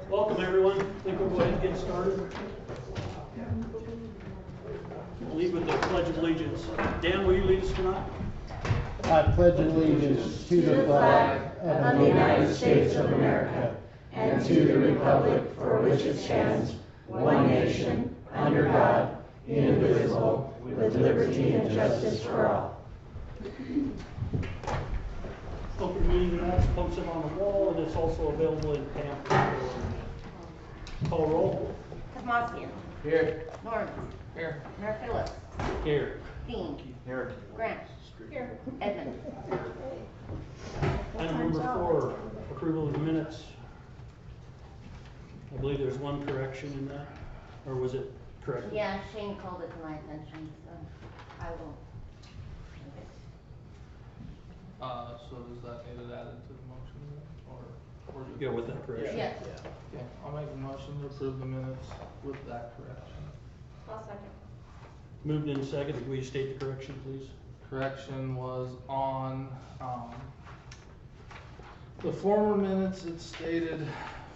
Welcome, everyone. I think we'll go ahead and get started. We'll lead with the Pledge of Allegiance. Dan, will you lead us tonight? I pledge allegiance to the flag of the United States of America and to the republic for which it stands, one nation, under God, indivisible, with liberty and justice for all. Open meeting minutes posted on the wall, and it's also available in pamphlet. Call roll. Kosmosian. Here. Norman. Here. Mayor Phillips. Here. Dean. Here. Grant. Here. Edmund. Item number 4, approval of the minutes. I believe there's one correction in that, or was it correct? Yeah, Shane called it to my attention, so I will. So does that need it added to the motion then, or? Yeah, with that correction. Yes. Okay, I'll make a motion to approve the minutes with that correction. I'll second. Moved in second. Will you state the correction, please? Correction was on, the former minutes, it stated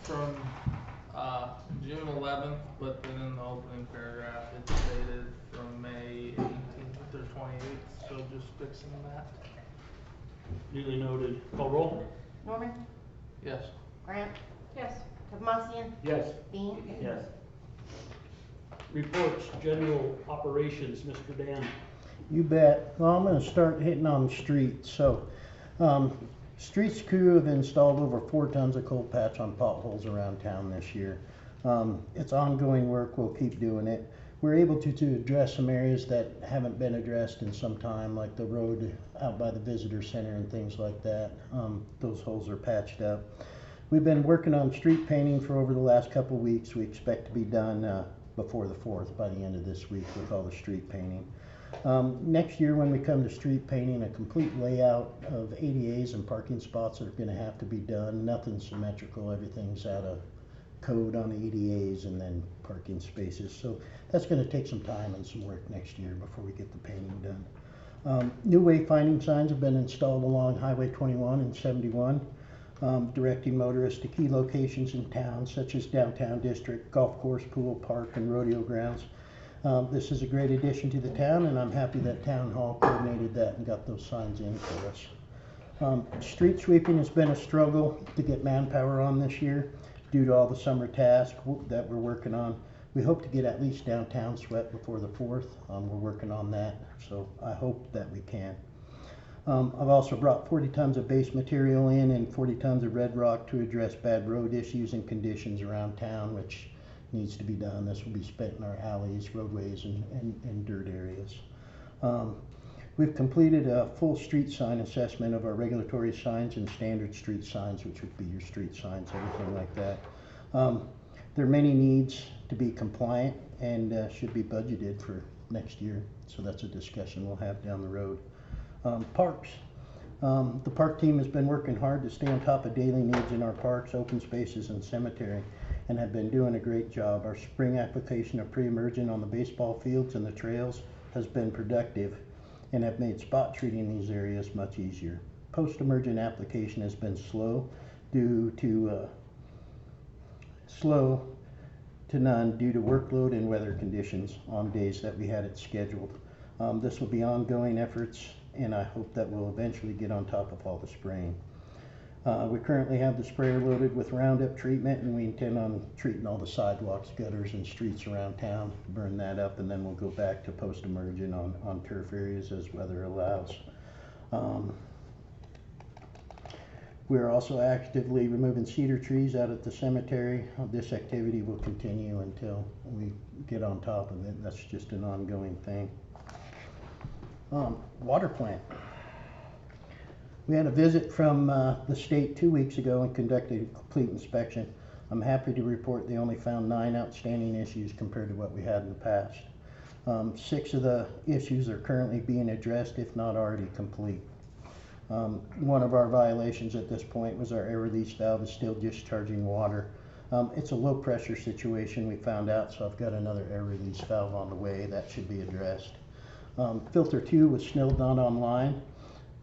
from, June 11th, but then in the opening paragraph, it stated from May 18th or 28th, so just fixing that. Duly noted. Call roll. Norman. Yes. Grant. Yes. Kosmosian. Yes. Dean. Yes. Reports, general operations, Mr. Dan. You bet. Well, I'm going to start hitting on the streets. So, streets crew have installed over 4 tons of cold patch on potholes around town this year. It's ongoing work. We'll keep doing it. We're able to address some areas that haven't been addressed in some time, like the road out by the visitor center and things like that. Those holes are patched up. We've been working on street painting for over the last couple of weeks. We expect to be done before the 4th, by the end of this week, with all the street painting. Next year when we come to street painting, a complete layout of ADAs and parking spots are going to have to be done. Nothing symmetrical, everything's out of code on ADAs and then parking spaces. So that's going to take some time and some work next year before we get the painting done. New wayfinding signs have been installed along Highway 21 and 71, directing motorists to key locations in town such as downtown district, golf course, pool, park, and rodeo grounds. This is a great addition to the town, and I'm happy that Town Hall coordinated that and got those signs in for us. Street sweeping has been a struggle to get manpower on this year due to all the summer tasks that we're working on. We hope to get at least downtown swept before the 4th. We're working on that, so I hope that we can. I've also brought 40 tons of base material in and 40 tons of red rock to address bad road issues and conditions around town, which needs to be done. This will be spent in our alleys, roadways, and dirt areas. We've completed a full street sign assessment of our regulatory signs and standard street signs, which would be your street signs, everything like that. There are many needs to be compliant and should be budgeted for next year. So that's a discussion we'll have down the road. Parks. The park team has been working hard to stay on top of daily needs in our parks, open spaces, and cemetery, and have been doing a great job. Our spring application of pre-emergent on the baseball fields and the trails has been productive and have made spot treating these areas much easier. Post-emergent application has been slow to none due to workload and weather conditions on days that we had it scheduled. This will be ongoing efforts, and I hope that we'll eventually get on top of all the spraying. We currently have the sprayer loaded with Roundup treatment, and we intend on treating all the sidewalks, gutters, and streets around town, burn that up, and then we'll go back to post-emergent on turf areas as weather allows. We're also actively removing cedar trees out at the cemetery. This activity will continue until we get on top of it. That's just an ongoing thing. Water plant. We had a visit from the state 2 weeks ago and conducted a complete inspection. I'm happy to report they only found 9 outstanding issues compared to what we had in the past. 6 of the issues are currently being addressed, if not already complete. One of our violations at this point was our air release valve is still discharging water. It's a low pressure situation, we found out, so I've got another air release valve on the way. That should be addressed. Filter 2 was still not online.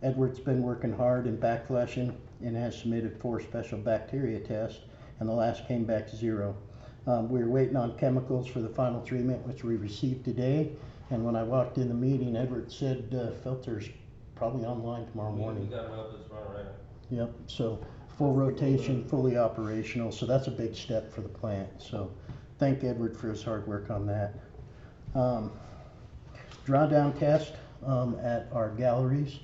Edward's been working hard and backflushing and has submitted 4 special bacteria tests and the last came back 0. We were waiting on chemicals for the final treatment, which we received today. And when I walked in the meeting, Edward said filter's probably online tomorrow morning. We got it up, it's running right now. Yep, so full rotation, fully operational, so that's a big step for the plant. So thank Edward for his hard work on that. Drawdown test at our galleries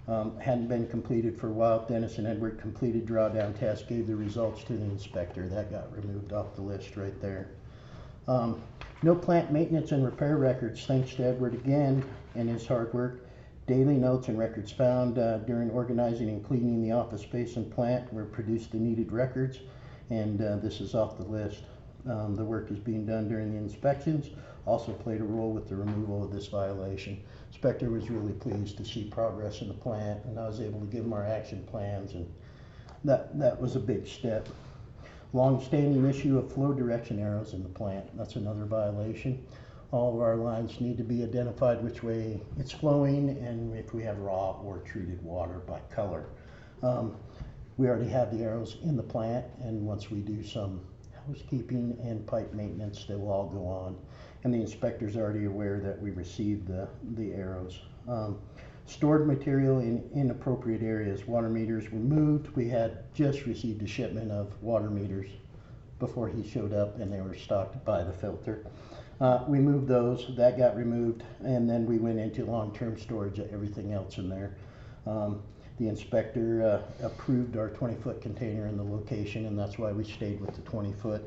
hadn't been completed for a while. Dennis and Edward completed drawdown test, gave the results to the inspector. That got removed off the list right there. No plant maintenance and repair records, thanks to Edward again and his hard work. Daily notes and records found during organizing and cleaning the office space and plant were produced the needed records, and this is off the list. The work is being done during the inspections, also played a role with the removal of this violation. Inspector was really pleased to see progress in the plant, and I was able to give him our action plans, and that was a big step. Long-standing issue of flow direction arrows in the plant, that's another violation. All of our lines need to be identified which way it's flowing and if we have raw or treated water by color. We already have the arrows in the plant, and once we do some housekeeping and pipe maintenance, they will all go on. And the inspector's already aware that we received the arrows. Stored material in inappropriate areas, water meters were moved. We had just received a shipment of water meters before he showed up, and they were stocked by the filter. We moved those, that got removed, and then we went into long-term storage of everything else in there. The inspector approved our 20-foot container in the location, and that's why we stayed with the 20-foot.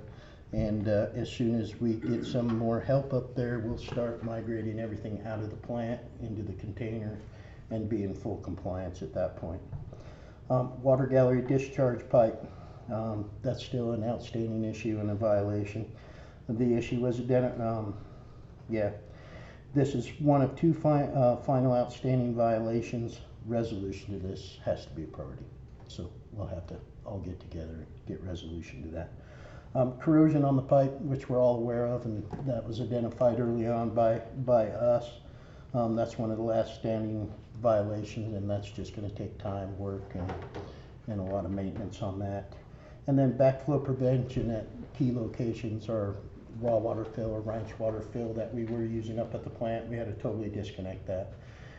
And as soon as we get some more help up there, we'll start migrating everything out of the plant into the container and be in full compliance at that point. Water gallery discharge pipe, that's still an outstanding issue and a violation. The issue was this is one of 2 final outstanding violations. Resolution to this has to be a priority. So we'll have to all get together and get resolution to that. Corrosion on the pipe, which we're all aware of, and that was identified early on by us. That's one of the last standing violations, and that's just going to take time, work, and a lot of maintenance on that. And then backflow prevention at key locations are raw water fill or ranch water fill that we were using up at the plant. We had to totally disconnect that.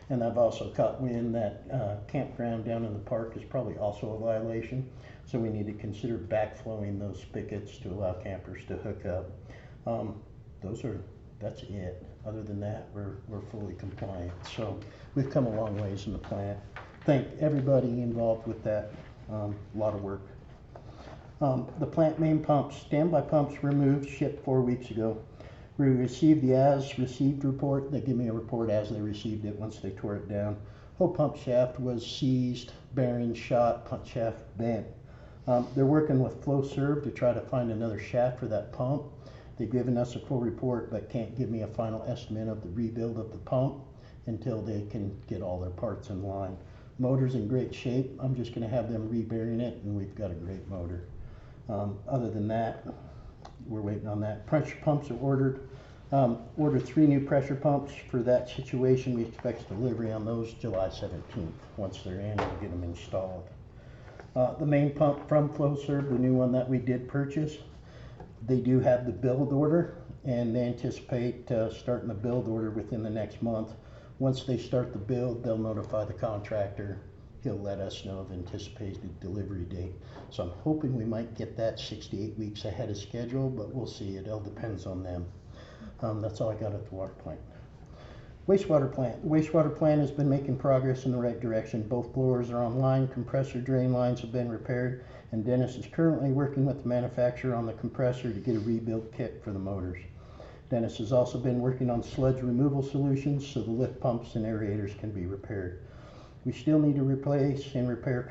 And I've also caught wind that campground down in the park is probably also a violation. So we need to consider backflowing those spigots to allow campers to hook up. That's it. Other than that, we're fully compliant. So we've come a long ways in the plant. Thank everybody involved with that. A lot of work. The plant main pumps, standby pumps removed, shipped 4 weeks ago. We received the as received report. They give me a report as they received it once they tore it down. Whole pump shaft was seized, bearing shot, pump shaft bent. They're working with FlowServe to try to find another shaft for that pump. They've given us a full report, but can't give me a final estimate of the rebuild of the pump until they can get all their parts in line. Motor's in great shape. I'm just going to have them rebearing it, and we've got a great motor. Other than that, we're waiting on that. Pressure pumps are ordered. Ordered 3 new pressure pumps for that situation. We expect delivery on those July 17th. Once they're in, we'll get them installed. The main pump from FlowServe, the new one that we did purchase, they do have the build order, and they anticipate starting the build order within the next month. Once they start the build, they'll notify the contractor. He'll let us know of anticipated delivery date. So I'm hoping we might get that 6 to 8 weeks ahead of schedule, but we'll see. It all depends on them. That's all I got at the water plant. Wastewater plant. The wastewater plant has been making progress in the right direction. Both blowers are online, compressor drain lines have been repaired, and Dennis is currently working with the manufacturer on the compressor to get a rebuild kit for the motors. Dennis has also been working on sludge removal solutions so the lift pumps and aerators can be repaired. We still need to replace and repair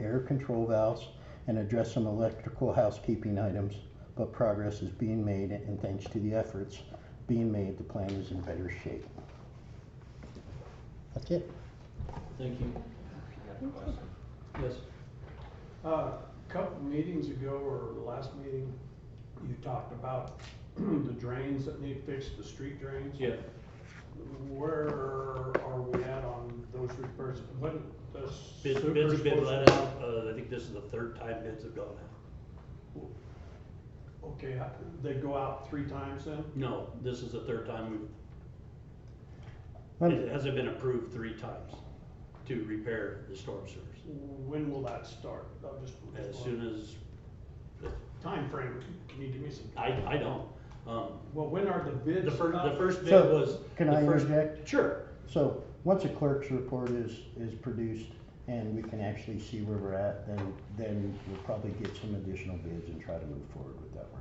air control valves and address some electrical housekeeping items, but progress is being made, and thanks to the efforts being made, the plant is in better shape. That's it. Thank you. I got a question. Yes. A couple meetings ago, or the last meeting, you talked about the drains that need fixed, the street drains. Yeah. Where are we at on those repairs? When the Bids super's have been supposed let to- out. I think this is the 3rd time bids have gone out. Okay, they go out 3 times then? No, this is the third time Um, it hasn't been approved 3 times to repair the storm sewers. When will that start? As soon as, Time frame, can you give me some? I don't. Well, when are the bids? The up? first bid So, was. can the I first- interject? Sure. So, once a clerk's report is produced and we can actually see where we're at, then we'll probably get some additional bids and try to move forward with that work.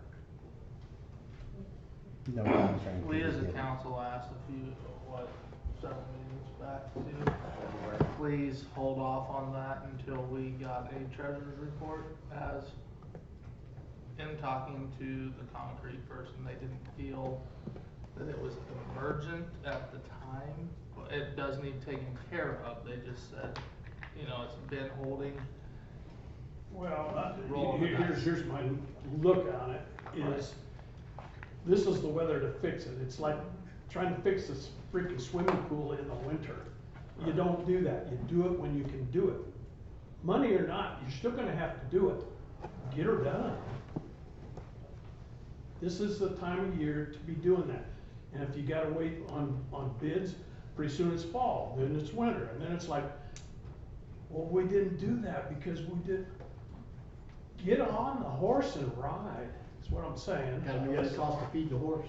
No time frame. We can as be a given. council asked several meetings back to please hold off on that until we got a treasurer's report, as in talking to the concrete person, they didn't feel that it was emergent at the time, but it does need taken care of. They just said, you know, it's been holding. Well, Roll the dice. here's my look on it, is this is the weather to fix it. It's like trying to fix this freaking swimming pool in the winter. You don't do that. You do it when you can do it. Money or not, you're still gonna have to do it. Get her done. This is the time of year to be doing that. And if you gotta wait on bids, pretty soon it's fall, then it's winter, and then it's like, well, we didn't do that because we did. Get on the horse and ride, is what I'm saying. Gotta know what it costs to feed the horse.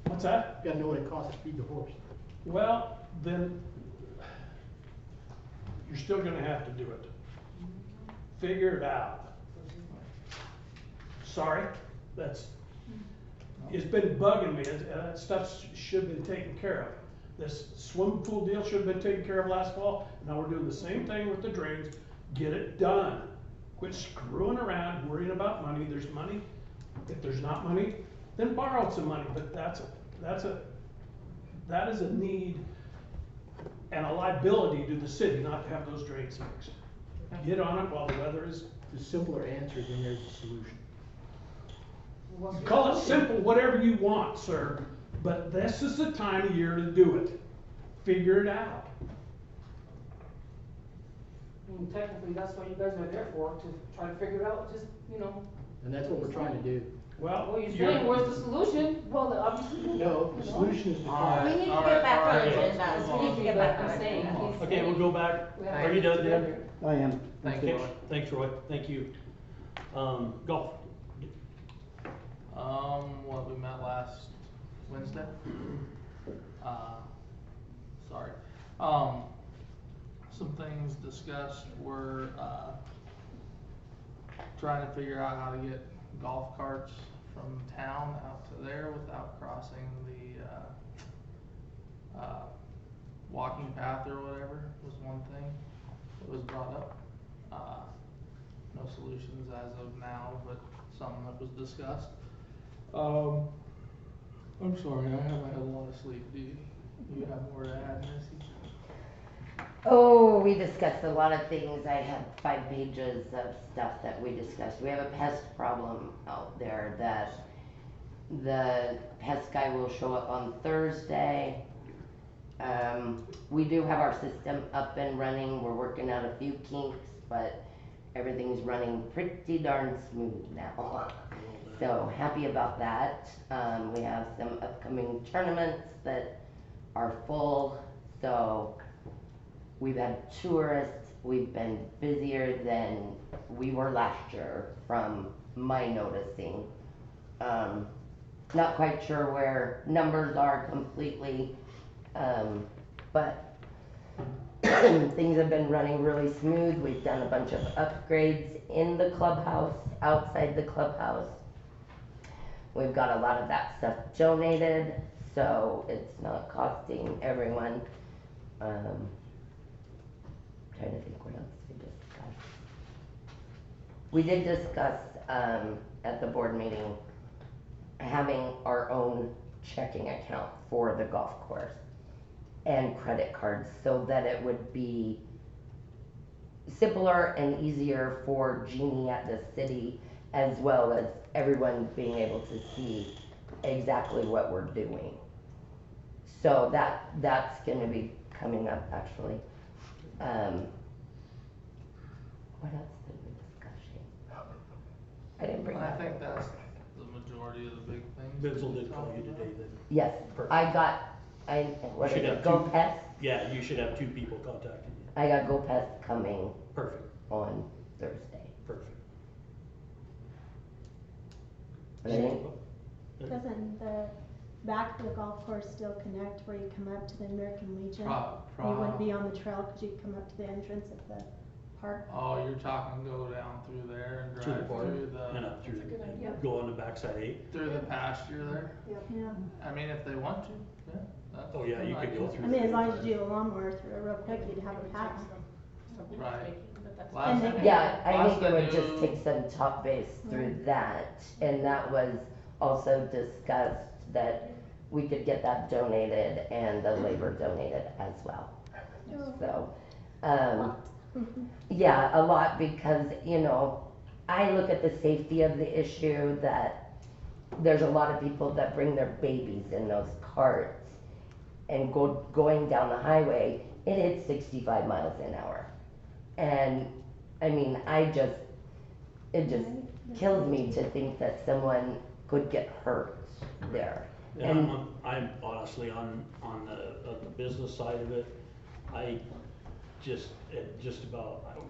What's that? Gotta know what it costs to feed the horse. Well, then, you're still gonna have to do it. Figure it out. Sorry, it's been bugging me, that stuff should have been taken care of. This swimming pool deal should have been taken care of last fall, now we're doing the same thing with the drains. Get it done. Quit screwing around, worrying about money. There's money. If there's not money, then borrow some money, but that is a need and a liability to the city not to have those drains fixed. Get on it while the weather is. The simpler answer, then there's a solution. Call it simple, whatever you want, sir, but this is the time of year to do it. Figure it out. I mean, technically, that's what you guys are there for, to try to figure it out, just, you know. And that's what we're trying to do. Well, you're saying, where's the solution? Well, obviously. No, the solution is to Alright. We need to Alright, get back on alright, the let's agenda. move We need on. to get back on I'm the saying, agenda. he's Okay, we'll go back. We have Are to you done, get Dan? together. I am. Thank Okay, you. thanks, Roy. Thank you. Golf. What, we met last Wednesday? Sorry. Some things discussed were, trying to figure out how to get golf carts from town out to there without crossing the, walking path or whatever was one thing that was brought up. No solutions as of now, but something that was discussed. I'm sorry, I haven't had a lot of sleep. Do you have more to add, Missy? Oh, we discussed a lot of things. I had 5 pages of stuff that we discussed. We have a pest problem out there that the pest guy will show up on Thursday. We do have our system up and running. We're working out a few kinks, but everything's running pretty darn smooth now. So happy about that. We have some upcoming tournaments that are full, so we've had tourists. We've been busier than we were last year from my noticing. Not quite sure where numbers are completely, but things have been running really smooth. We've done a bunch of upgrades in the clubhouse, outside the clubhouse. We've got a lot of that stuff donated, so it's not costing everyone. Trying to think what else we discussed. We did discuss at the board meeting having our own checking account for the golf course and credit cards, so that it would be simpler and easier for Jeannie at the city, as well as everyone being able to see exactly what we're doing. So that's going to be coming up actually. What else did we discuss? I didn't bring that I think up. that's the majority majority of the big things. Vinzel did call you today then. Yes, Perfect. what should is have it, two- Go Pest? Yeah, you should have 2 people contacting you. I got Go Pest coming Perfect, on Thursday. perfect. And I think Doesn't the back of the golf course still connect where you come up to the American Legion? You wouldn't be on the trail because you come up to the entrance of the park. Oh, you're talking go down through there and Through the drive park through and the, up through, That's a good idea. go on the backside 8. through the pasture there. Yeah. I mean, if they want to, yeah. that's- Oh, yeah, you could go through I mean, as long as you do the lawnmower through it real quick, you'd have a path. Right. But Last And time- Yeah, I last think it would time just you- take some top base through that, and that was also discussed that we could get that donated and the labor donated as well. So, yeah, a lot because, you know, I look at the safety of the issue that there's a lot of people that bring their babies in those carts and going down the highway, it hits 65 miles an hour. And I mean, it just kills me to think that someone could get hurt there. And I'm honestly on the business side of it, I just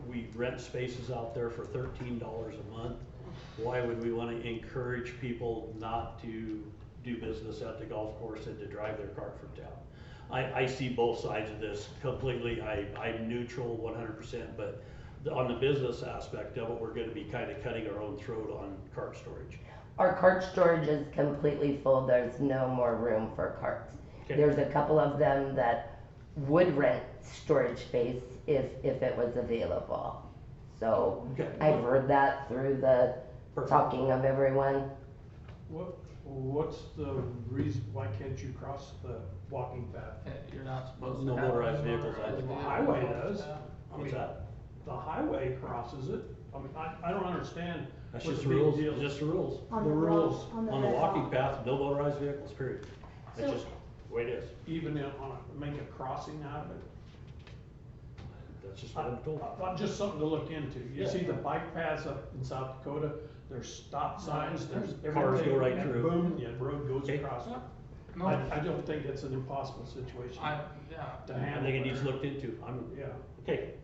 we rent spaces out there for $13 a month. Why would we wanna encourage people not to do business at the golf course and to drive their cart from town? I see both sides of this completely, I'm neutral 100%, but on the business aspect of it, we're gonna be kinda cutting our own throat on cart storage. Our cart storage is completely full, there's no more room for carts. Okay. There's a couple of them that would rent storage space if it was available. So Okay. I've heard that through the Perfect. talking of everyone. What's the reason, why can't you cross the walking path? You're not supposed to No have. motorized any vehicles motorized either. The vehicles. highway does. I What's mean, that? the highway crosses it. I mean, I don't understand. That's what just the the big rules, deal is. just the rules. On The the rules on On the red walking wall. path, no motorized vehicles, period. That's So- just the way it is. Even make a crossing out of it. That's just what I'm told. Just something to look into. You Yeah. see the bike paths up in South Dakota, there's stop signs, there's everything. Cars go right and through. Boom, yeah, road goes Okay. across. Yeah. No, I don't think it's an impossible situation yeah. to I handle. think it needs there. looked into. Yeah. Okay.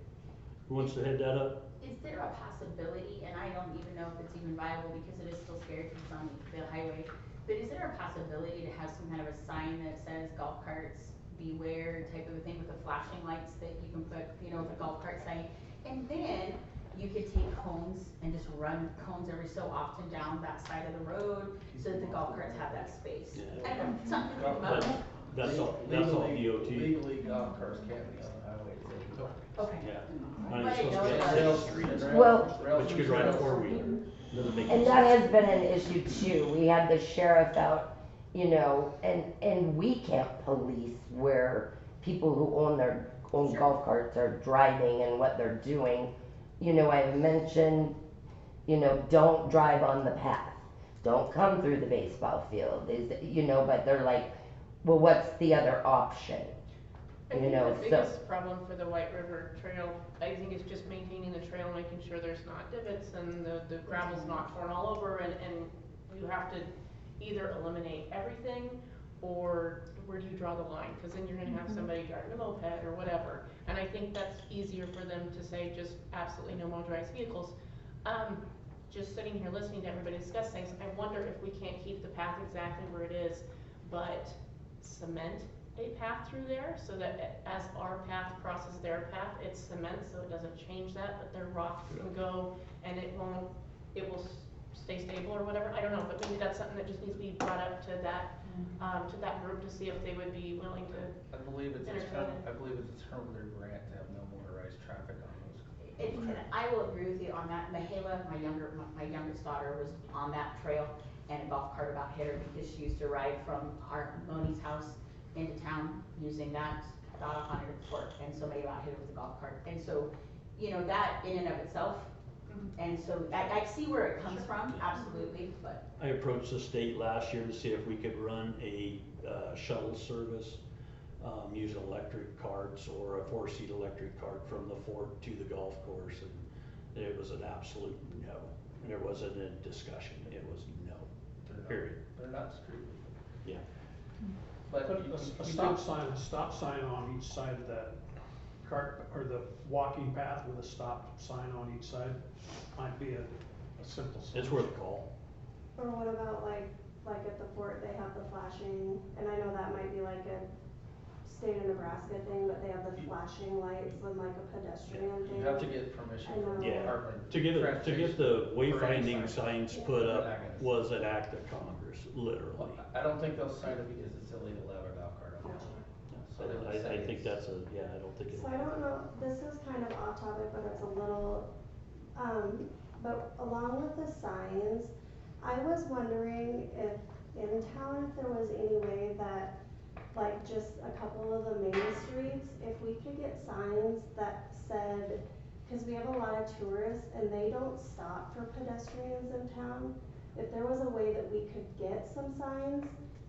Who wants to head that up? Is there a possibility, and I don't even know if it's even viable because it is still scary because it's on the highway, but is there a possibility to have some kind of a sign that says golf carts beware type of a thing with the flashing lights that you can put, you know, the golf cart sign? And then you could take cones and just run cones every so often down that side of the road so that the golf carts have that space. Yeah. I don't know, something to think about. That's all DOT. Legally, golf carts can't be on the highway. Okay. Yeah. But Not I even know supposed to be it on does. the street. Well- But you could ride a 4-wheeler. Doesn't make any And that sense. has been an issue too. We had the sheriff out, you know, and we can't police where people who own their own golf carts are driving and what they're doing. You know, I've mentioned, you know, don't drive on the path. Don't come through the baseball field. You know, but they're like, well, what's the other option? I You think know, the so- biggest problem for the White River Trail, I think, is just maintaining the trail, making sure there's not divots and the gravel's not torn all over, and you have to either eliminate everything, or where do you draw the line? Cause then you're gonna have somebody driving a moped or whatever, and I think that's easier for them to say just absolutely no motorized vehicles. Just sitting here listening to everybody discuss things, I wonder if we can't keep the path exactly where it is, but cement a path through there, so that as our path crosses their path, it's cement, so it doesn't change that, but their rocks can go, and it will stay stable or whatever, I don't know, but maybe that's something that just needs to be brought up to that group to see if they would be willing to. I believe it's Entertain it. a term of their grant to have no motorized traffic on those. And I will agree with you on that. Mahela, my youngest daughter was on that trail, and a golf cart about hit her because she used to ride from our Moni's house into town using that, got off on her fork, and somebody about hit her with a golf cart. And so, you know, that in and of itself, and so I see where it comes from, absolutely, but. I approached the state last year to see if we could run a shuttle service, using electric carts or a 4-seat electric cart from the fort to the golf course, and it was an absolute no. There wasn't a discussion, it was no. period. They're not street legal. Yeah. Put But a stop sign on each side of that cart, or the walking path with a stop sign on each side might be a simple solution. It's worth a call. Or what about like at the fort, they have the flashing, and I know that might be like a state of Nebraska thing, but they have the flashing lights and like a pedestrian thing. You have to get permission I know. from the Yeah. Department. To get the For any wayfinding sign. signs put up was an act of Congress, literally. I don't think they'll sign it because it's illegal to have a golf cart on the lawn. So they would say I think it's- that's I don't think it. So I don't know, this is kind of off topic, but it's a little, but along with the signs, I was wondering if in town, if there was any way that, like just a couple of the main streets, if we could get signs that said, cause we have a lot of tourists and they don't stop for pedestrians in town. If there was a way that we could get some signs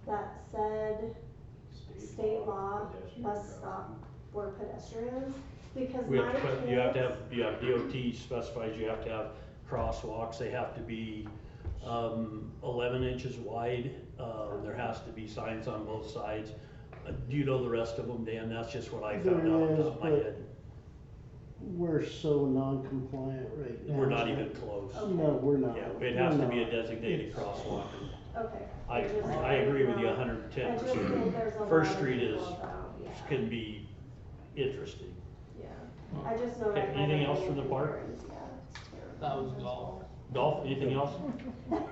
that said, state law must stop for pedestrians, because We my have to kids. put, you have DOT specifies you have to have crosswalks, they have to be, 11 inches wide. There has to be signs on both sides. Do you know the rest of them, Dan? That's just what I found out off the top of my There is, head. We're so non-compliant right now. We're not even close. No, we're not. Yeah, it has to be a We're not. designated crosswalk. Okay. I agree with you 110%. I just think there's a lot First of Street people is, about, yeah. can be interesting. Yeah, I just know Okay, that. anything else from the park? Yeah, it's terrible. That was golf. Golf, anything else? No.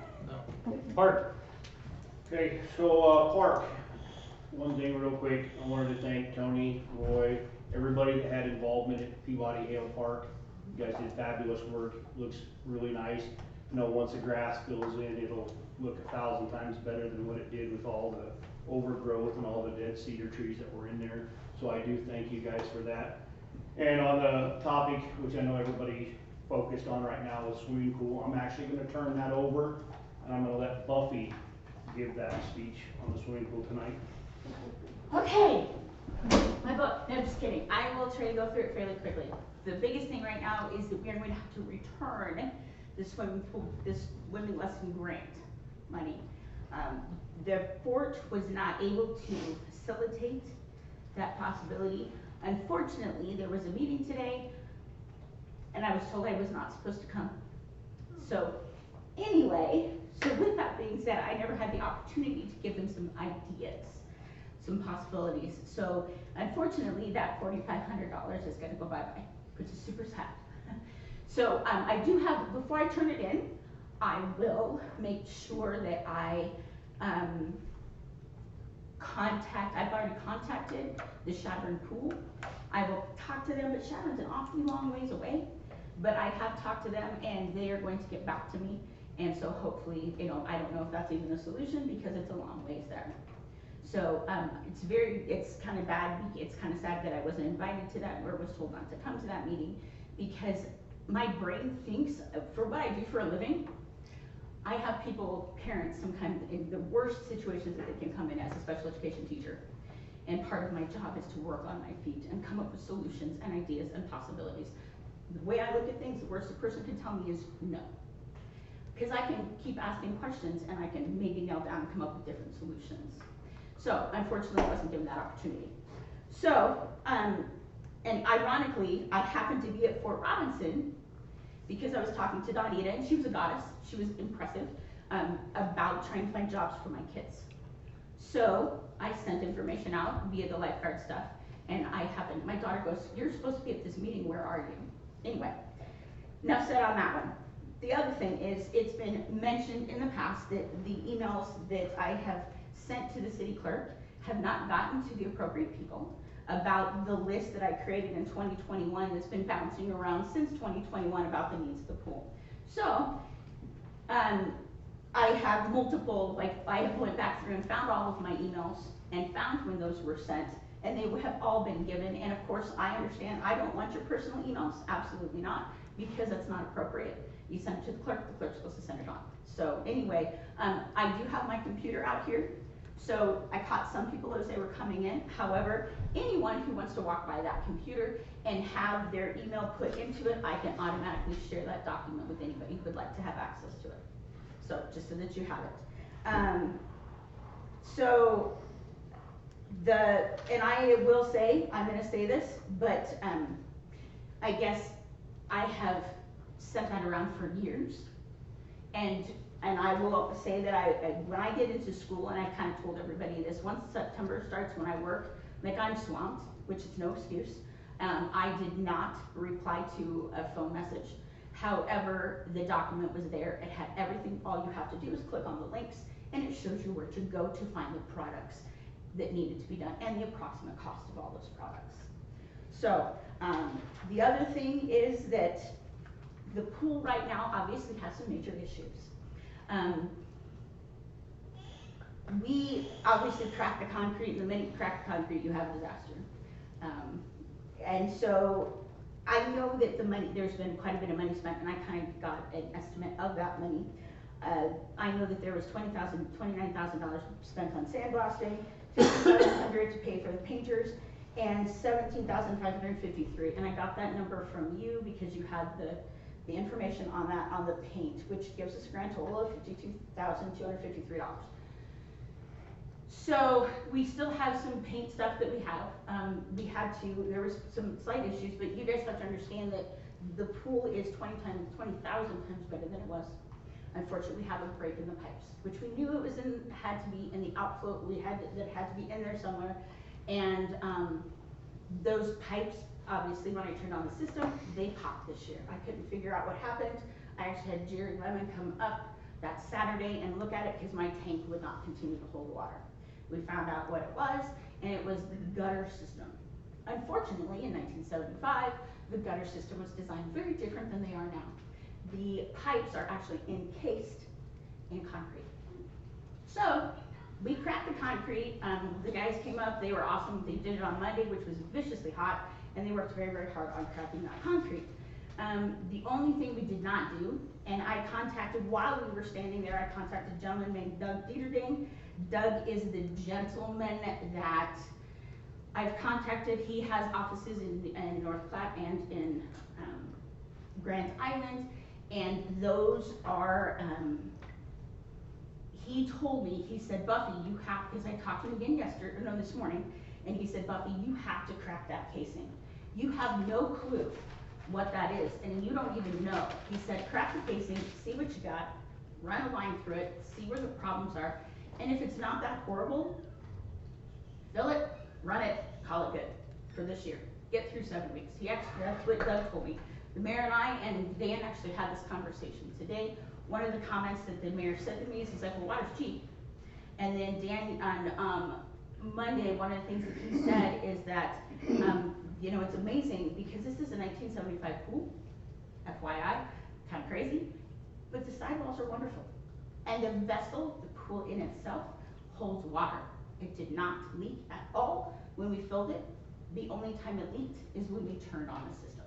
Park, Okay, so, park, one thing real quick, I wanted to thank Tony, Roy, everybody that had involvement at Peabody Hale Park. You guys did fabulous work, looks really nice. You know, once the grass fills in, it'll look 1,000 times better than what it did with all the overgrowth and all the dead cedar trees that were in there. So I do thank you guys for that. And on the topic, which I know everybody focused on right now, is swimming pool, I'm actually gonna turn that over, and I'm gonna let Buffy give that speech on the swimming pool tonight. Okay, my book, no, just kidding, I will try to go through it fairly quickly. The biggest thing right now is that we are going to have to return the swimming pool, this swimming lesson grant money. The fort was not able to facilitate that possibility. Unfortunately, there was a meeting today, and I was told I was not supposed to come. So, anyway, so with that being said, I never had the opportunity to give them some ideas, some possibilities. So, unfortunately, that $4,500 is gonna go bye-bye, which is super sad. So, I do have, before I turn it in, I will make sure that I, I've already contacted the Chadron Pool. I will talk to them, but Chadron's an awfully long ways away. But I have talked to them and they are going to get back to me. And so hopefully, you know, I don't know if that's even a solution because it's a long ways there. So it's kind of bad, it's kind of sad that I wasn't invited to that or was told not to come to that meeting because my brain thinks, for what I do for a living, I have people, parents, sometimes in the worst situations that they can come in as a special education teacher. And part of my job is to work on my feet and come up with solutions and ideas and possibilities. The way I look at things, the worst a person can tell me is no. Because I can keep asking questions and I can maybe nail down and come up with different solutions. So, unfortunately, I wasn't given that opportunity. So, and ironically, I happened to be at Fort Robinson because I was talking to Donita, and she was a goddess, she was impressive, about trying to find jobs for my kids. So, I sent information out via the lifeguard stuff, and my daughter goes, "You're supposed to be at this meeting, where are you?" Anyway, enough said on that one. The other thing is, it's been mentioned in the past that the emails that I have sent to the city clerk have not gotten to the appropriate people about the list that I created in 2021 that's been bouncing around since 2021 about the needs of the pool. So, I have multiple, I have went back through and found all of my emails and found when those were sent, and they have all been given, and of course, I understand, I don't want your personal emails, absolutely not, because that's not appropriate. You send it to the clerk's supposed to send it on. So anyway, I do have my computer out here, so I caught some people as they were coming in. However, anyone who wants to walk by that computer and have their email put into it, I can automatically share that document with anybody who would like to have access to it. So just so that you have it. So, and I will say, I'm gonna say this, but, I guess I have sent that around for years. And I will say that when I get into school, and I kind of told everybody this, once September starts when I work, like I'm swamped, which is no excuse. I did not reply to a phone message. However, the document was there, it had everything, all you have to do is click on the links, and it shows you where to go to find the products that needed to be done, and the approximate cost of all those products. So, the other thing is that the pool right now obviously has some major issues. We obviously crack the concrete, and the minute you crack the concrete, you have a disaster. And so, I know that there's been quite a bit of money spent, and I kind of got an estimate of that money. I know that there was $29,000 spent on sandblasting, $5,700 to pay for the painters, and $17,553. And I got that number from you because you had the information on that on the paint, which gives us a grand total of $52,253. So we still have some paint stuff that we have. There was some slight issues, but you guys have to understand that the pool is 20,000 times better than it was. Unfortunately, we have a break in the pipes, which we knew it was had to be in the outflow. That had to be in there somewhere, and those pipes, obviously, when I turned on the system, they popped this year. I couldn't figure out what happened. I actually had Jerry Lemon come up that Saturday and look at it because my tank would not continue to hold water. We found out what it was, and it was the gutter system. Unfortunately, in 1975, the gutter system was designed very different than they are now. The pipes are actually encased in concrete. So, we cracked the concrete. The guys came up, they were awesome. They did it on Monday, which was viciously hot, and they worked very, very hard on cracking that concrete. The only thing we did not do, and I contacted, while we were standing there, I contacted a gentleman named Doug Dieterding. Doug is the gentleman that I've contacted. He has offices in North Platte and in Grand Island, and those are, he told me, he said, Buffy, you have, because I talked to him again this morning, and he said, Buffy, you have to crack that casing. You have no clue what that is, and you don't even know. He said, crack the casing, see what you got, run a line through it, see where the problems are, and if it's not that horrible, fill it, run it, call it good for this year. Get through 7 weeks. That's what Doug told me. The mayor and I and Dan actually had this conversation today. One of the comments that the mayor said to me is, he's like, well, water's cheap. And then Dan, on Monday, one of the things that he said is that, you know, it's amazing because this is a 1975 pool, FYI, kind of crazy, but the sidewalls are wonderful. And the vessel, the pool in itself, holds water. It did not leak at all when we filled it. The only time it leaked is when we turned on the system.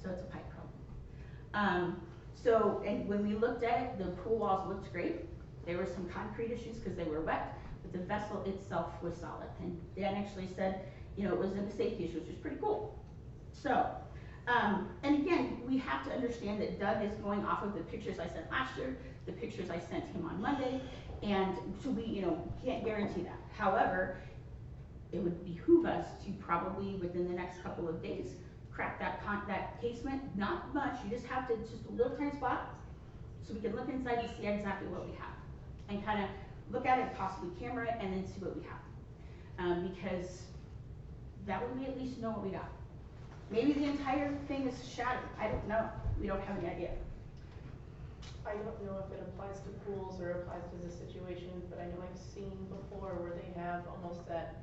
So it's a pipe problem. And when we looked at it, the pool walls looked great. There were some concrete issues because they were wet, but the vessel itself was solid. And Dan actually said, you know, it was in the safety issue, which is pretty cool. So, and again, we have to understand that Doug is going off of the pictures I sent last year, the pictures I sent him on Monday, and so we, you know, can't guarantee that. However, it would behoove us to probably within the next couple of days crack that casement. Not much, you just have to, just a little tiny spot, so we can look inside to see exactly what we have, and kind of look at it, possibly camera it, and then see what we have, because that way we at least know what we got. Maybe the entire thing is shattered, I don't know, we don't have any idea. I don't know if it applies to pools or applies to this situation, but I know I've seen before where they have almost that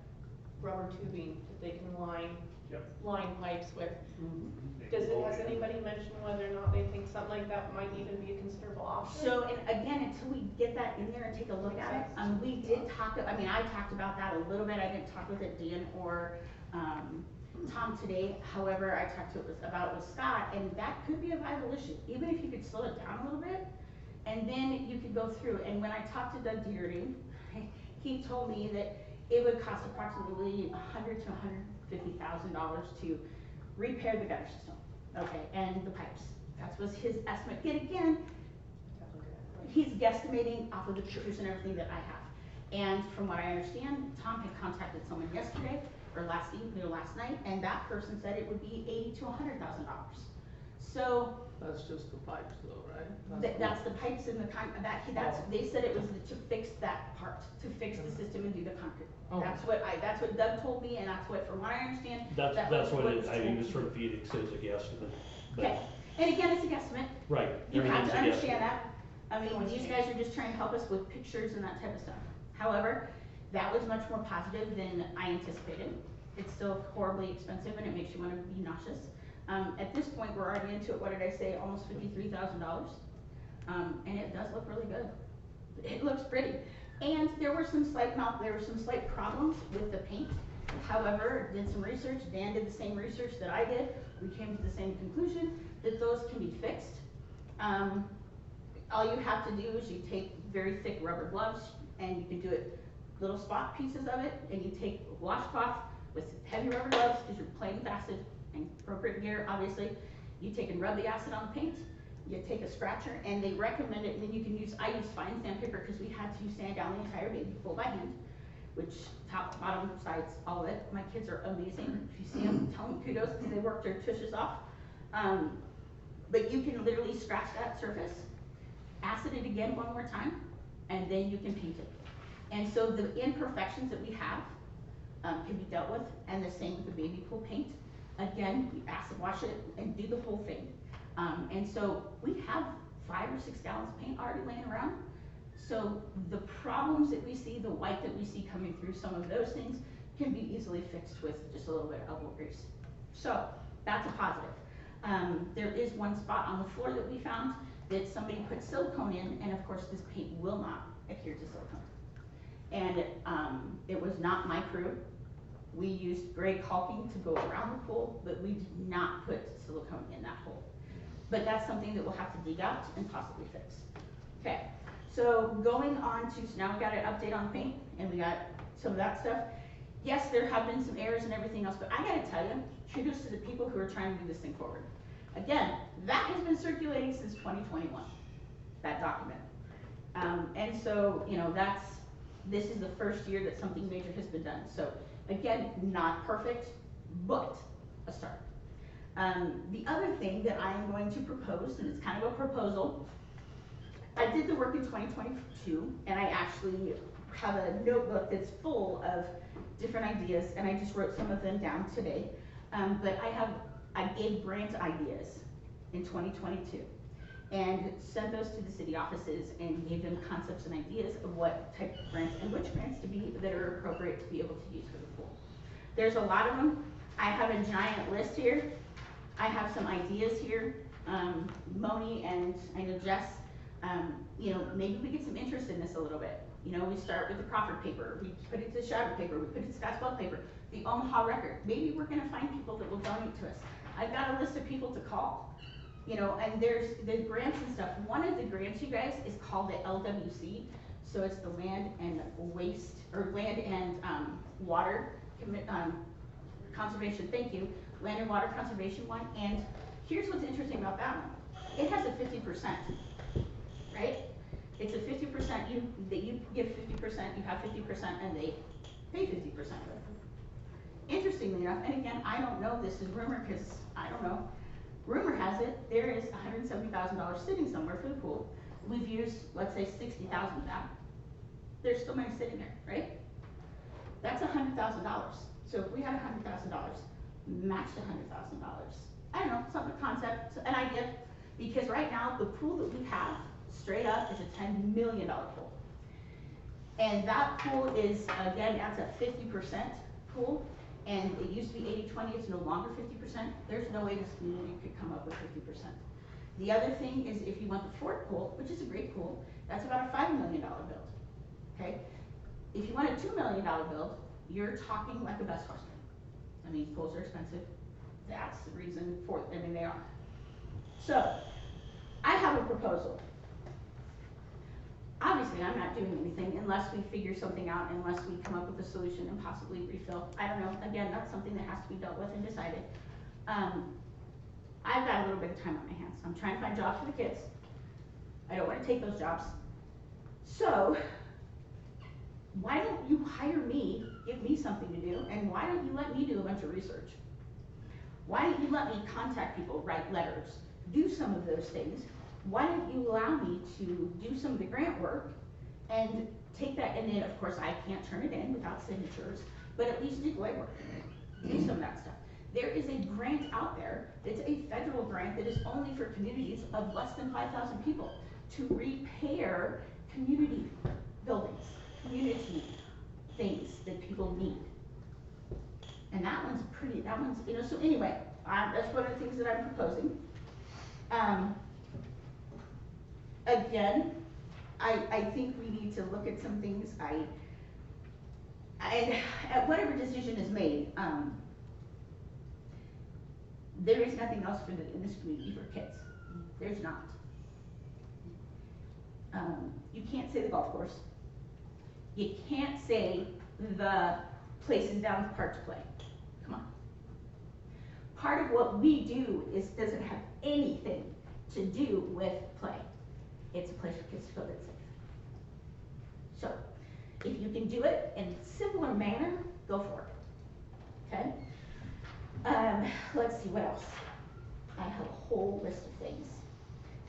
rubber tubing that they can line pipes with. Has anybody mentioned whether or not they think something like that might even be a considerable option? So, and again, until we get that in there and take a look at it, we did talk, I talked about that a little bit. I didn't talk with it, Dan or Tom today. However, I talked about it with Scott, and that could be a viable issue, even if you could slow it down a little bit, and then you could go through. And when I talked to Doug Dieterding, he told me that it would cost approximately $100,000 to $150,000 to repair the gutter system, okay, and the pipes. That was his estimate. Yet again, he's guesstimating off of the pictures and everything that I have. And from what I understand, Tom had contacted someone yesterday, or last night, and that person said it would be $80,000 to $100,000. So, That's just the pipes though, right? that's the pipes and they said it was to fix that part, to fix the system and do the concrete. Oh. That's what Doug told me, and that's what, from what I understand, That's what was I told was to sort me. of Phoenix says a guesstimate, but, Okay, and again, it's a guesstimate. right, You have everything's to a understand guesstimate. that. I mean, these guys are just trying to help us with pictures and that type of stuff. However, that was much more positive than I anticipated. It's still horribly expensive and it makes you wanna be nauseous. At this point, we're already into it, what did I say, almost $53,000. And it does look really good. It looks pretty. And there were some slight problems with the paint. However, did some research, Dan did the same research that I did. We came to the same conclusion that those can be fixed. All you have to do is you take very thick rubber gloves and you can do it, little spot pieces of it, and you take a washcloth with heavy rubber gloves because you're playing with acid and appropriate gear, obviously. You take and rub the acid on the paint. You take a scratcher, and they recommend it, and then you can use, I use fine sandpaper because we had to sand down the entire baby full by hand, which top, bottom, sides, all of it. My kids are amazing. If you see them, tell them kudos because they work their tushes off. But you can literally scratch that surface, acid it again one more time, and then you can paint it. And so the imperfections that we have can be dealt with, and the same with the baby pool paint. Again, you acid wash it and do the whole thing. And so we have 5 or 6 gallons of paint already laying around. So the problems that we see, the white that we see coming through, some of those things can be easily fixed with just a little bit of elbow grease. So that's a positive. There is one spot on the floor that we found that somebody put silicone in, and of course this paint will not adhere to silicone. And it was not my crew. We used gray caulking to go around the pool, but we did not put silicone in that hole. But that's something that we'll have to dig out and possibly fix. Okay, so going on to, so now we got an update on paint, and we got some of that stuff. Yes, there have been some errors and everything else, but I gotta tell you, kudos to the people who are trying to move this thing forward. Again, that has been circulating since 2021, that document. And so, you know, this is the first year that something major has been done. So again, not perfect, but a start. The other thing that I am going to propose, and it's kind of a proposal, I did the work in 2022, and I actually have a notebook that's full of different ideas, and I just wrote some of them down today. But I gave grant ideas in 2022 and sent those to the city offices and gave them concepts and ideas of what type of grants and which grants to be that are appropriate to be able to use for the pool. There's a lot of them. I have a giant list here. I have some ideas here. Moni and I know Jess, you know, maybe we get some interest in this a little bit. You know, we start with the Crawford paper, we put it to Shadow paper, we put it to Scottsbluff paper, the Omaha Record. Maybe we're gonna find people that will donate to us. I've got a list of people to call. You know, and there's the grants and stuff. One of the grants, you guys, is called the LWC. So it's the Land and Waste, or Land and Water Conservation, thank you. Land and Water Conservation one. And here's what's interesting about that one. It has a 50%, right? It's a 50%, that you give 50%, you have 50%, and they pay 50% of it. Interestingly enough, and again, I don't know, this is rumor, because I don't know. Rumor has it, there is $170,000 sitting somewhere for the pool. We've used, let's say, 60,000 of that. There's still money sitting there, right? That's $100,000. So if we had $100,000, matched $100,000, I don't know, some concept, an idea. Because right now, the pool that we have, straight up, is a $10 million pool. And that pool is, again, that's a 50% pool. And it used to be 80-20, it's no longer 50%. There's no way this community could come up with 50%. The other thing is if you want the fourth pool, which is a great pool, that's about a $5 million build, okay? If you want a $2 million build, you're talking like a bus horseman. I mean, pools are expensive. That's the reason for it, I mean, they are. So, I have a proposal. Obviously, I'm not doing anything unless we figure something out, unless we come up with a solution and possibly refill. I don't know, again, that's something that has to be dealt with and decided. I've got a little bit of time on my hands. I'm trying to find jobs for the kids. I don't wanna take those jobs. So, why don't you hire me, give me something to do, and why don't you let me do a bunch of research? Why don't you let me contact people, write letters, do some of those things? Why don't you allow me to do some of the grant work and take that, and then of course I can't turn it in without signatures, but at least do legwork, do some of that stuff. There is a grant out there, it's a federal grant that is only for communities of less than 5,000 people to repair community buildings, community things that people need. And that one's, you know, so anyway, that's one of the things that I'm proposing. Again, I think we need to look at some things. At whatever decision is made, there is nothing else in this community for kids. There's not. You can't say the golf course. You can't say the places down the park to play. Come on. Part of what we do doesn't have anything to do with play. It's a place for kids to feel safe. So, if you can do it in a simpler manner, go for it. Okay? Let's see what else. I have a whole list of things.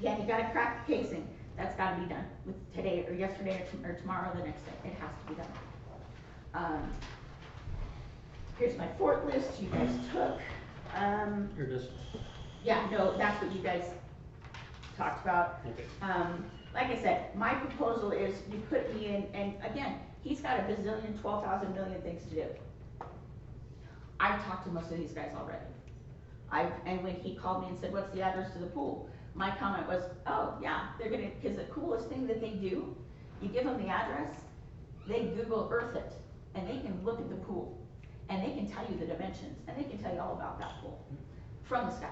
Yeah, you gotta crack the casing. That's gotta be done with today or yesterday or tomorrow or the next day. It has to be done. Here's my fort list you guys took. Here it is. Yeah, no, that's what you guys talked about. Okay. Like I said, my proposal is you put me in, and again, he's got a bazillion, 12,000 million things to do. I've talked to most of these guys already. And when he called me and said, what's the address to the pool? My comment was, oh yeah, they're gonna, because the coolest thing that they do, you give them the address, they Google Earth it, and they can look at the pool, and they can tell you the dimensions, and they can tell you all about that pool from the sky.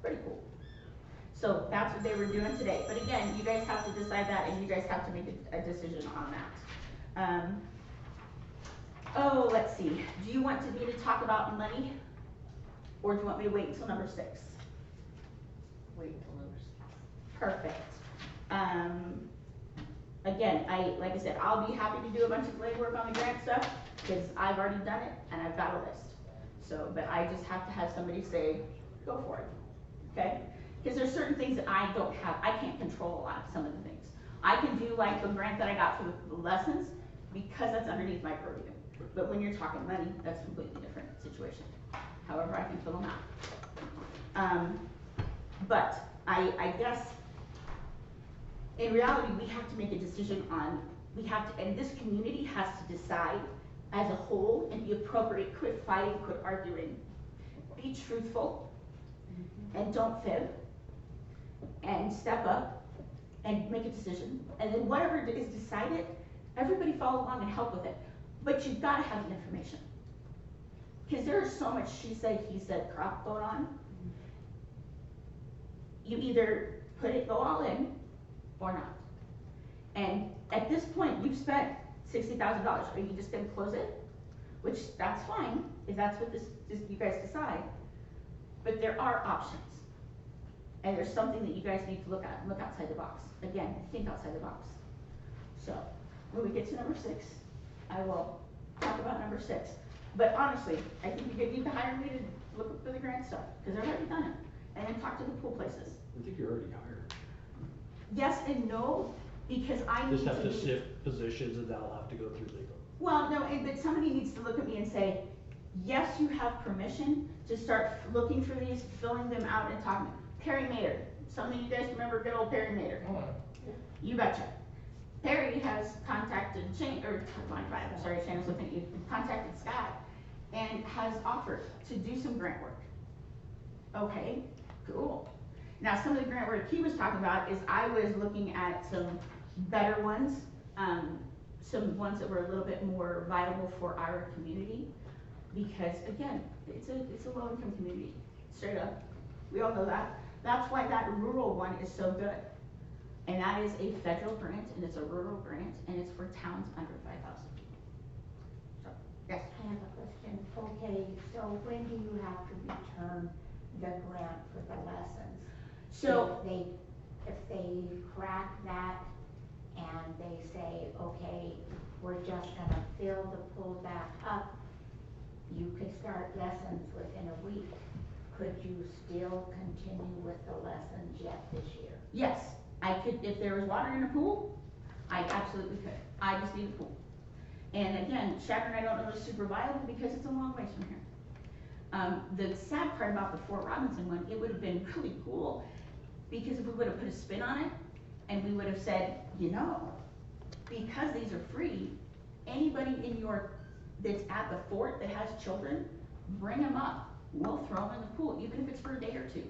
Pretty cool. So that's what they were doing today. But again, you guys have to decide that, and you guys have to make a decision on that. Oh, let's see. Do you want me to talk about money, or do you want me to wait until number 6? Wait until number 6. Perfect. Again, like I said, I'll be happy to do a bunch of legwork on the grant stuff, because I've already done it, and I've got a list. So, but I just have to have somebody say, go for it, okay? Because there's certain things that I don't have, I can't control a lot of some of the things. I can do like the grant that I got for the lessons, because that's underneath my purview. But when you're talking money, that's a completely different situation. However, I can fill them out. But I guess, in reality, we have to make a decision on, and this community has to decide as a whole and be appropriate, quit fighting, quit arguing. Be truthful, and don't fib, and step up, and make a decision. And then whatever is decided, everybody follow along and help with it. But you've gotta have the information. Because there is so much she said, he said crap going on. You either go all in, or not. And at this point, you've spent $60,000. Are you just gonna close it? Which, that's fine, if that's what you guys decide. But there are options. And there's something that you guys need to look at, look outside the box. Again, think outside the box. So, when we get to number 6, I will talk about number 6. But honestly, I think you need to hire me to look for the grant stuff, because I've already done it. And then talk to the pool places. I think you're already hired. Yes and no, because I need to. Just have to sift positions and that'll have to go through legal. Well, no, but somebody needs to look at me and say, yes, you have permission to start looking for these, filling them out and talking. Perry Mater, some of you guys remember good old Perry Mater. You betcha. Perry has contacted Shane, Shane was looking at you, contacted Scott, and has offered to do some grant work. Okay, cool. Now, some of the grant work he was talking about is I was looking at some better ones, some ones that were a little bit more viable for our community, because again, it's a low-income community, straight up. We all know that. That's why that rural one is so good. And that is a federal grant, and it's a rural grant, and it's for towns under 5,000 people. So, yes? I have a question. Okay, so when do you have to return the grant for the lessons? So, If they if they crack that and they say, okay, we're just gonna fill the pool back up, you could start lessons within a week. Could you still continue with the lessons yet this year? Yes, I could, if there was water in the pool, I absolutely could. I just need a pool. And again, Chagrin I don't know is super viable because it's a long ways from here. The sad part about the Fort Robinson one, it would have been really cool because if we would have put a spin on it and we would have said, you know, because these are free, anybody in your, that's at the fort that has children, bring them up. We'll throw them in the pool, even if it's for a day or two.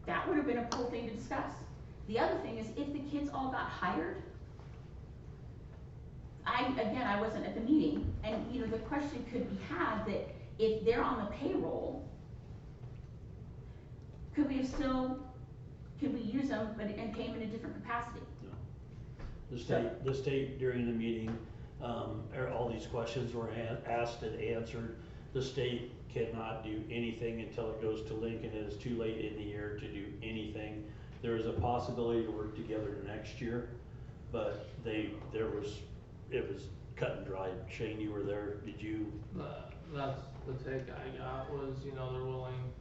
That would have been a cool thing to discuss. The other thing is if the kids all got hired, I wasn't at the meeting, and you know, the question could be had that if they're on the payroll, could we use them but and pay them in a different capacity? The state during the meeting, all these questions were asked and answered. The state cannot do anything until it goes to Lincoln. It is too late in the year to do anything. There is a possibility to work together next year, but it was cut and dried. Shane, you were there. Did you? That's the take I got was, you know, they're willing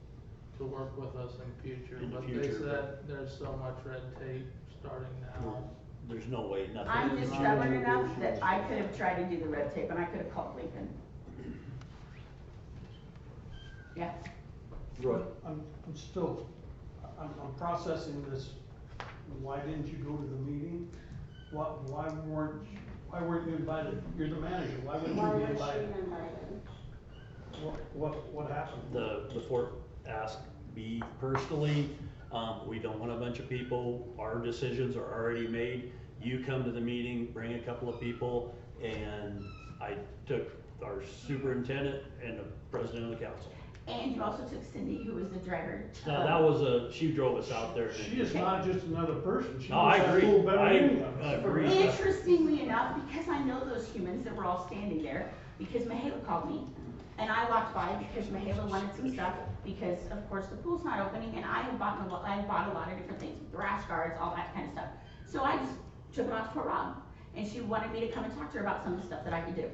to work with us in future, but they said there's so much red tape starting now. There's no way, nothing. I'm just stubborn enough that I could have tried to do the red tape and I could have called Lincoln. Yeah. Roy? I'm processing this. Why didn't you go to the meeting? Why weren't you invited? You're the manager, why wouldn't you be invited? What happened? The fort asked me personally, we don't want a bunch of people, our decisions are already made. You come to the meeting, bring a couple of people, and I took our superintendent and the president of the council. And you also took Cindy, who was the driver. Now, that was she drove us out there. She is not just another person, she No, I was a agree. little better I than us. agree. Interestingly enough, because I know those humans that were all standing there, because Michaela called me, and I walked by because Michaela wanted some stuff, because of course the pool's not opening, and I bought a lot of different things, rash guards, all that kind of stuff. So I just took them out to Fort Rob, and she wanted me to come and talk to her about some of the stuff that I could do.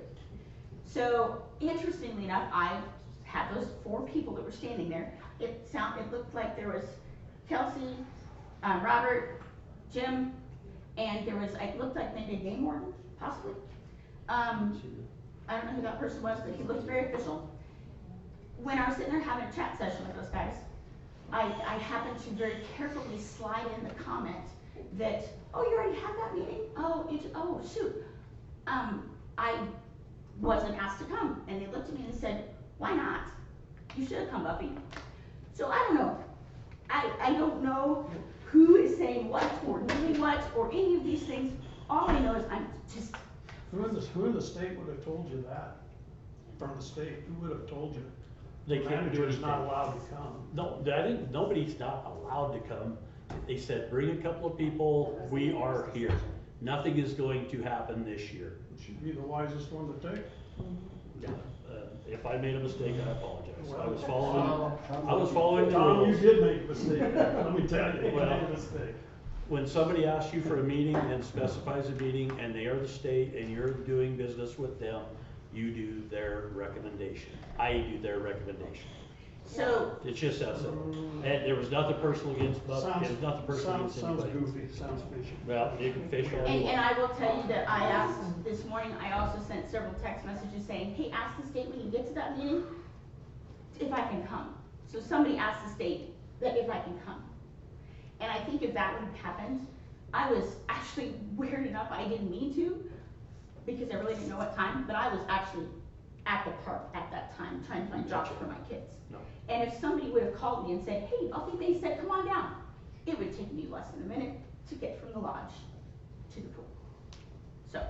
So interestingly enough, I had those 4 people that were standing there. It looked like there was Kelsey, Robert, Jim, and there was, it looked like maybe a game warden, possibly. I don't know who that person was, but he looked very official. When I was sitting there having a chat session with those guys, I happened to very carefully slide in the comment that, oh, you already had that meeting? Oh, shoot. I wasn't asked to come. And they looked at me and said, why not? You should have come, Buffy. So I don't know. I don't know who is saying what or doing what or any of these things. All I know is I'm just. Who in the state would have told you that? From the state, who would have told you? They can't do Manager's not anything. allowed to come. No, I think nobody's not allowed to come. They said, bring a couple of people, we are here. Nothing is going to happen this year. It should be the wisest one to take. If I made a mistake, I apologize. I was Well, following the Tom, you rules. did make a mistake, let me tell you, you made a mistake. When somebody asks you for a meeting and specifies a meeting and they are the state and you're doing business with them, you do their recommendation. I do their recommendation. So. It's just that simple. And there was nothing personal against Buck, there was nothing personal against Sounds anybody. goofy, sounds fishy. Well, you can fish all you And want. I will tell you that I asked this morning, I also sent several text messages saying, hey, ask the state when you get to that meeting if I can come. So somebody asked the state that if I can come. And I think if that would have happened, I was actually weird enough, I didn't mean to, because I really didn't know what time, but I was actually at the park at that time trying to find jobs for my kids. No. And if somebody would have called me and said, hey, Buffy, they said, come on down, it would take me less than a minute to get from the lodge to the pool. So,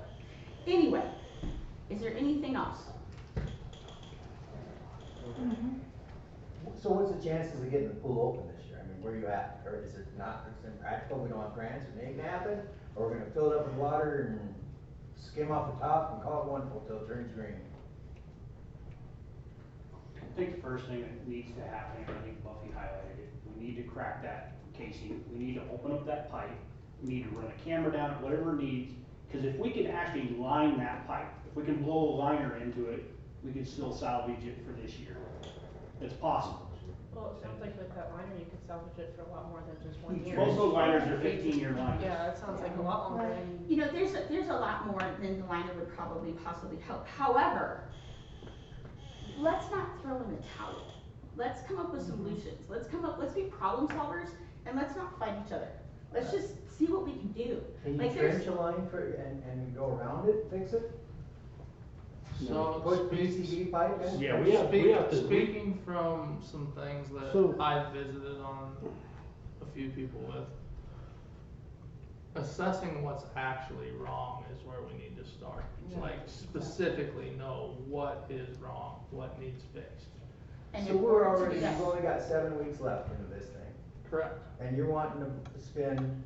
anyway, is there anything else? So what's the chances of getting the pool open this year? I mean, where are you at? Or is it not, it's impractical, we don't have grants, it ain't gonna happen? Or we're gonna fill it up with water and skim off the top and call it wonderful till it turns green? I think the first thing that needs to happen, and I think Buffy highlighted it, we need to crack that casing, we need to open up that pipe, we need to run a camera down it, whatever it needs, cause if we can actually line that pipe, if we can blow a liner into it, we can still salvage it for this year. It's possible. Well, it sounds like with that liner, you could salvage it for a lot more than just 1 year. Most of those liners are 15-year liners. Yeah, that sounds like a lot longer. Right. You know, there's a lot more than the liner would probably possibly help. However, let's not throw in the towel. Let's come up with solutions. Let's be problem solvers, and let's not fight each other. Let's just see what we can do. Can you Like, trench a line and go around it, fix it? So, Put PCB pipe in? Yeah, we have to. Speaking from some things that So- I've visited on a few people with, assessing what's actually wrong is where we need to start. Yeah. Like specifically know what is wrong, what needs fixed. And So in we're order to already, do that- you've only got 7 weeks left into this thing, Correct. and you're wanting to spend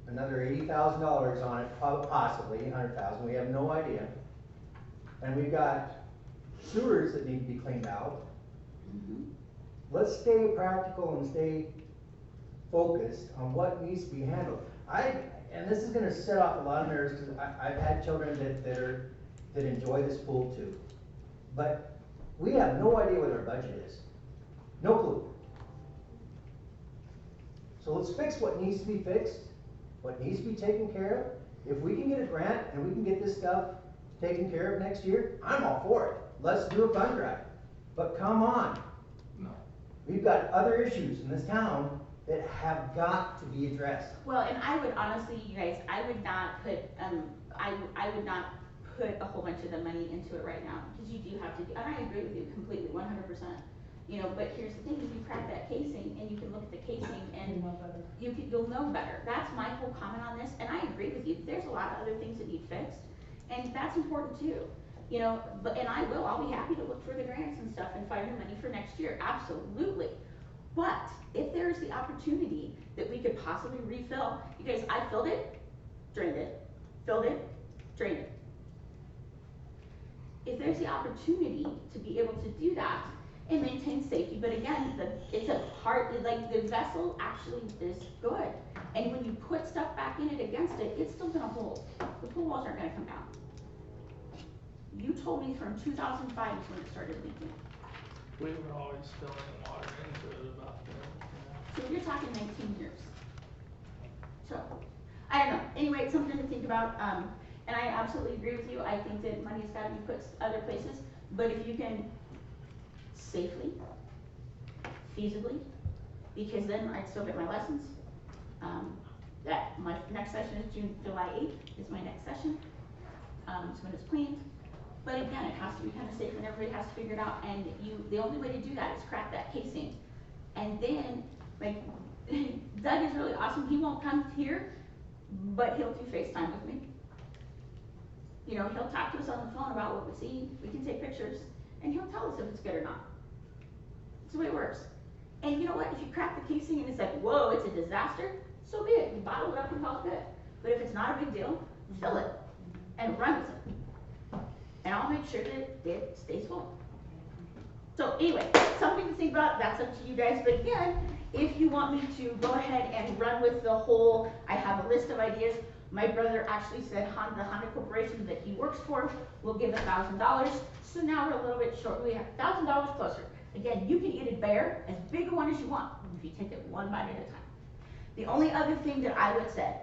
another $80,000 on it, possibly 100,000, we have no idea. And we've got sewers that need to be cleaned out. Mhm. Let's stay practical and stay focused on what needs to be handled. And this is gonna set off a lot of nerves, because I've had children that enjoy this pool too. But we have no idea what our budget is. No clue. So let's fix what needs to be fixed, what needs to be taken care of. If we can get a grant and we can get this stuff taken care of next year, I'm all for it. Let's do a fund drive. But come on, No. we've got other issues in this town that have got to be addressed. Well, and I would honestly, you guys, I would not put a whole bunch of the money into it right now, because you do have to, and I agree with you completely, 100%. You know, but here's the thing, if you crack that casing and you can look at the casing and you'll know better. That's my whole comment on this, and I agree with you. There's a lot of other things that need fixed, and that's important too. You know, I'll be happy to look for the grants and stuff and find the money for next year, absolutely. But if there's the opportunity that we could possibly refill, you guys, I filled it, drained it, filled it, drained it. If there's the opportunity to be able to do that and maintain safety, but again, it's a part, like the vessel actually is good. And when you put stuff back in it against it, it's still gonna hold. The pool walls aren't gonna come down. You told me from 2005 is when it started leaking. We were always filling water into it about there. So you're talking 19 years. So, I don't know, anyway, it's something to think about, and I absolutely agree with you, I think that money's gotta be put other places, but if you can safely, feasibly, because then I'd still get my lessons. That, my next session is July 8th is my next session, it's when it's cleaned. But again, it has to be kind of safe and everybody has to figure it out, and the only way to do that is crack that casing. And then, like, Doug is really awesome, he won't come here, but he'll do FaceTime with me. You know, he'll talk to us on the phone about what we see, we can take pictures, and he'll tell us if it's good or not. That's the way it works. And you know what, if you crack the casing and it's like, whoa, it's a disaster, so be it, you bottle it up and call it good. But if it's not a big deal, fill it, and run with it. And I'll make sure that it stays full. So anyway, something to think about, that's up to you guys, but again, if you want me to go ahead and run with the whole, I have a list of ideas. My brother actually said the Honda Corporation that he works for will give $1,000, so now we're a little bit short, we have $1,000 closer. Again, you can eat a bear, as big a one as you want, if you take it one bite at a time. The only other thing that I would say,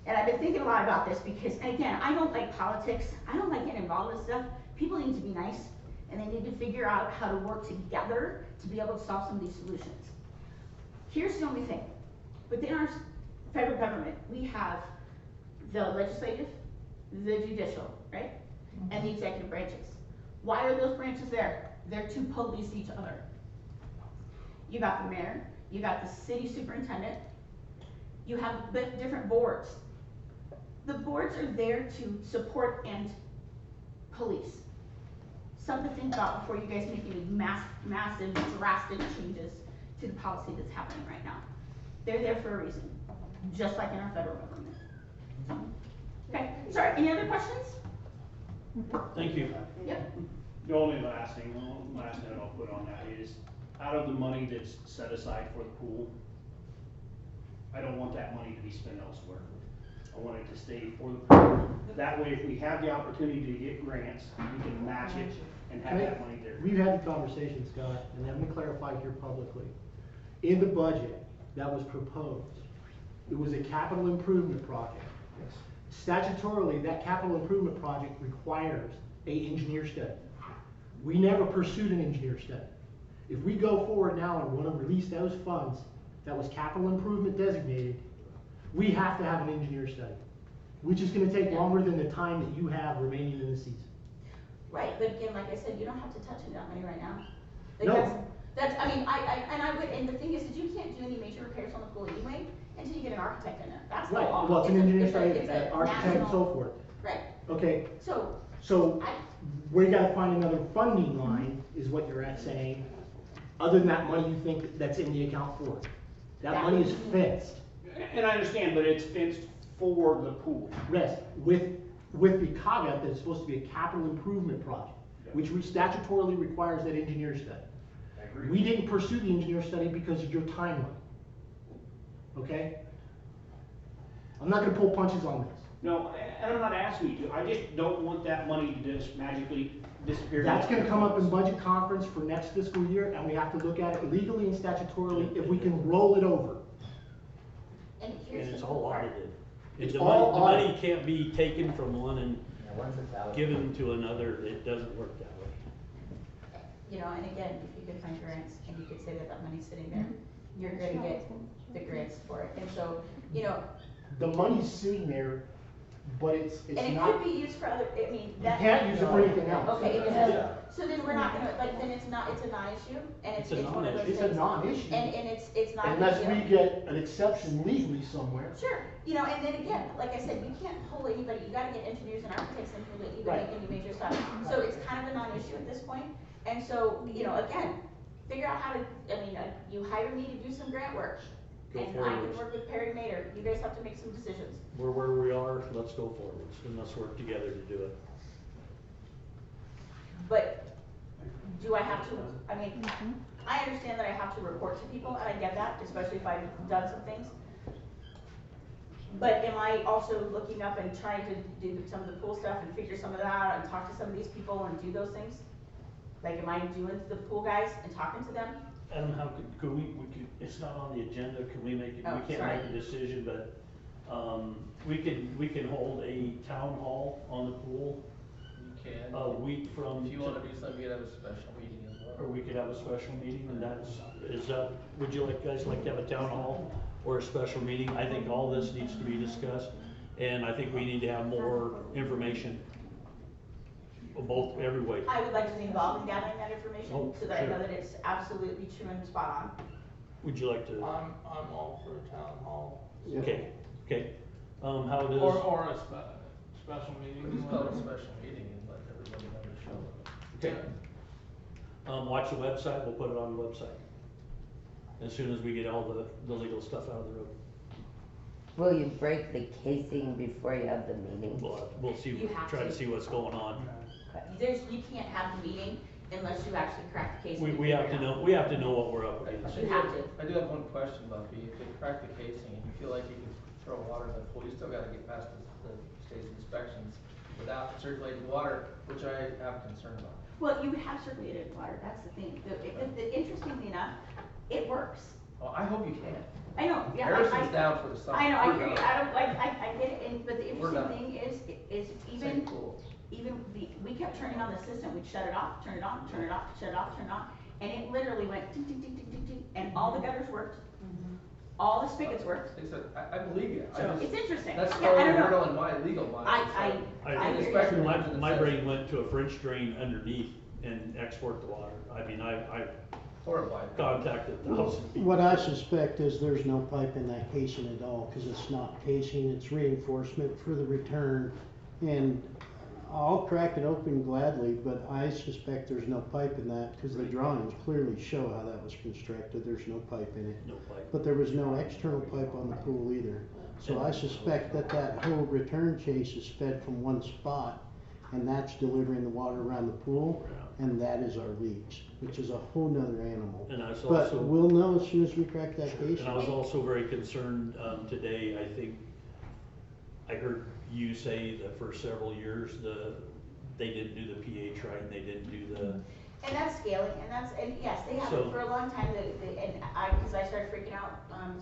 and I've been thinking a lot about this because, and again, I don't like politics, I don't like getting involved with stuff. People need to be nice, and they need to figure out how to work together to be able to solve some of these solutions. Here's the only thing, within our federal government, we have the legislative, the judicial, right? And the executive branches. Why are those branches there? They're to police each other. You got the mayor, you got the city superintendent, you have different boards. The boards are there to support and police. Something to think about before you guys make any massive, drastic changes to the policy that's happening right now. They're there for a reason, just like in our federal government. Okay, sorry, any other questions? Thank you. Yep. The only last note I'll put on that is, out of the money that's set aside for the pool, I don't want that money to be spent elsewhere. I want it to stay for the pool. That way, if we have the opportunity to get grants, we can match it and have that money there. We've had the conversation, Scott, and let me clarify here publicly. In the budget that was proposed, it was a capital improvement project. Statutorily, that capital improvement project requires a engineer study. We never pursued an engineer study. If we go forward now and want to release those funds that was capital improvement designated, we have to have an engineer study, which is gonna take longer than the time that you have remaining in the season. Right, but again, like I said, you don't have to touch any of that money right now. Like No. That's, I mean, I would, and the thing is you can't do any major repairs on the pool anyway until you get an architect in there. That's the Right, law. well, it's an engineer study, It's a architect and so national- forth. Right, Okay, so, so I, we gotta find another funding line, is what you're at saying, other than that money you think that's in the account for it. That money is fenced, And I understand, but it's fenced for the pool. rest, with the caveat that it's supposed to be a capital improvement project, which statutorily requires that engineer study. I agree. We didn't pursue the engineer study because of your timeline. Okay? I'm not gonna pull punches on this. No, and I'm not asking you to, I just don't want that money to just magically disappear. That's gonna come up in budget conference for next fiscal year, and we have to look at it legally and statutorily if we can roll it over. and And here's it's the all cool part. audited. It's The all money audited. can't be taken from one and Yeah, once it's out. given to another, it doesn't work that way. You know, and again, if you could find grants and you could say that that money's sitting there, you're gonna get the grants for it. And so, you know, The money's sitting there, but it's and it not, could be used for other, I mean, you that. can't use it for anything else. Okay, it Yeah. is. So then we're not gonna, like, then it's a non-issue, and It's it's a one of those non-issue. things. It's a non-issue. And it's not a big Unless deal. we get an exception legally somewhere. Sure, you know, and then again, like I said, you can't pull anybody, you gotta get engineers and architects in here to even Right. make any major stuff. So it's kind of a non-issue at this point, and so, you know, again, figure out how to, I mean, you hire me to do some grant work. Go And I can forwards. work with Perry Mater, you guys have to make some decisions. We're where we are, let's go forwards and let's work together to do it. But do I have to, I mean, I understand that I have to report to people, and I get that, especially if I've done some things. But am I also looking up and trying to do some of the pool stuff and figure some of that out and talk to some of these people and do those things? Like, am I doing the pool guys and talking to them? Adam, how could we could, it's not on the agenda, can we make it, Oh, we can't sorry. make a decision, but, we can hold a town hall on the pool You can. a week from. If you wanna do something, you could have a special meeting as well. Or we could have a special meeting, and would you guys like to have a town hall or a special meeting? I think all this needs to be discussed, and I think we need to have more information, every way. I would like to be involved in gathering that information, Oh, so that I know sure. that it's absolutely true and spot on. Would you like to, I'm all for a town hall. okay, how it is? Or a special meeting. We just call it a special meeting and let everybody know to show up. Okay. Watch the website, we'll put it on the website. As soon as we get all the legal stuff out of the road. Will you break the casing before you have the meeting? We'll see, You have try to to. see what's going on. You can't have the meeting unless you actually crack the case. and We have figure to it out. know, we have to know what we're up against. You have to. I do have one question, Buffy. If you crack the casing and you feel like you can throw water in the pool, you still gotta get past the state's inspections without circulating water, which I have concern about. Well, you have circulated water, that's the thing. Interestingly enough, it works. Well, I hope you can. I know, yeah. Harrison's down for the summer. I know, I We're hear you, done. I get it, but the We're interesting done. thing is Same pool. we kept turning on the system, we'd shut it off, turn it on, turn it off, shut it off, turn it on, and it literally went ding, ding, ding, ding, ding, ding, and all the gutters worked, all the spigots worked. Like I said, I believe you. So it's interesting. That's Yeah, I totally don't know. hurdle in my legal mind. I hear you. Especially My, when my it brain says- went to a French drain underneath and export the water. I mean, I Horrible. idea. contacted thousands of people. What I suspect is there's no pipe in that casing at all, cause it's not casing, it's reinforcement for the return. And I'll crack it open gladly, but I suspect there's no pipe in that, cause the drawings clearly show how that was constructed, there's no pipe in it. No pipe. But there was no external pipe on the pool either. So I suspect that whole return chase is fed from one spot. and that's delivering the water around the pool, and that is our leach, which is a whole nother animal. And I was But also. we'll know as soon as we crack that case. And I was also very concerned, today, I think, I heard you say that for several years, they didn't do the pH right, and they didn't do the. And that's scaling, and yes, they have So- it for a long time, cause I started freaking out,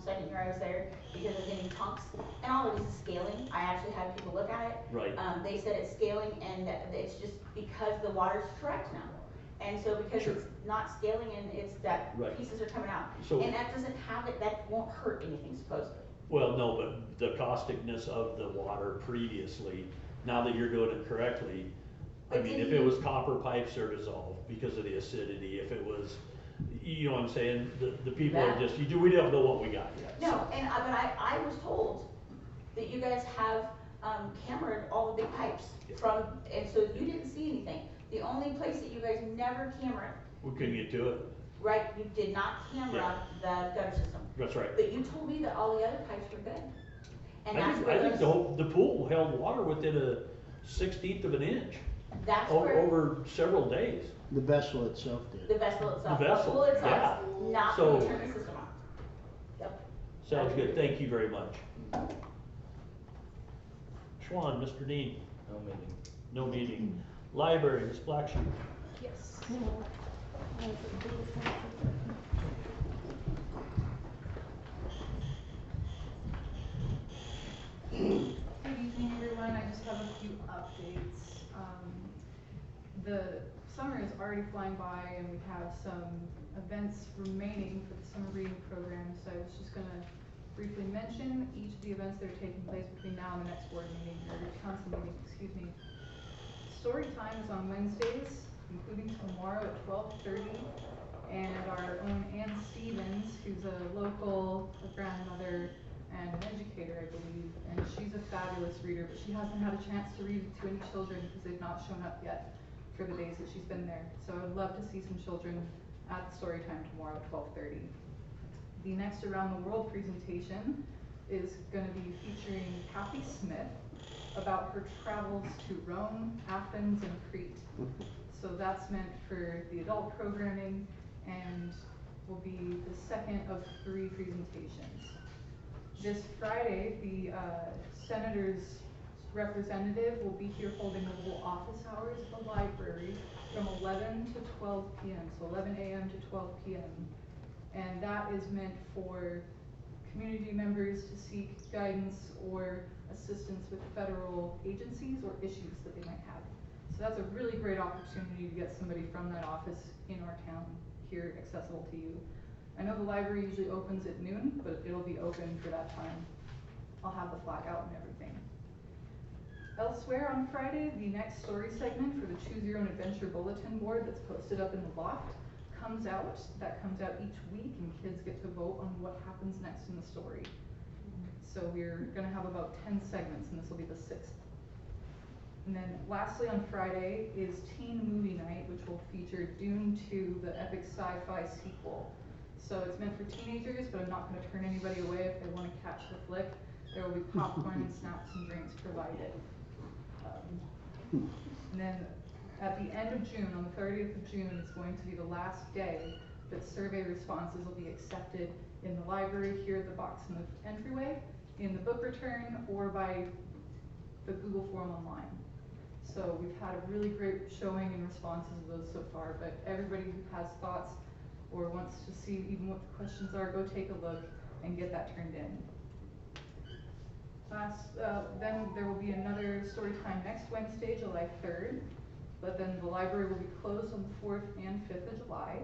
second year I was there, because I was getting chunks, and all it is scaling, I actually had people look at it. Right. They said it's scaling, and it's just because the water's correct now. And so because Sure. it's not scaling and it's that Right. pieces are coming out, So- and that doesn't have it, that won't hurt anything supposedly. Well, no, but the causticness of the water previously, now that you're doing it correctly, I But mean, didn't if it you- was copper pipes, they're dissolved because of the acidity, if it was, you know what I'm saying, the people are That- just, we don't know what we got yet. No, but I was told that you guys have, cambered all the big pipes from, and so you didn't see anything. The only place that you guys never cambered, We couldn't get to it, right, you did not camera the gutter system. that's right. But you told me that all the other pipes were good. And I that's think, where I think those, the pool held water within a 1/16 of an inch that's where over several days. The vessel itself did. the vessel itself, The the vessel, pool itself, yeah. not So- when you turn the system on. Yep. Sounds good, thank you very much. Schwan, Mr. Dean, No meeting. no meeting. Library, Ms. Blacksheep. Yes. Good evening, everyone. I just have a few updates. The summer is already flying by and we have some events remaining for the summer reading program. So I was just gonna briefly mention each of the events that are taking place between now and the next board meeting, or council meeting, excuse me. Story time is on Wednesdays, including tomorrow at 12:30. And our own Ann Stevens, who's a local grandmother and an educator, I believe, and she's a fabulous reader, but she hasn't had a chance to read to any children because they've not shown up yet for the days that she's been there. So I would love to see some children at the story time tomorrow at 12:30. The next Around the World presentation is gonna be featuring Kathy Smith about her travels to Rome, Athens, and Crete. So that's meant for the adult programming and will be the second of 3 presentations. This Friday, the Senator's representative will be here holding mobile office hours at the library from 11 to 12 p.m., so 11 a.m. to 12 p.m. And that is meant for community members to seek guidance or assistance with federal agencies or issues that they might have. So that's a really great opportunity to get somebody from that office in our town here accessible to you. I know the library usually opens at noon, but it'll be open for that time. I'll have the flag out and everything. Elsewhere on Friday, the next story segment for the Choose Your Own Adventure bulletin board that's posted up in the loft comes out. That comes out each week and kids get to vote on what happens next in the story. So we're gonna have about 10 segments and this will be the 6th. And then lastly on Friday is Teen Movie Night, which will feature Dune 2, the epic sci-fi sequel. So it's meant for teenagers, but I'm not gonna turn anybody away if they wanna catch the flick. There will be popcorn and snacks and drinks provided. And then at the end of June, on the 30th of June, is going to be the last day that survey responses will be accepted in the library here at the box in the entryway, in the book return, or by the Google form online. So we've had a really great showing and responses of those so far, but everybody who has thoughts or wants to see even what the questions are, go take a look and get that turned in. Then there will be another story time next Wednesday, July 3rd, but then the library will be closed on the 4th and 5th of July.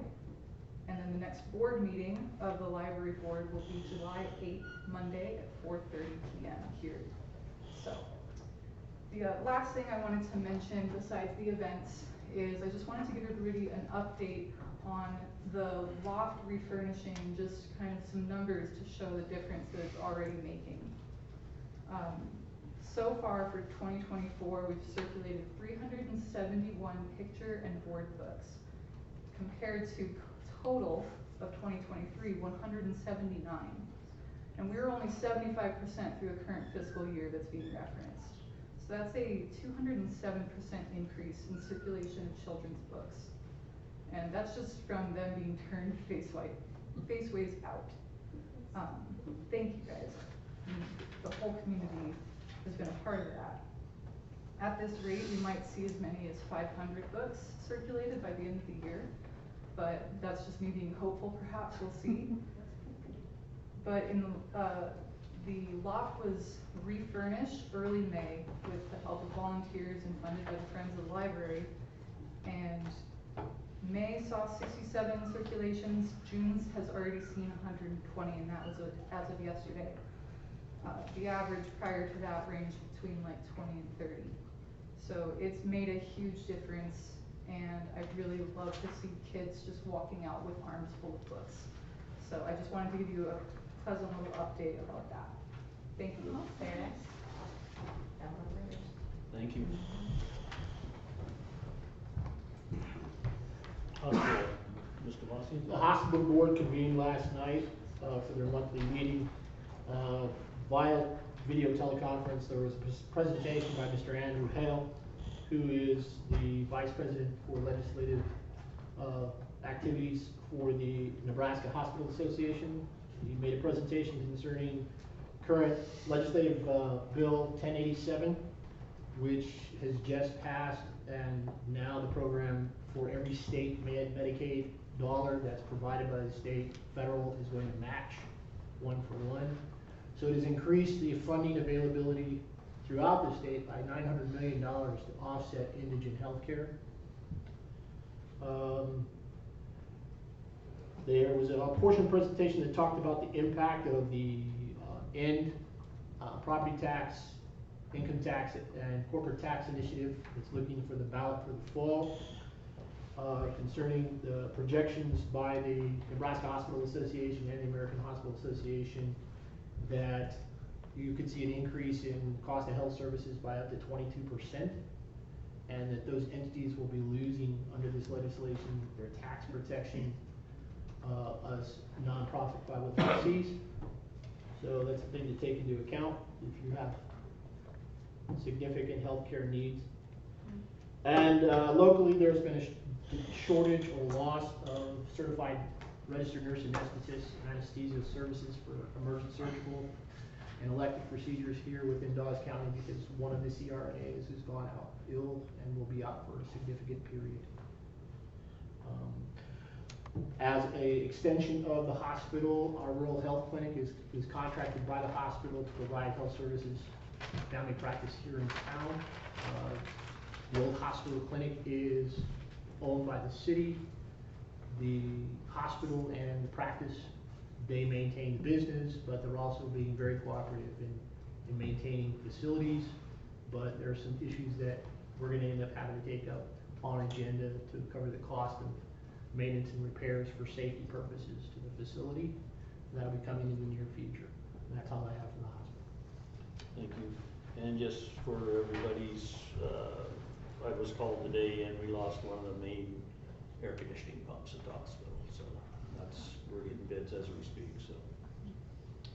And then the next board meeting of the library board will be July 8th, Monday at 4:30 p.m. here. So the last thing I wanted to mention besides the events is I just wanted to give everybody an update on the loft refurnishing, just kind of some numbers to show the difference that it's already making. So far for 2024, we've circulated 371 picture and board books, compared to total of 2023, 179. And we're only 75% through the current fiscal year that's being referenced. So that's a 207% increase in circulation of children's books. And that's just from them being turned faceways out. Thank you guys. The whole community has been a part of that. At this rate, we might see as many as 500 books circulated by the end of the year, but that's just me being hopeful, perhaps, we'll see. But the lot was refurnished early May with the help of volunteers and funded by the Friends of the Library. And May saw 67 circulations, June's has already seen 120, and that was as of yesterday. The average prior to that ranged between like 20 and 30. So it's made a huge difference, and I really love to see kids just walking out with arms full of books. So I just wanted to give you a pleasant little update about that. Thank you. Very nice. Thank you. Hospital, Mr. Bossian? The hospital board convened last night for their monthly meeting. Via video teleconference, there was a presentation by Mr. Andrew Hale, who is the Vice President for Legislative Activities for the Nebraska Hospital Association. He made a presentation concerning current legislative bill 1087, which has just passed, and now the program for every state Medicaid dollar that's provided by the state, federal is going to match 1-for-1. So it has increased the funding availability throughout the state by $900 million to offset indigent health care. There was a portion of the presentation that talked about the impact of the property tax, income tax, and corporate tax initiative that's looking for the ballot for the fall. Concerning the projections by the Nebraska Hospital Association and the American Hospital Association, that you could see an increase in cost of health services by up to 22%, and that those entities will be losing under this legislation their tax protection as nonprofit 501(c)s. So that's a thing to take into account if you have significant healthcare needs. And locally, there's been a shortage or loss of certified registered nurse anesthetists and anesthesia services for emergent surgical and elective procedures here within Dawes County, because one of the CRNAs has gone out ill and will be out for a significant period. As a extension of the hospital, our rural health clinic is contracted by the hospital to provide health services, family practice here in town. The old hospital clinic is owned by the city. The hospital and the practice, they maintain the business, but they're also being very cooperative in maintaining facilities. But there are some issues that we're going to end up having to take up on agenda to cover the cost of maintenance and repairs for safety purposes to the facility. And that'll be coming in the near future. And that's all I have for the hospital. Thank you. And just for everybody's, I was called today and we lost one of the main air conditioning pumps at the hospital. So we're getting bids as we speak, so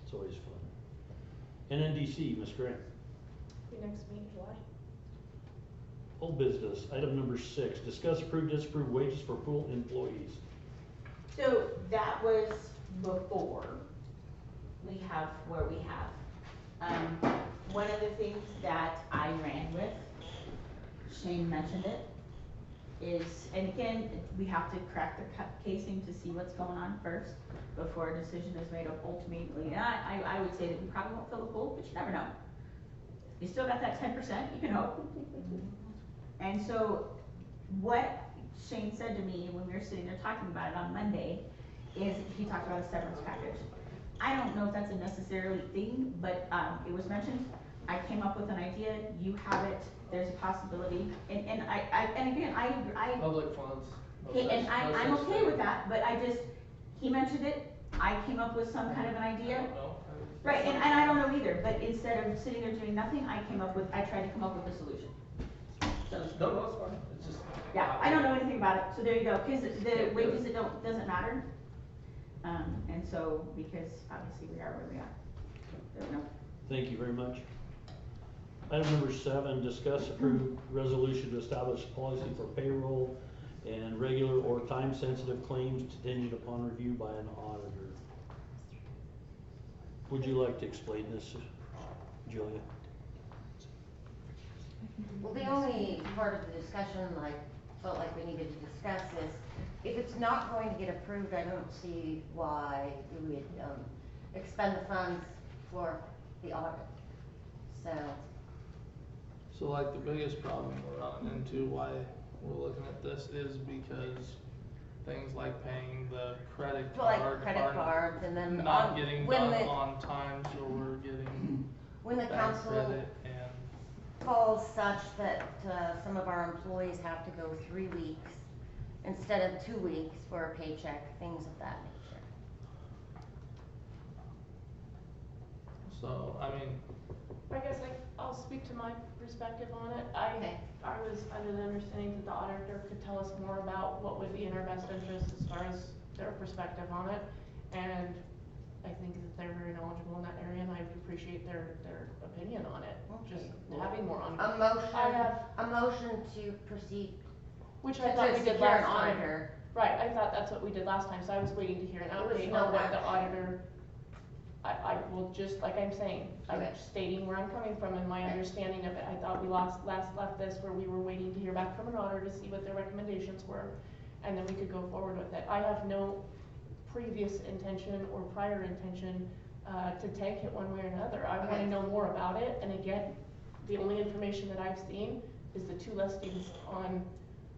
it's always fun. NNDC, Ms. Grant. We next meet in July. Old business, item number 6, discuss, approve, disapprove wages for pool employees. So that was before we have where we have. One of the things that I ran with, Shane mentioned it, is, and again, we have to crack the casing to see what's going on first before a decision is made ultimately. And I would say that we probably won't fill the pool, but you never know. You still got that 10%, you can hope. And so what Shane said to me when we were sitting there talking about it on Monday is he talked about a severance package. I don't know if that's a necessarily thing, but it was mentioned. I came up with an idea, you have it, there's a possibility, and again, I Public funds. I'm okay with that, but he mentioned it, I came up with some kind of an idea. I don't know. Right, and I don't know either, but instead of sitting there doing nothing, I tried to come up with a solution. So, No, it's fine, it's just. yeah, I don't know anything about it, so there you go, cause the wages, doesn't matter. And so, because obviously we are where we are. There we go. Thank you very much. Item number 7, discuss approve resolution to establish policy for payroll and regular or time-sensitive claims contingent upon review by an auditor. Would you like to explain this, Julia? Well, the only part of the discussion I felt like we needed to discuss is, if it's not going to get approved, I don't see why we would, expend the funds for the audit. So like the biggest problem we're running into, why we're looking at this, is because things like paying the credit Like card credit are cards, and then not getting when done the- on time, so we're getting when the bad council credit and. falls such that, some of our employees have to go 3 weeks instead of 2 weeks for a paycheck, things of that nature. So, I mean, I guess I'll speak to my perspective on it. I was under the understanding that the auditor could tell us more about what would be in our best interest as far as their perspective on it. And I think that they're very knowledgeable in that area, and I appreciate their opinion on it, just having more on. A motion to proceed. Which I to thought we did secure an last time. auditor. Right, I thought that's what we did last time, so I was waiting to hear an update on what the auditor, I will just, like I'm saying, I'm stating where I'm coming from and my understanding of it. I thought we last left this where we were waiting to hear back from an auditor to see what their recommendations were, and then we could go forward with it. I have no previous intention or prior intention to tank it one way or another. I wanna know more about it, and again, the only information that I've seen is the 2 listings on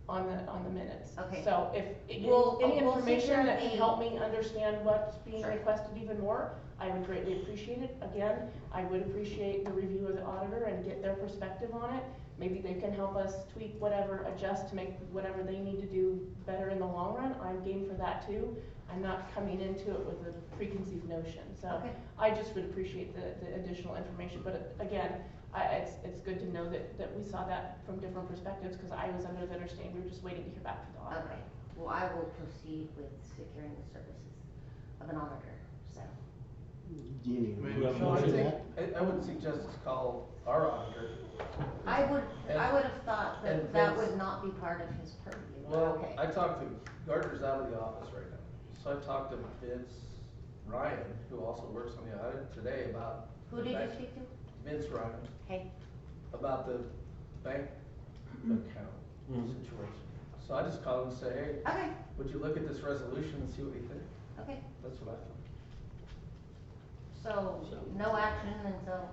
the minutes. Okay. So if any information that can help me understand what's being requested even more, I would greatly appreciate it. Again, I would appreciate the review of the auditor and get their perspective on it. Maybe they can help us tweak whatever, adjust to make whatever they need to do better in the long run. I'm game for that too. I'm not coming into it with a preconceived notion, so I just would appreciate the additional information. But again, it's good to know that we saw that from different perspectives, because I was under the understanding we were just waiting to hear back from the auditor. Okay, well, I will proceed with securing the services of an auditor, so. Do you need a Maybe. motion No, I for think, that? I would suggest to call our auditor. I would have thought and that Vince- would not be part of his purview, but Well, okay. I talked to, Gardner's out of the office right now, so I talked to Vince Ryan, who also works on the audit today, about. Who the did you bank- speak to? Vince Ryan. Okay. About the bank account situation. So I just called him and say, hey. Okay. Would you look at this resolution and see what you think? Okay. That's what I thought. So, no action until.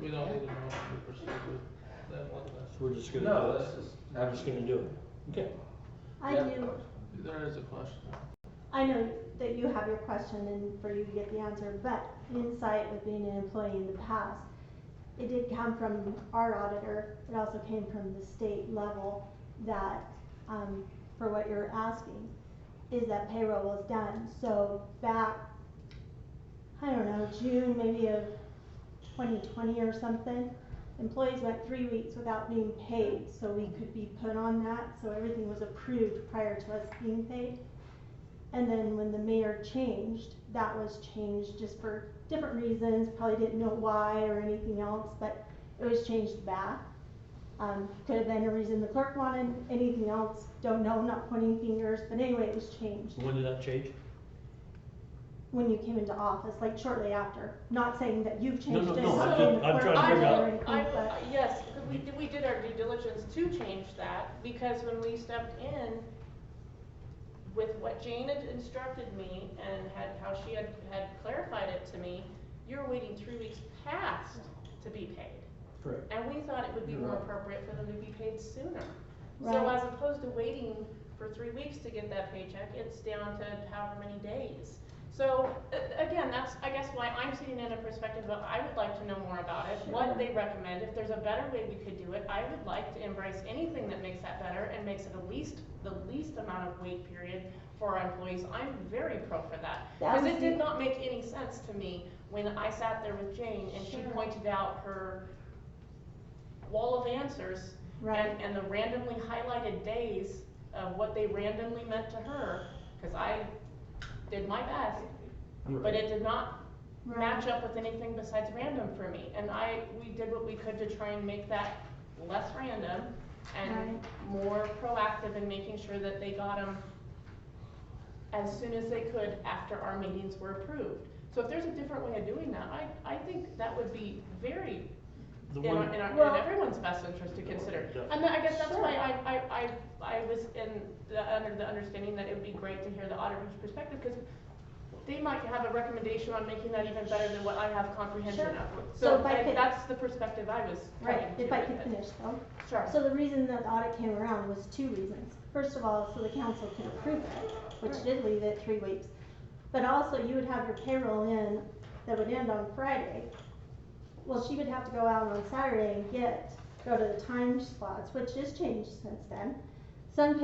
We don't need to know if we proceed with them with this. We're just gonna No, do that's it. just. We're just gonna do it. Okay. I Yeah. do, There is a question. I know that you have your question and for you to get the answer, but insight with being an employee in the past, it did come from our auditor, it also came from the state level that, for what you're asking, is that payroll was done. So back, I don't know, June maybe of 2020 or something, employees went 3 weeks without being paid, so we could be put on that, so everything was approved prior to us being paid. And then when the mayor changed, that was changed just for different reasons, probably didn't know why or anything else, but it was changed back. Could have been a reason the clerk wanted, anything else, don't know, not pointing fingers, but anyway, it was changed. When did that change? When you came into office, like shortly after, not saying that you've changed it. no, not I'm saying just- the I'm clerk trying to figure or out- anything, but- Yes, we did our due diligence to change that, because when we stepped in with what Jane had instructed me and how she had clarified it to me, you're waiting 3 weeks past to be paid. Correct. And we thought it would be You're more right. appropriate for them to be paid sooner. So Right. as opposed to waiting for 3 weeks to get that paycheck, it's down to however many days. So, again, that's, I guess, why I'm sitting in a perspective of, I would like to know more about it, what they recommend, if there's a better way we could do it. I would like to embrace anything that makes that better and makes it the least amount of wait period for our employees. I'm very pro for that. Because it did not make any sense to me when I sat there with Jane and she pointed out her wall of answers and the randomly highlighted days of what they randomly meant to her, because I did my best, but it did not match up with anything besides random for me. And we did what we could to try and make that less random and more proactive in making sure that they got them as soon as they could after our meetings were approved. So if there's a different way of doing that, I think that would be very in everyone's best interest to consider. And I guess that's why I was under the understanding that it would be great to hear the auditor's perspective, because they might have a recommendation on making that even better than what I have comprehension of. So that's the perspective I was coming to. If I could finish though. Sure. So the reason that the audit came around was 2 reasons. First of all, so the council could approve it, which did leave it 3 weeks. But also you would have your payroll in that would end on Friday. Well, she would have to go out on Saturday and go to the time slots, which has changed since then. Some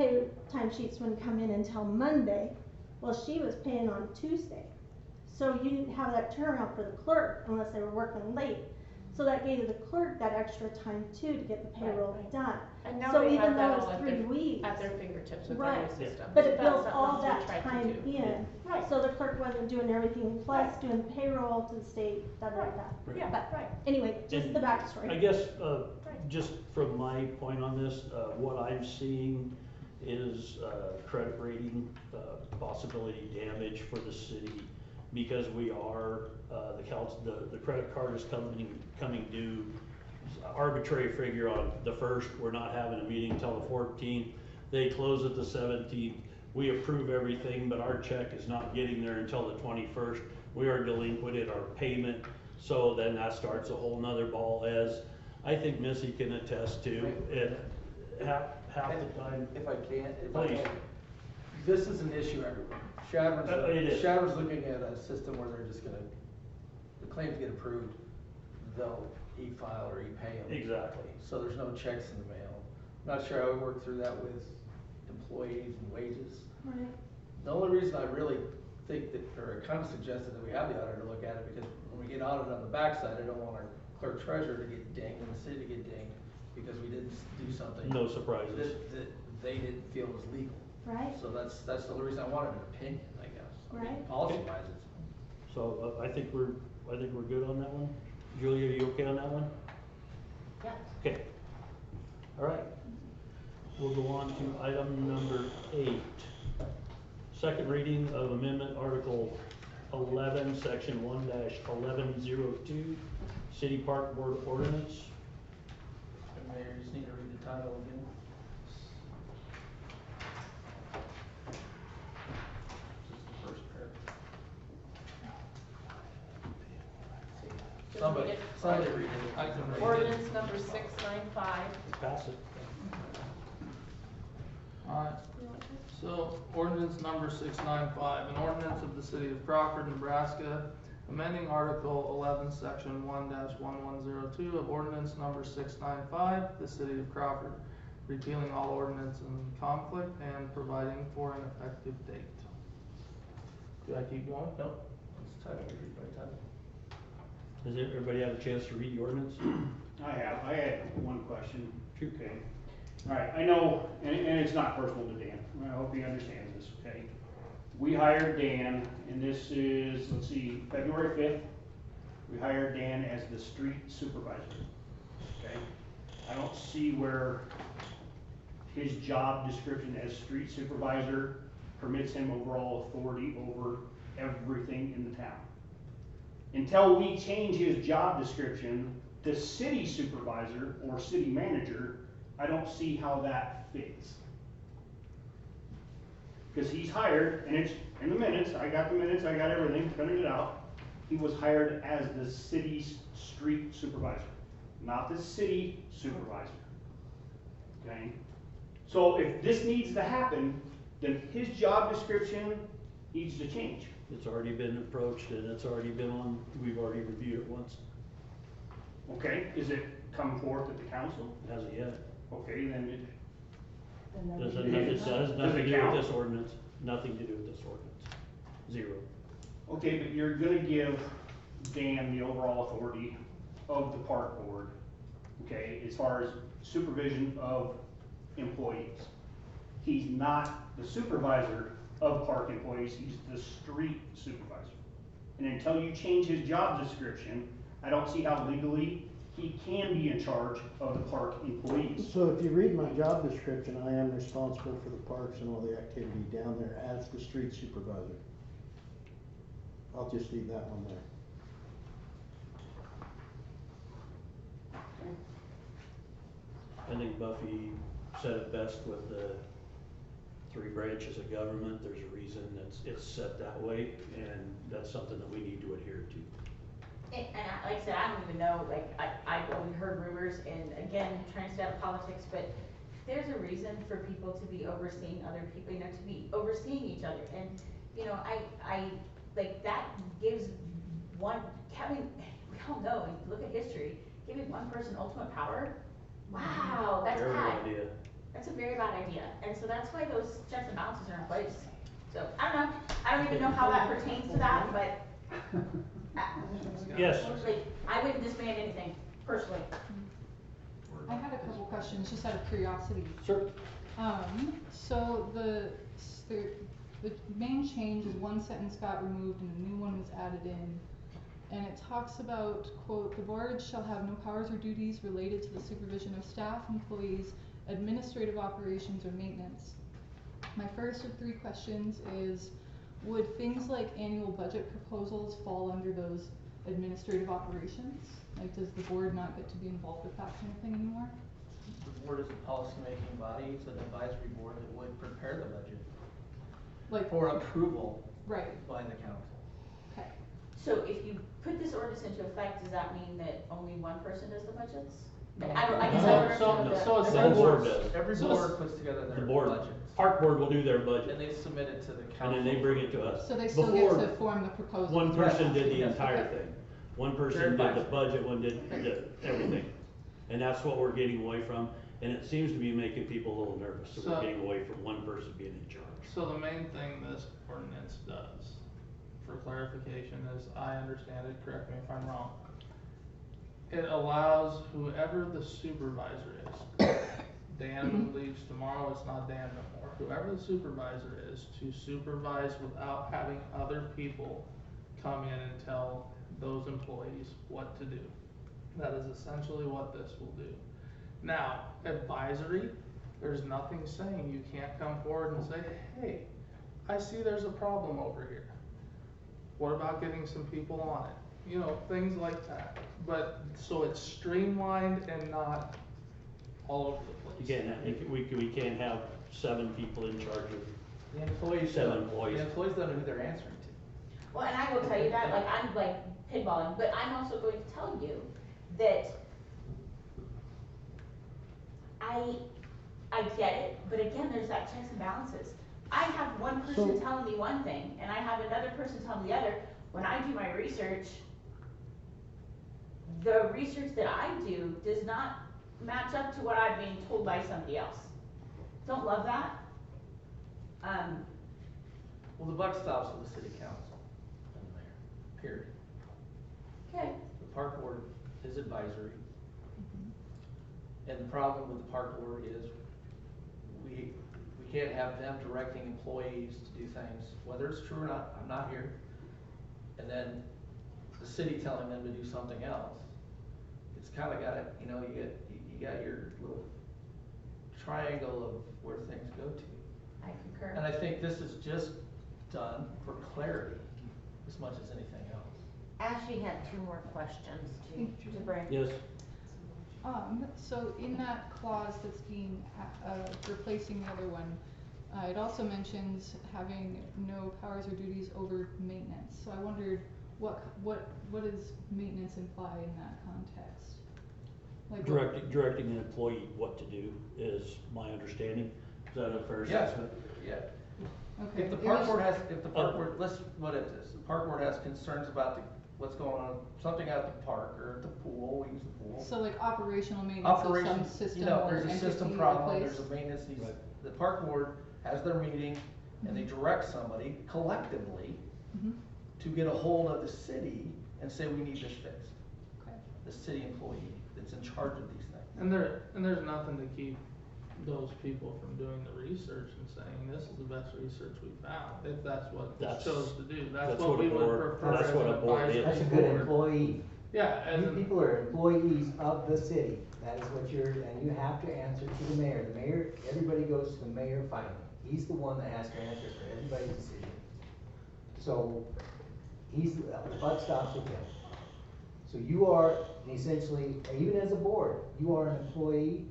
time sheets wouldn't come in until Monday. Well, she was paying on Tuesday. So you didn't have that turnaround for the clerk unless they were working late. So that gave the clerk that extra time too to get the payroll done. And now so they even have that though all it's 3 weeks, at their fingertips with right. the new system. But it That's built something all else we that tried to time do. in. Right. So the clerk wasn't doing everything plus doing payroll to the state, da da da. Yeah, But right. anyway, just And the backstory. I guess, just from my point on this, what I'm seeing is, credit rating, possibility damage for the city, because we are, the credit card is coming due. Arbitrary figure on the 1st, we're not having a meeting until the 14th, they close at the 17th, we approve everything, but our check is not getting there until the 21st, we are delinquent in our payment, so then that starts a whole nother ball, as I think Missy can attest to, half the time. If I can, Please. This is an issue everywhere. It is. Shadow's looking at a system where they're just gonna, the claims get approved, they'll e-file or e-pay them. Exactly. So there's no checks in the mail. Not sure how we work through that with employees and wages. Right. The only reason I really think that, or I kind of suggested that we have the auditor look at it, because when we get audited on the backside, I don't want our clerk treasurer to get dinged and the city to get dinged because we didn't do something. No surprises. That they didn't feel was legal. Right. So that's the only reason I wanted an opinion, I guess. I mean, Right. policy wise, it's. So, I think we're good on that one. Julia, are you okay on that one? Yeah. Okay. All right. We'll go on to item number 8. Second reading of amendment article 11, section 1-1102, city park board ordinance. Mayor, you just need to read the title again. Just the first paragraph. Somebody read it. I can read it. Ordinance number 695. Pass it. Alright, so ordinance number 695, an ordinance of the city of Crawford, Nebraska, amending article 11, section 1-1102 of ordinance number 695, the city of Crawford, repealing all ordinance in conflict and providing for an effective date. Do I keep going? Nope. It's title, read by title. Does everybody have a chance to read the ordinance? I had one question. Okay. All right, I know, and it's not personal to Dan. I hope he understands this, okay? We hired Dan, and this is, let's see, February 5th. We hired Dan as the street supervisor, okay? I don't see where his job description as street supervisor permits him overall authority over everything in the town. Until we change his job description, the city supervisor or city manager, I don't see how that fits. Because he's hired, and it's in the minutes, I got the minutes, I got everything, printed it out. He was hired as the city's street supervisor, not the city supervisor. Okay? So if this needs to happen, then his job description needs to change. It's already been approached and it's already been on, we've already reviewed it once. Okay, is it come forth at the council? Hasn't yet. Okay, then it It has nothing to do with this ordinance, nothing to do with this ordinance. 0. okay, but you're gonna give Dan the overall authority of the park board, okay, as far as supervision of employees. He's not the supervisor of park employees, he's the street supervisor. And until you change his job description, I don't see how legally he can be in charge of the park employees. So if you read my job description, I am responsible for the parks and all the activity down there as the street supervisor. I'll just leave that one there. I think Buffy said it best with the 3 branches of government. There's a reason it's set that way, and that's something that we need to adhere to. And like I said, I don't even know, like, I've only heard rumors, and again, trying to stay out of politics, but there's a reason for people to be overseeing other people, you know, to be overseeing each other, and, you know, I like, that gives one, having, we all know, and look at history, giving one person ultimate power, wow, that's Terrible bad. idea. That's a very bad idea, and so that's why those checks and balances are in place. So, I don't know, I don't even know how that pertains to that, but. Yes. Like, I wouldn't disband anything, personally. I had a couple questions, just out of curiosity. Sure. So the main change is one sentence got removed and a new one was added in. And it talks about, quote, "The board shall have no powers or duties related to the supervision of staff, employees, administrative operations, or maintenance." My first of 3 questions is, would things like annual budget proposals fall under those administrative operations? Like, does the board not get to be involved with that kind of thing anymore? The board is a policy-making body, it's an advisory board that would prepare the budget Like, for approval right. by the council. Okay. So if you put this ordinance into effect, does that mean that only one person does the budgets? And I guess I don't understand the. So it's The board does. Every So board puts together The their board, budgets, park board will do their and budget, they submit it to the and council. then they bring it to us. So they still Before, get to form the proposal? one person did the Yes. entire Okay. thing. One person They're did the advisory. budget, one did everything. And that's what we're getting away from, and it seems to be making people a little nervous, so we're So- getting away from one person being in charge. So the main thing this ordinance does, for clarification, is I understand it, correct me if I'm wrong. It allows whoever the supervisor is, Dan who leaves tomorrow, it's not Dan no more, whoever the supervisor is, to supervise without having other people come in and tell those employees what to do. That is essentially what this will do. Now, advisory, there's nothing saying you can't come forward and say, hey, I see there's a problem over here. What about getting some people on it? You know, things like that. But, so it's streamlined and not all over the place. Again, we can't have 7 people in charge of The employees 7 don't, employees. the employees don't know who they're answering to. Well, and I will tell you that, like, I'm like pinballing, but I'm also going to tell you that I get it, but again, there's that checks and balances. I have one person So- telling me one thing, and I have another person telling me the other. When I do my research, the research that I do does not match up to what I'm being told by somebody else. Don't love that. Well, the buck stops with the city council and the mayor, period. Okay. The park board is advisory. And the problem with the park board is we can't have them directing employees to do things, whether it's true or not, I'm not here. And then the city telling them to do something else. It's kinda got it, you know, you got your little triangle of where things go to. I concur. And I think this is just done for clarity as much as anything else. Ashley had 2 more questions to bring. Yes. So in that clause that's being, replacing the other one, it also mentions having no powers or duties over maintenance. So I wondered, what does maintenance imply in that context? Like Directing an employee what to do is my understanding. Is that a fair Yeah, assessment? yeah. Okay. If the park board has, the park board has concerns about what's going on, something at the park or at the pool, we use the pool. So like operational maintenance of some Operations, system you know, or there's a entity system problem, replaced? there's a maintenance needs, Right. the park board has their meeting and they direct somebody collectively Mhm. to get a hold of the city and say, we need this fixed. Okay. The city employee that's in charge of these things. And there's nothing to keep those people from doing the research and saying, this is the best research we found, if that's what this That's- chose to do, that's that's what what we a would board- prefer that's as what an a board advisory is. That's a good board. employee. Yeah, as You an, people are employees of the city, that is what you're, and you have to answer to the mayor. The mayor, everybody goes to the mayor finally. He's the one that has to answer for everybody's decision. So, the buck stops with him. So you are essentially, even as a board, you are an employee,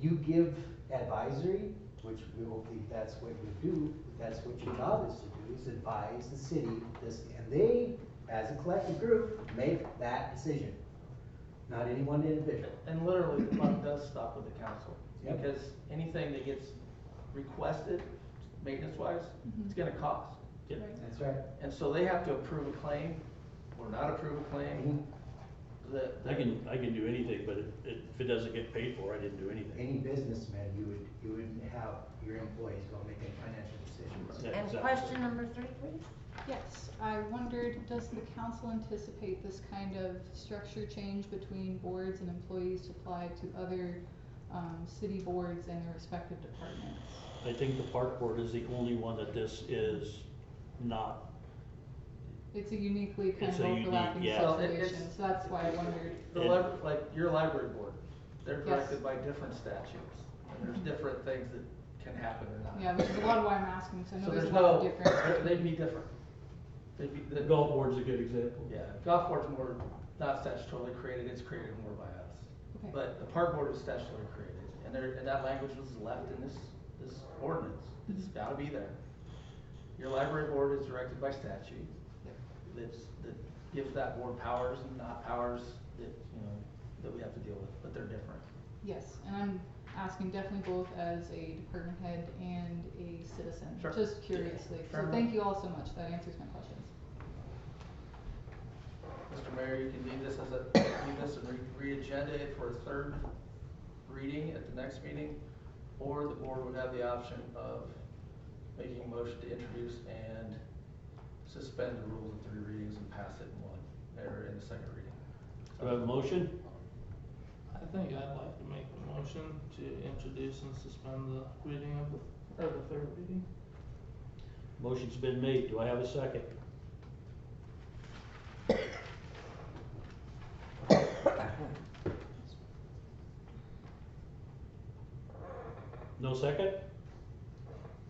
you give advisory, which we hopefully that's what you do, that's what your job is to do, is advise the city, and they, as a collective group, make that decision. Not any one individual. And literally, the buck does stop with the council, Yep. because anything that gets requested, maintenance-wise, it's gonna cost. That's right. And so they have to approve a claim, or not approve a claim, I can do anything, but if it doesn't get paid for, I didn't do anything. Any businessman, you would have your employees go make any financial decisions. Yeah, And exactly. question number 3, please? Yes, I wondered, does the council anticipate this kind of structure change between boards and employees to apply to other, city boards and their respective departments? I think the park board is the only one that this is not. It's a uniquely kind It's of a unique- overlapping yeah. So situation, so that's why I wondered. like your library board, they're Yes. directed by different statutes, and there's different things that can happen or not. Yeah, which is a lot of why I'm asking, so I know So there's there's a lot of no, difference. they'd be different. The golf board's a good example. Yeah, golf board's more not statutorily created, it's created more by us. Okay. But the park board is statutorily created, and that language was left in this ordinance, it's gotta be there. Your library board is directed by statute, that gives that board powers and not powers that, that we have to deal with, but they're different. Yes, and I'm asking definitely both as a department head and a citizen, Sure. just curiously. Fair So enough. thank you all so much, that answers my questions. Mr. Mayor, you can leave this and re-agenda it for a third reading at the next meeting, or the board would have the option of making a motion to introduce and suspend the rules of 3 readings and pass it in the second reading. Do I have a motion? I think I'd like to make a motion to introduce and suspend the reading of the third reading. Motion's been made. Do I have a second? No second?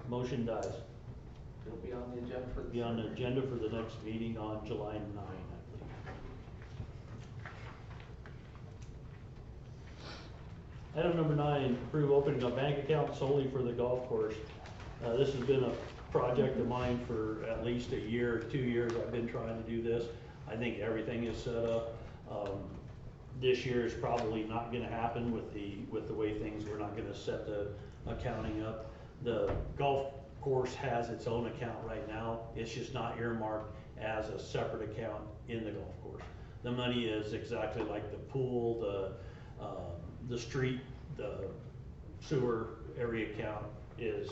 Motion dies. It'll be on the agenda for the. Be on the agenda for the next meeting on July 9, I believe. Item number 9, approve opening a bank account solely for the golf course. This has been a project of mine for at least a year, 2 years. I've been trying to do this. I think everything is set up. This year is probably not gonna happen with the way things, we're not gonna set the accounting up. The golf course has its own account right now. It's just not earmarked as a separate account in the golf course. The money is exactly like the pool, the street, the sewer, every account is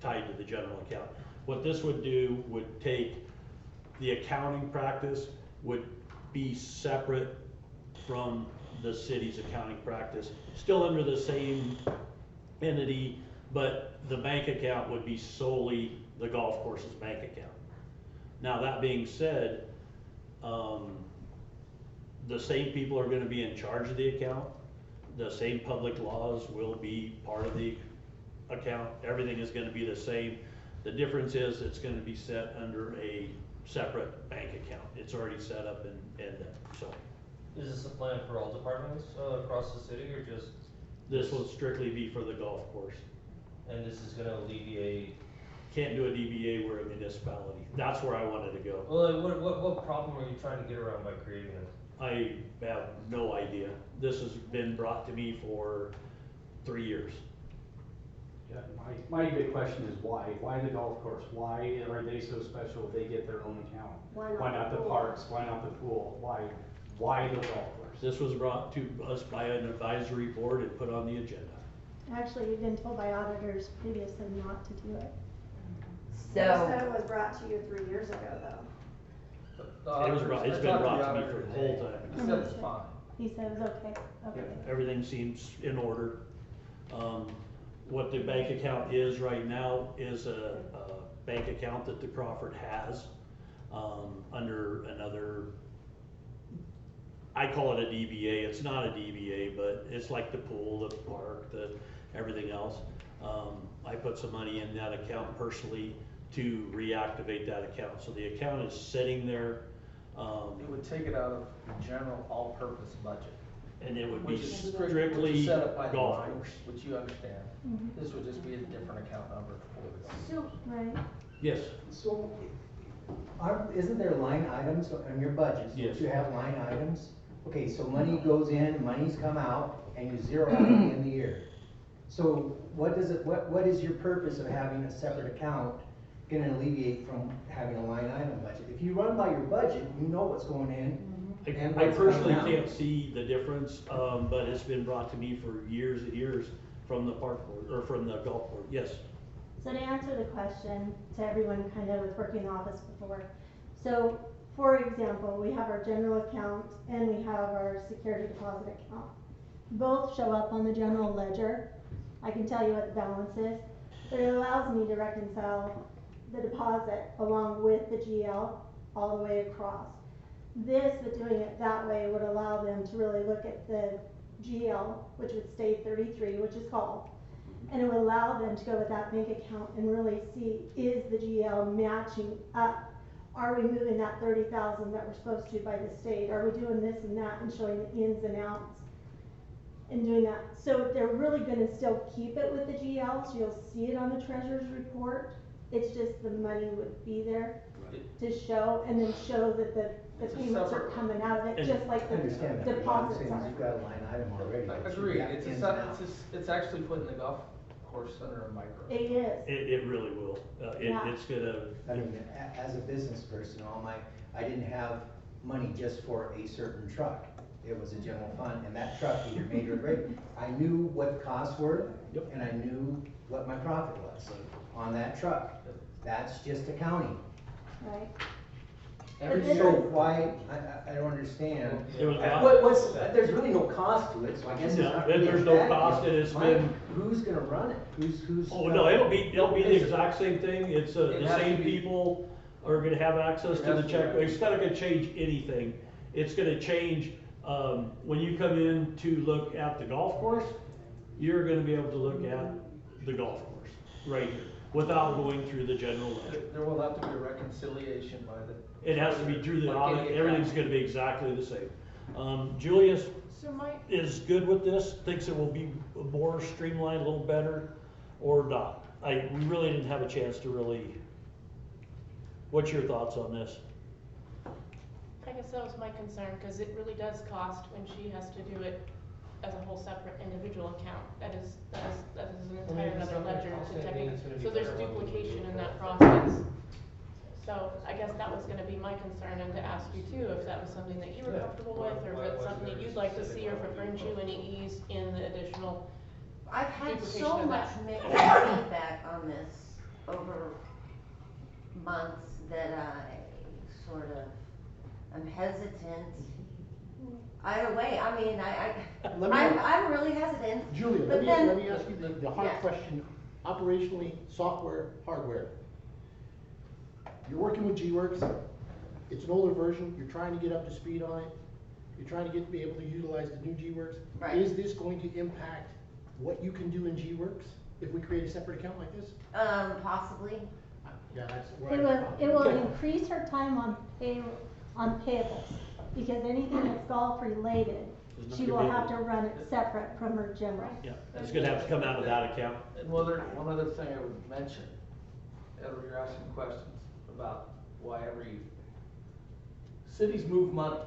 tied to the general account. What this would do would take, the accounting practice would be separate from the city's accounting practice, still under the same entity, but the bank account would be solely the golf course's bank account. Now, that being said, the same people are gonna be in charge of the account. The same public laws will be part of the account. Everything is gonna be the same. The difference is it's gonna be set under a separate bank account. It's already set up and so. Is this a plan for all departments across the city, or just? This will strictly be for the golf course. And this is gonna alleviate? Can't do a DBA, we're a municipality. That's where I wanted to go. Well, like, what problem are you trying to get around by creating this? I have no idea. This has been brought to me for 3 years. Yeah, my big question is why? Why the golf course? Why are they so special if they get their own account? Why not the the pool? parks? Why not the pool? Why the golf course? This was brought to us by an advisory board and put on the agenda. Actually, you've been told by auditors previously not to do it. You said it was brought to you 3 years ago, though. It's been brought to me for the whole time. He said it's fine. He said it was okay, okay. Everything seems in order. What the bank account is right now is a bank account that the Crawford has, under another, I call it a DBA, it's not a DBA, but it's like the pool, the park, everything else. I put some money in that account personally to reactivate that account, so the account is sitting there. It would take it out of the general all-purpose budget. And it would be Which is strictly set up by the golf line, course. which you understand. This would just be a different account number for this. So, Right. Yes. So, isn't there line items on your budgets? Yes. Don't you have line items? Okay, so money goes in, money's come out, and you zero out at the end of the year. So what is your purpose of having a separate account gonna alleviate from having a line item budget? If you run by your budget, you know what's going in. And I what's personally coming out. can't see the difference, but it's been brought to me for years and years from the park board, or from the golf board, yes. So to answer the question, to everyone kind of was working in the office before. So, for example, we have our general account and we have our security deposit account. Both show up on the general ledger. I can tell you what the balance is, but it allows me to reconcile the deposit along with the GL all the way across. This, but doing it that way, would allow them to really look at the GL, which would stay 33, which is golf. And it would allow them to go with that bank account and really see, is the GL matching up? Are we moving that 30,000 that we're supposed to by the state? Are we doing this and that and showing the ins and outs? And doing that. So they're really gonna still keep it with the GL, so you'll see it on the treasurer's report. It's just the money would be there to show, and then show that the It's a payments are separate- coming out of it, And- just like I the understand that, but what I'm deposits saying is are. you've got a line item already. I that agree, you've got it's ins a, and outs. it's actually putting the golf course under a micro. It is. It really will. Yeah. It's gonna, I mean, as a business person, I didn't have money just for a certain truck. It was a general fund, and that truck either made or break. I knew what the costs were, Yep. and I knew what my profit was on that truck. That's just accounting. Right. So why, I don't understand. It was- There's really no cost to it, so I guess it's No, not really a there's no bad cost, deal. and it's Mike, been- Who's gonna run it? Who's? oh, no, it'll be the exact same thing. It's, It the has to same be- people are gonna have access It to the has to be check. right. It's not gonna change anything. It's gonna change, when you come in to look at the golf course, you're gonna be able to look at the golf course, right here, without going through the general ledger. There will have to be a reconciliation by the. It has to be through the Like audit, any everything's account. gonna be exactly the same. Julius So my, is good with this, thinks it will be more streamlined, a little better, or not. We really didn't have a chance to really, what's your thoughts on this? I guess that was my concern, cause it really does cost when she has to do it as a whole separate individual account. That is an entire another ledger to technically, so there's duplication in that process. So I guess that was gonna be my concern, and to ask you too, if that was something that you were comfortable with, or if it's something that you'd like to see, or if it brings you any ease in the additional. I've had duplication so of much that. mixed feedback on this over months that I sort of, I'm hesitant. Either way, I mean, I'm really hesitant. Julia, But let me ask you the hard Yeah. question, operationally, software, hardware. You're working with G-Works, it's an older version, you're trying to get up to speed on it, you're trying to be able to utilize the new G-Works. Right. Is this going to impact what you can do in G-Works if we create a separate account like this? Possibly. Yeah, that's It will increase her time on payables, because anything that's golf related, she will have to run it separate from her general. Yeah, it's gonna have to come out of that account. And one other thing I would mention, Edward, you're asking questions about why cities move money.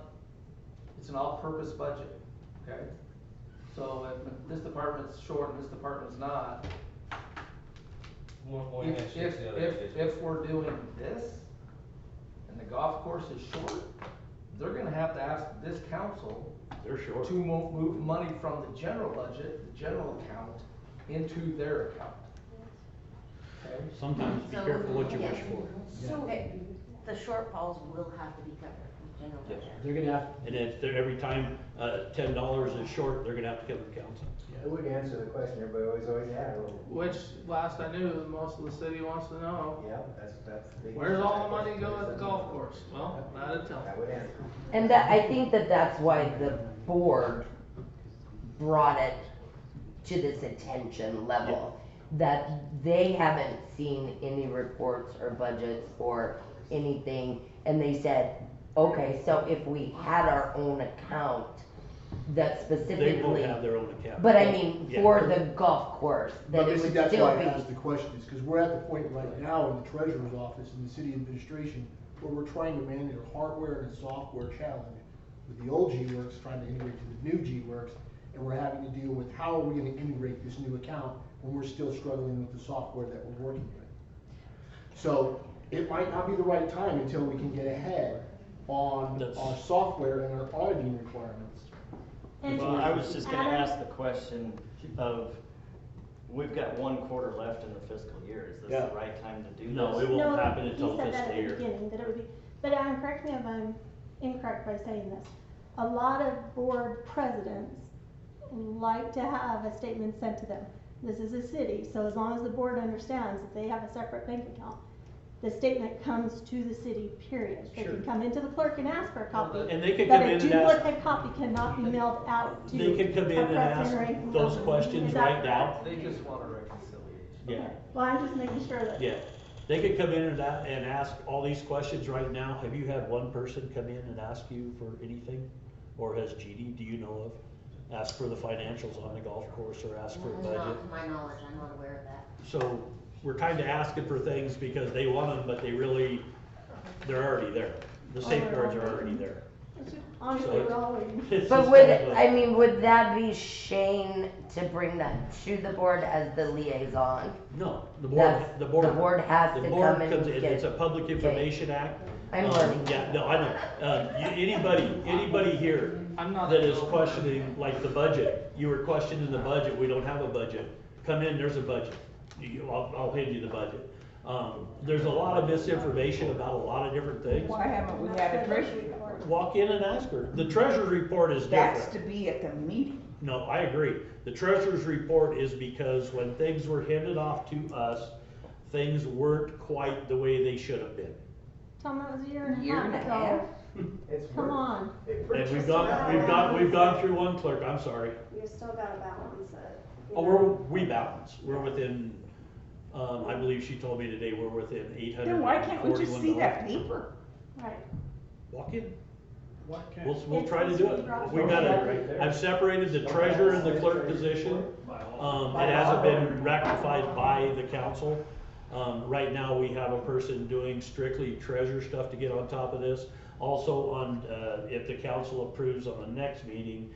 It's an all-purpose budget, okay? So if this department's short and this department's not, if we're doing this, and the golf course is short, they're gonna have to ask this council They're short. to move money from the general budget, the general account, into their account. Okay? Sometimes be careful what you wish for. So the shortfalls will have to be covered from general Yes. ledger. They're gonna have, And if they're, every time, $10 is short, they're gonna have to come to council. It would answer the question everybody always had. Which, last I knew, most of the city wants to know. Yeah, that's the big. Where's all the money go at the golf course? Well, that'd tell. That would answer. And that, I think that that's why the board brought it to this attention level. That they haven't seen any reports or budgets or anything, and they said, okay, so if we had our own account that specifically. They won't have their own account. But I mean, Yeah. for the golf course, that it would That's still why I be. asked the questions, because we're at the point right now in the treasurer's office and the city administration where we're trying to manage a hardware and a software challenge with the old G-Works trying to integrate to the new G-Works, and we're having to deal with how are we gonna integrate this new account when we're still struggling with the software that we're working with. So it might not be the right time until we can get ahead on our software and our auditing requirements. Well, I was just gonna ask the question of, we've got 1 quarter left in the fiscal year, is this the right time to do this? No, it won't happen until he said that fiscal at the year. beginning, that it would be, but Adam, correct me if I'm incorrect by saying this. A lot of board presidents like to have a statement sent to them. This is a city, so as long as the board understands that they have a separate bank account, the statement comes to the city, period. They can come into the clerk and ask for a copy. And they can come in and But a ask- duplicate copy cannot be mailed out to. They can come in a and ask president or anything those else. questions Is that right now. correct? They just want a reconciliation. Yeah, Well, I'm just making sure that. yeah. They could come in and ask all these questions right now. Have you had one person come in and ask you for anything? Or has GD, do you know of, asked for the financials on the golf course or asked for a budget? Not to my knowledge, I'm not aware of that. So we're kinda asking for things because they want them, but they're already there. The safeguards are already there. Honestly, So we're all waiting. it's But just would, kind of a- I mean, would that be Shane to bring that to the board as the liaison? No, the That's- board, the board. the board has the to board come and comes in. get- It's a Public Information Act. I'm learning. Yeah, no, I know. Anybody here that is questioning, like the budget, you were questioning the budget, we don't have a budget. Come in, there's a budget. I'll hand you the budget. There's a lot of misinformation about a lot of different things. Why haven't we had a treasury report? Walk in and ask her. The treasurer's report is different. That's to be at the meeting. No, I agree. The treasurer's report is because when things were handed off to us, things weren't quite the way they should have been. Tom, that was a year and a Year half and a ago. half? Come on. And we've gone through one clerk, I'm sorry. You still gotta balance it. you Oh, know? we balance. We're within, I believe she told me today, we're within $841. Then why can't we just see that paper? Right. Walk in. Why can't? We'll try to do it. We got it. I've separated the treasurer and the clerk position. It hasn't been rectified by the council. Right now, we have a person doing strictly treasurer stuff to get on top of this. Also on, if the council approves on the next meeting,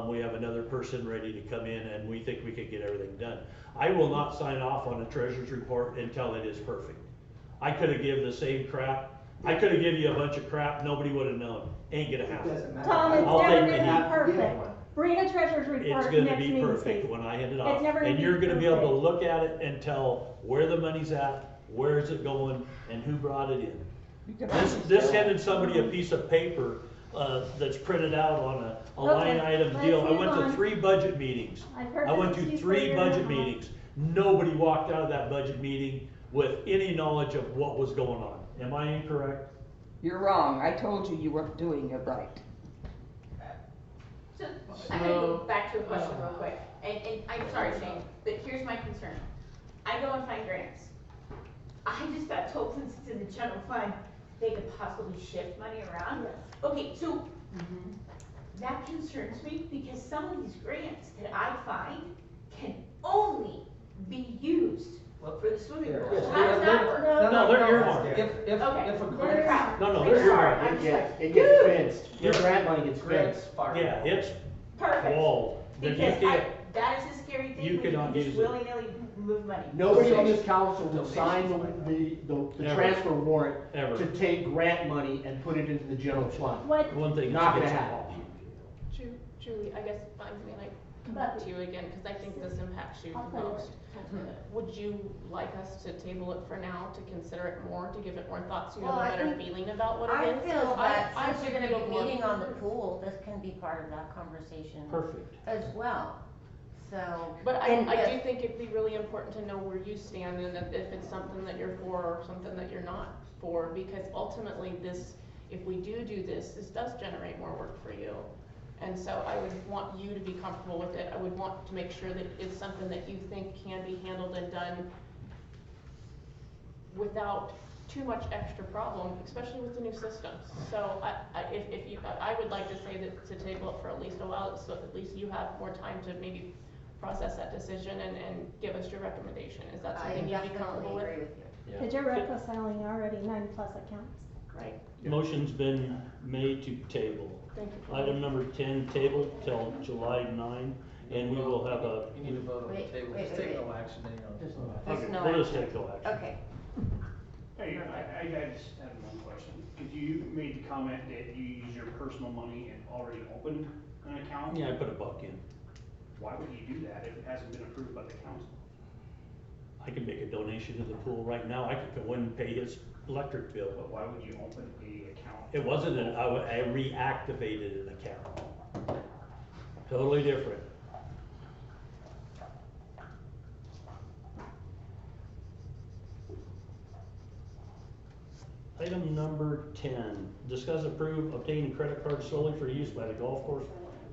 we have another person ready to come in and we think we could get everything done. I will not sign off on a treasurer's report until it is perfect. I could have given the same crap. I could have given you a bunch of crap, nobody would have known. Ain't gonna happen. Tom, it's I'll never take the gonna heat. be perfect. Bring a treasurer's It's report gonna next be meeting, perfect Steve. when I hand it It's off. never gonna And be you're gonna be able to perfect. look at it and tell where the money's at, where is it going, and who brought it in. This handed somebody a piece of paper, that's printed out on a line Okay, item let's deal. I move went to on. 3 budget meetings. I've heard I went this to excuse for 3 a year and a budget half. meetings. Nobody walked out of that budget meeting with any knowledge of what was going on. Am I incorrect? You're wrong. I told you you weren't doing it right. So, I'm gonna go back to a question real quick, and I'm sorry, Shane, but here's my concern. I go and find grants. I just got told since it's in the general fund, they could possibly shift money around. Okay, so, that concerns me, because some of these grants that I find can only be used for the swimming pool. So how does that work? No, they're earmarked. If a They're grant. crap. No, I'm they're sorry, earmarked. I'm just like, It gets fenced, your grant money gets Grants fenced. fire. Yeah, it's perfect. walled. Then you Because can't, that is a scary thing, you when you cannot can just use it. willy-nilly move money. Nobody on this council will sign the Ever. transfer warrant Ever. to take grant money and put it into the general fund. What, one thing. Not it's gonna against the happen. law. Julie, I guess I'm gonna like come back to you again, cause I think this impacts you the most. Would you like us to table it for now, to consider it more, to give it more thought, so you have Well, a I better think- feeling about what I it is? feel 'Cause that I since you're would gonna feel be more meeting on the comfortable. pool, this can be part of that conversation Perfect. as well. So. But and I with- do think it'd be really important to know where you stand and if it's something that you're for or something that you're not for, because ultimately this, if we do this does generate more work for you. And so I would want you to be comfortable with it. I would want to make sure that it's something that you think can be handled and done without too much extra problem, especially with the new systems. So I would like to say that to table it for at least a while, so at least you have more time to maybe process that decision and give us your recommendation. Is that something you'd be comfortable with? Yeah. Cause you're reconciling already 9+ accounts. Right. Motion's been made to table. Thank you. Item number 10, table till July 9, and we will have a. You need to vote on the table, just take no action, then you don't. Okay, no we'll just action. take no action. Okay. Hey, I just have one question, cause you made the comment that you use your personal money and already opened an account. Yeah, I put $1 in. Why would you do that if it hasn't been approved by the council? I can make a donation to the pool right now. I could go in and pay his electric bill. But why would you open a account? It wasn't I reactivated an account. Totally different. Item number 10, discuss approve obtaining credit cards solely for use by the golf course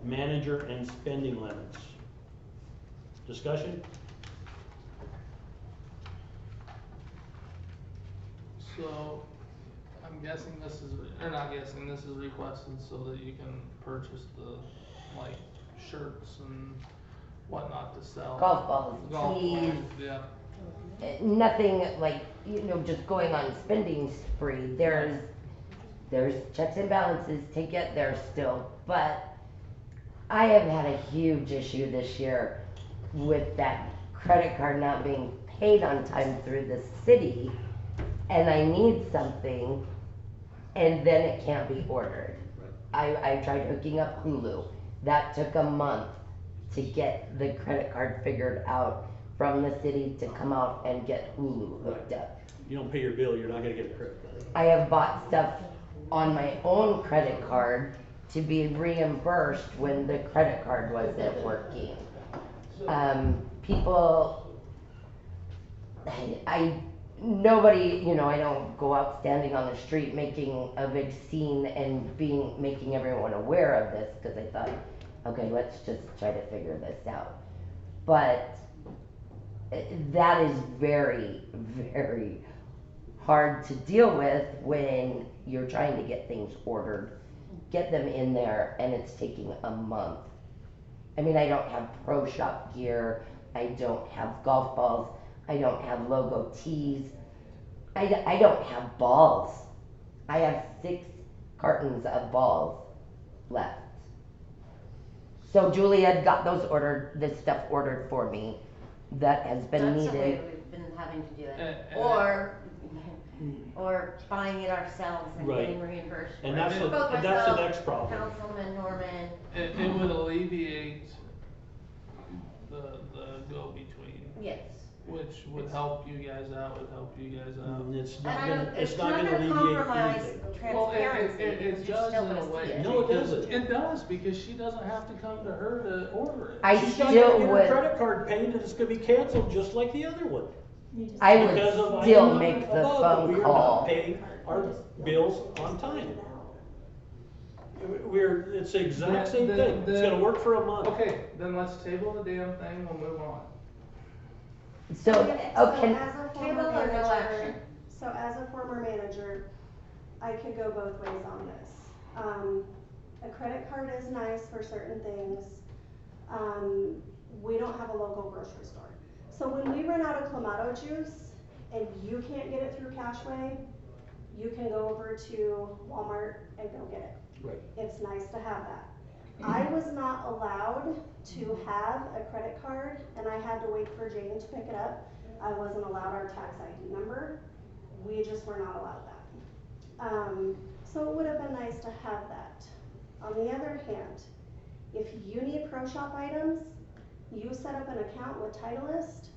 manager and spending limits. Discussion? So, I'm guessing this is, or not guessing, this is requested so that you can purchase the, like, shirts and whatnot to sell. Golf balls, Golf tees. balls, yeah. Nothing like, just going on spending spree. There's checks and balances to get there still, but I have had a huge issue this year with that credit card not being paid on time through the city, and I need something, and then it can't be ordered. I tried hooking up Hulu. That took a month to get the credit card figured out from the city to come out and get Hulu hooked up. You don't pay your bill, you're not gonna get a credit card. I have bought stuff on my own credit card to be reimbursed when the credit card wasn't working. People, nobody, I don't go out standing on the street making a big scene and making everyone aware of this, because I thought, okay, let's just try to figure this out. But that is very, very hard to deal with when you're trying to get things ordered, get them in there, and it's taking a month. I mean, I don't have pro shop gear, I don't have golf balls, I don't have logo tees, I don't have balls. I have 6 cartons of balls left. So Julia got this stuff ordered for me that has been That's the way needed. we've been having to do it, And- or buying it ourselves and Right. getting reimbursed for it. And that's Both the myself, next problem. Councilman Norman. It would alleviate the go-between. Yes. Which would help you guys out, It's not And gonna, it's it's not not gonna gonna alleviate compromise anything. transparency, It because you're does still in a gonna way. see it. No, it because- doesn't. It does, because she doesn't have to come to her to order it. I She's not still gonna get her would, credit card paid, and it's gonna be canceled just like the other one. I would Because of still item make the above, that phone we are call. not paying our bills on time. It's the exact same thing. It's gonna work for a month. Okay, then let's table the damn thing, we'll move on. So, So okay, as a Table former or no action? manager, so as a former manager, I could go both ways on this. A credit card is nice for certain things. We don't have a local grocery store. So when we run out of Clamato juice and you can't get it through Cashway, you can go over to Walmart and go get it. Right. It's nice to have that. I was not allowed to have a credit card, and I had to wait for Jane to pick it up. I wasn't allowed our tax ID number. We just were not allowed that. So it would have been nice to have that. On the other hand, if you need pro shop items, you set up an account with Titleist,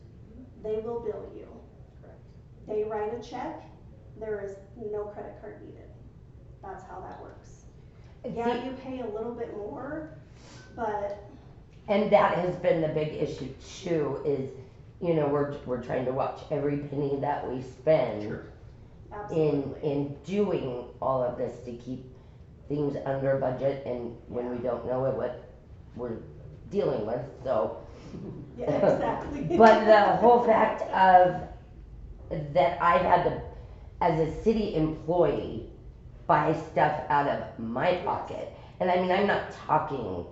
they will bill you. They write a check, there is no credit card needed. That's how that works. Yeah, you pay a little bit more, but And that has been the big issue too, is, you know, we're trying to watch every penny that we spend Sure. in doing all of this to keep things under budget, and when we don't know what we're dealing with, so. Yeah, exactly. But the whole fact of that I've had to, as a city employee, buy stuff out of my pocket, and I mean, I'm not talking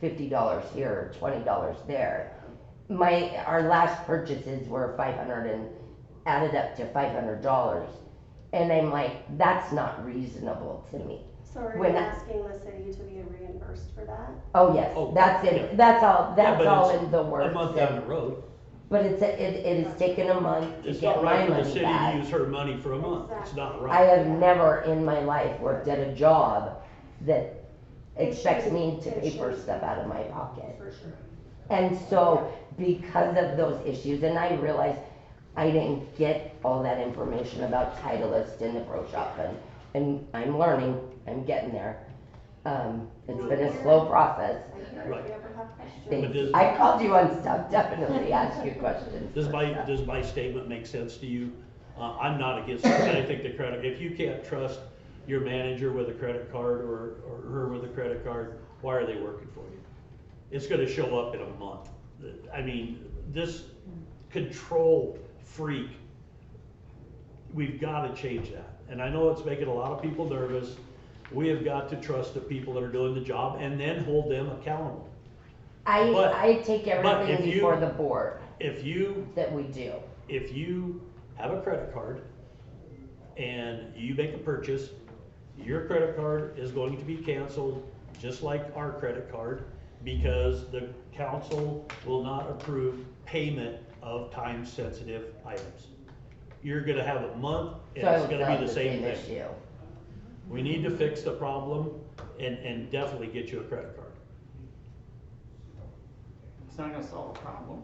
$50 here or $20 there. Our last purchases were $500 and added up to $500, and I'm like, that's not reasonable to me. So are you When asking the city to be reimbursed for that? Oh, yes, Oh, that's yeah. it, that's all but it's in the works. A month down the road. But it has taken a month to It's get not my right for the money city to back. use her money for a month. It's not I right. have never in my life worked at a job that expects me to pay for stuff out of my pocket. For sure. And so, because of those issues, and I realized I didn't get all that information about Titleist and the pro shop, and I'm learning, I'm getting there. It's been a slow process. Right. Thank does- you. I called you on stuff, definitely ask you questions. Does my statement make sense to you? I'm not against it. I think the credit, if you can't trust your manager with a credit card or her with a credit card, why are they working for you? It's gonna show up in a month. I mean, this control freak, we've gotta change that. And I know it's making a lot of people nervous. We have got to trust the people that are doing the job and then hold them accountable. But- I take but everything if you- before the board If you that we do. if you have a credit card and you make a purchase, your credit card is going to be canceled, just like our credit card, because the council will not approve payment of time-sensitive items. You're gonna have a month, and So I it's would gonna have be the same thing. issue. We need to fix the problem and definitely get you a credit card. It's not gonna solve a problem.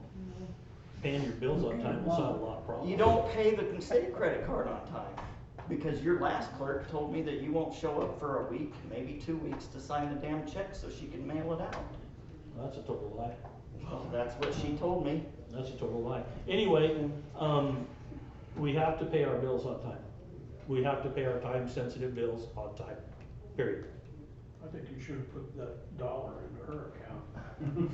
Paying your bills on time will solve a lot of problems. You don't pay the city credit card on time, because your last clerk told me that you won't show up for a week, maybe 2 weeks to sign the damn check so she can mail it out. That's a total lie. Well, that's what she told me. That's a total lie. Anyway, we have to pay our bills on time. We have to pay our time-sensitive bills on time, period. I think you should have put that dollar into her account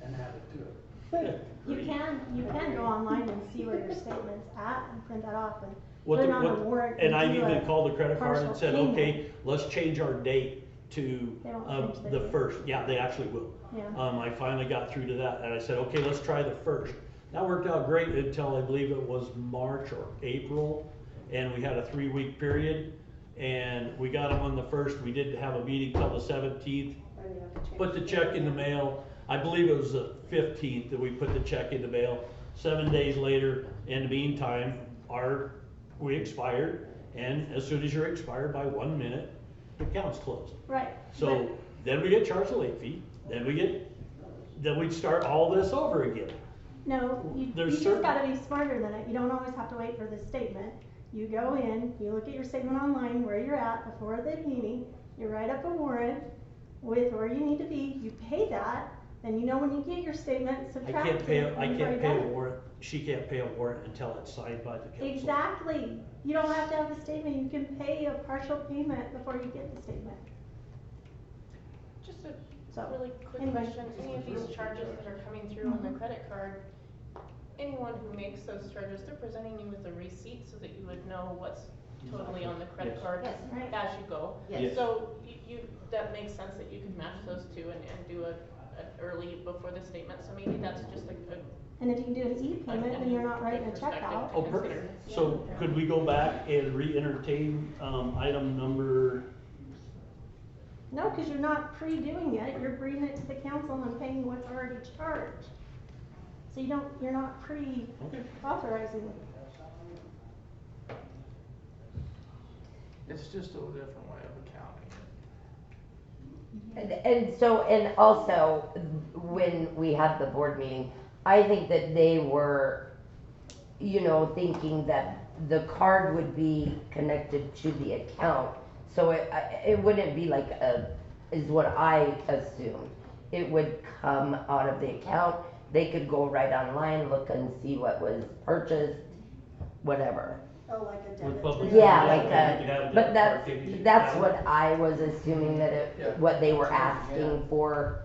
and add it to it. But you can go online and see where your statement's at and print that off and What put the- it on a what- warrant. And I do even a called the credit card and partial said, payment. okay, let's change our date to, They won't change the the date. first. Yeah, they actually will. Yeah. I finally got through to that, and I said, okay, let's try the first. That worked out great until I believe it was March or April, and we had a 3-week period, and we got them on the first. We didn't have a meeting till the 17th. Then you have to change Put the check in the mail. I believe it was the 15th that we put the check in the mail. 7 days later, in the meantime, we expired, and as soon as you're expired by 1 minute, the account's closed. Right. So then we get charged a late fee, then we'd start all this over again. No, you There's just certain- gotta be smarter than it. You don't always have to wait for the statement. You go in, you look at your statement online, where you're at before the meeting, you write up a warrant with where you need to be, you pay that, then you know when you get your statement, I subtract can't it. pay, and I you've can't already pay done a it. warrant, she can't pay a warrant until it's signed by the council. Exactly. You don't have to have the statement. You can pay a partial payment before you get the statement. Just a So, really quick anyway. question, any of these charges that are coming through on the credit card, anyone who makes those charges, they're presenting you with a receipt so that you would know what's totally on the credit Yes. card Yes. Right. as you go. Yes. So that makes sense that you could match those two and do an early before the statement, so maybe that's just a And if you can do an e-payment, then you're not writing a check out. Oh, perfect. So could we go back and re-entertain, item number, No, cause you're not pre-doing it. You're bringing it to the council and paying what's already charged. So you're not okay. pre-authorizing. It's just a different way of accounting. And also, when we have the board meeting, I think that they were, thinking that the card would be connected to the account. So it wouldn't be like is what I assumed. it would come out of the account. They could go right online, look and see what was purchased, whatever. Oh, like a With debit. public- trail. Yeah, Yeah, like you that, could have a but debit that's, card taken that's down. what I was assuming that Yeah. it, what they were asking for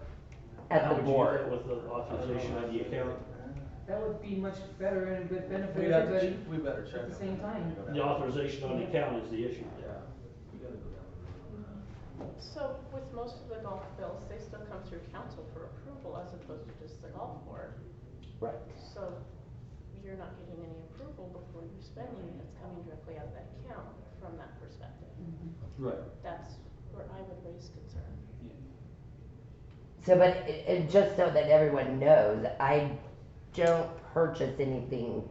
at How the would you do board. that with the authorization of the account? That would be much better and would benefit We'd have to everybody we better check. at the same time. The authorization on the account is the issue. Yeah, we gotta go down. So with most of the golf bills, they still come through council for approval as opposed to just the golf board. Right. So you're not getting any approval before you're spending, and it's coming directly out of that account from that perspective. Right. That's where I would raise concern. So, but just so that everyone knows, I don't purchase anything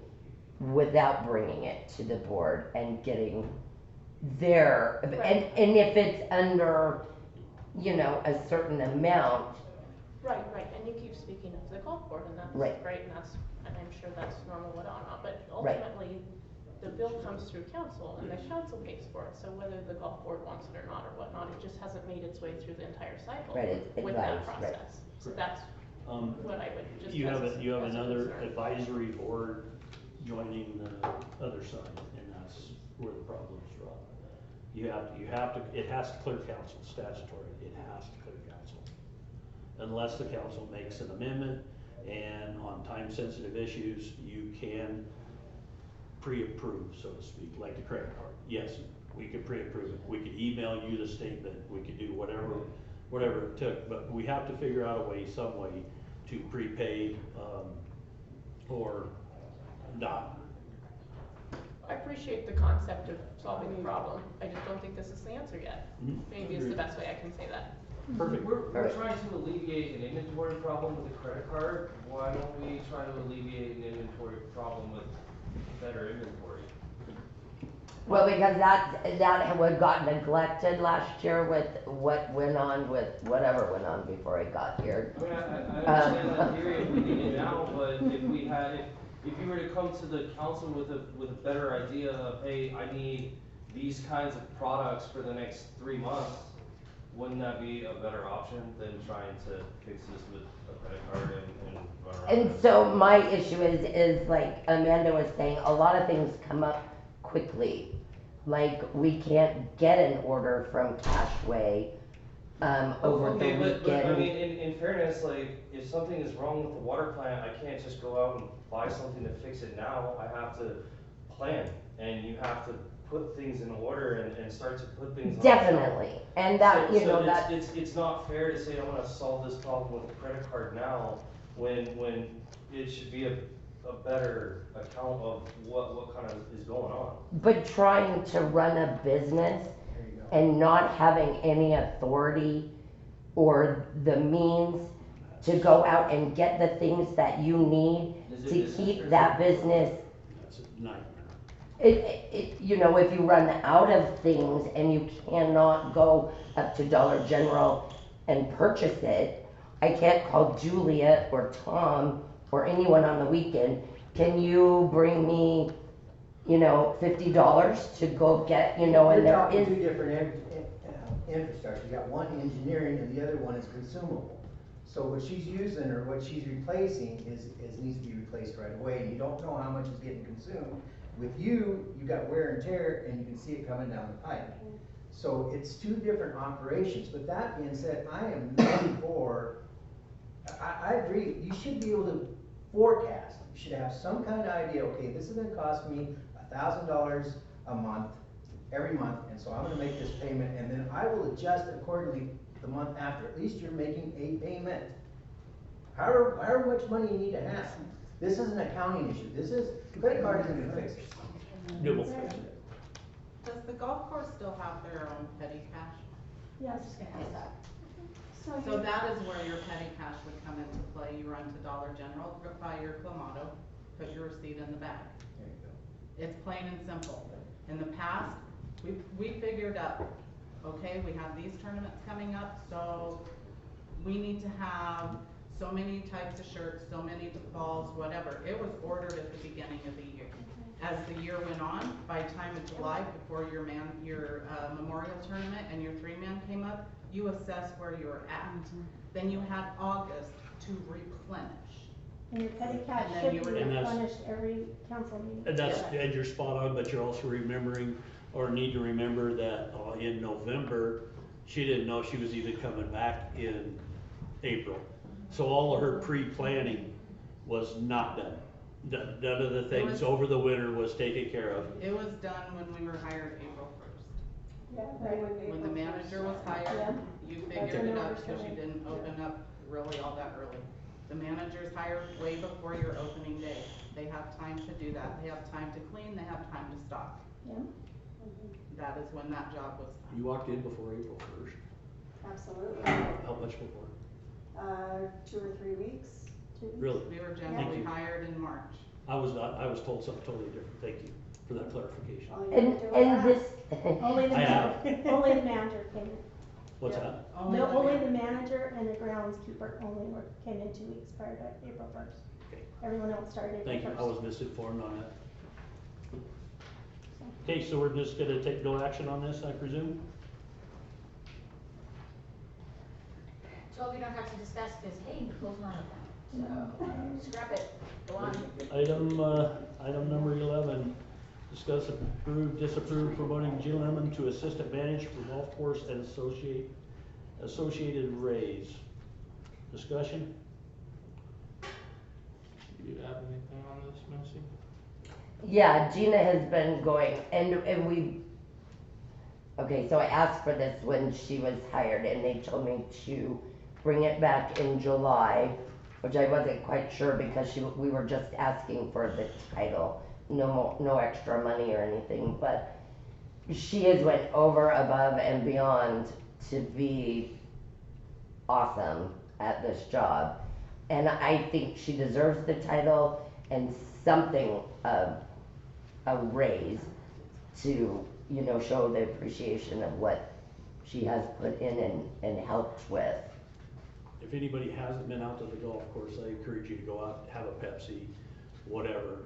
without bringing it to the board and getting their, and if it's under, you know, a certain amount. Right, and you keep speaking of the golf board, and that's Right. great, and I'm sure that's normal, whatnot, but Right. ultimately, the bill comes through council, and the council pays for it, so whether the golf board wants it or not, or whatnot, it just hasn't made its way through the entire cycle Right, it with that varies, right. process. So that's what I would just. You have, as you have as another concern. advisory board joining the other side, and that's where the problems from. You have to, it has to clear council statutory, it has to clear council. Unless the council makes an amendment, and on time-sensitive issues, you can pre-approve, so to speak, like the credit card. Yes, we could pre-approve it, we could email you the statement, we could do whatever it took, but we have to figure out a way, some way, to prepay, or not. I appreciate the concept of solving the problem, I just don't think this is the answer yet. Mhm. Maybe is the best way I can say that. Perfect. We're trying to alleviate an inventory problem with a credit card. Why don't we try to alleviate an inventory problem with better inventory? Well, because that would got neglected last year with what went on with whatever went on before I got here. I mean, I understand that theory if we need it now, but if we had, if you were to come to the council with a better idea of, hey, I need these kinds of products for the next 3 months, wouldn't that be a better option than trying to fix this with a credit card and run around? And so my issue is like Amanda was saying, a lot of things come up quickly. Like we can't get an order from Cashway over the Okay, weekend. but I mean, in fairness, like, if something is wrong with the water plant, I can't just go out and buy something to fix it now. I have to plan, and you have to put things in order and start to put things on. Definitely, and that, So- you know, so that. it's not fair to say I'm gonna solve this problem with a credit card now, when it should be a better account of what kind of is going on. But trying to run a business and not having any authority or the means to go out and get the things that you need Is it to business or keep is that it- business. That's a nightmare. You know, if you run out of things and you cannot go up to Dollar General and purchase it, I can't call Julia or Tom or anyone on the weekend, can you bring me, you know, $50 to go get, you know, and You're there talking is. two different infrastructure, you got one engineering and the other one is consumable. So what she's using or what she's replacing is needs to be replaced right away, and you don't know how much is getting consumed. With you got wear and tear, and you can see it coming down the pipe. So it's two different operations, but that being said, I am not for, I agree, you should be able to forecast. You should have some kind of idea, okay, this is gonna cost me $1,000 a month, every month, and so I'm gonna make this payment, and then I will adjust accordingly the month after. At least you're making a payment. However much money you need to have. This is an accounting issue. This is, credit card isn't gonna fix it. It will fix it. Does the golf course still have their own petty cash? Yes. So that is where your petty cash would come into play. You run to Dollar General, buy your Clamato, put your receipt in the bag. There you go. It's plain and simple. In the past, we figured out, okay, we have these tournaments coming up, so we need to have so many types of shirts, so many balls, whatever. It was ordered at the beginning of the year. As the year went on, by time of July, before your Memorial Tournament and your 3-man came up, you assess where you were at. Then you had August to replenish. And your petty cash And then should you be were- And that's- replenished every council meeting. And that's, and you're spot on, but you're also remembering, or need to remember that, in November, she didn't know she was even coming back in April. So all of her pre-planning was not done. None of the things was- over the winter was taken care of. It was done when we were hired April first. Yeah, Right, right. When the manager was hired, Yeah. you That's figured it when out, it cause you was didn't open up really all that early. The manager's hired way before your opening day. They have time to do that. They have time to clean, they have time to stock. Yeah. That is when that job was done. You walked in before April first. Absolutely. How much before? 2 or 3 weeks. Really? We were Thank generally you. hired in March. I was told something totally different. Thank you for that clarification. All you And, have to do and is this, Only the I have. manager, only the manager came in. What's Yeah. that? No, only the manager and the groundskeeper came in 2 weeks prior to April first. Okay. Everyone else started April Thank you, first. I was misinformed on that. Okay, so we're just gonna take no action on this, I presume? So we don't have to discuss this, hey, close one of them, so scrap it, go on. Item number 11, discuss approve, disapprove promoting Jill Lemon to assistant manager for golf course and associated raise. Discussion? Do you have anything on this, Missy? yeah, Gina has been going, and we, okay, so I asked for this when she was hired, and they told me to bring it back in July, which I wasn't quite sure because we were just asking for the title, no extra money or anything, but she has went over, above, and beyond to be awesome at this job. And I think she deserves the title and something of a raise to, show the appreciation of what she has put in and helped with. If anybody hasn't been out to the golf course, I encourage you to go out, have a Pepsi, whatever.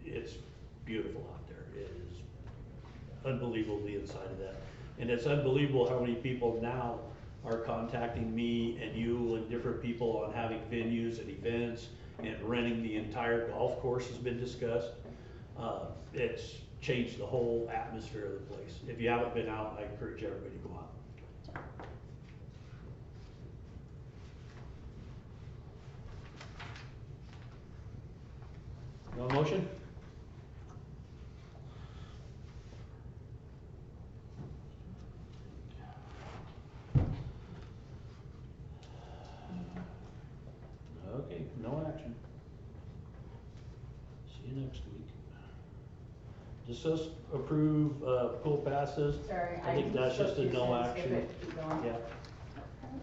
It's beautiful out there. It is unbelievable the inside of that. And it's unbelievable how many people now are contacting me and you and different people on having venues and events, and renting the entire golf course has been discussed. It's changed the whole atmosphere of the place. If you haven't been out, I encourage everybody to go out. No motion? Okay, no action. See you next week. Discuss, approve, pool passes. Sorry, I think that's just a no action. Keep going. Yeah,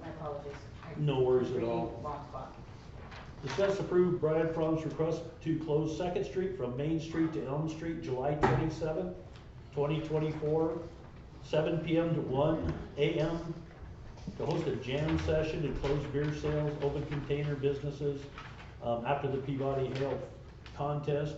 My apologies. No worries at Reading all. wrong spot. discuss, approve Brian Fromm's request to close Second Street from Main Street to Elm Street, July 27th, 2024, 7 p.m. to 1 a.m. to host a jam session and close beer sales, open container businesses, after the Peabody Hail contest.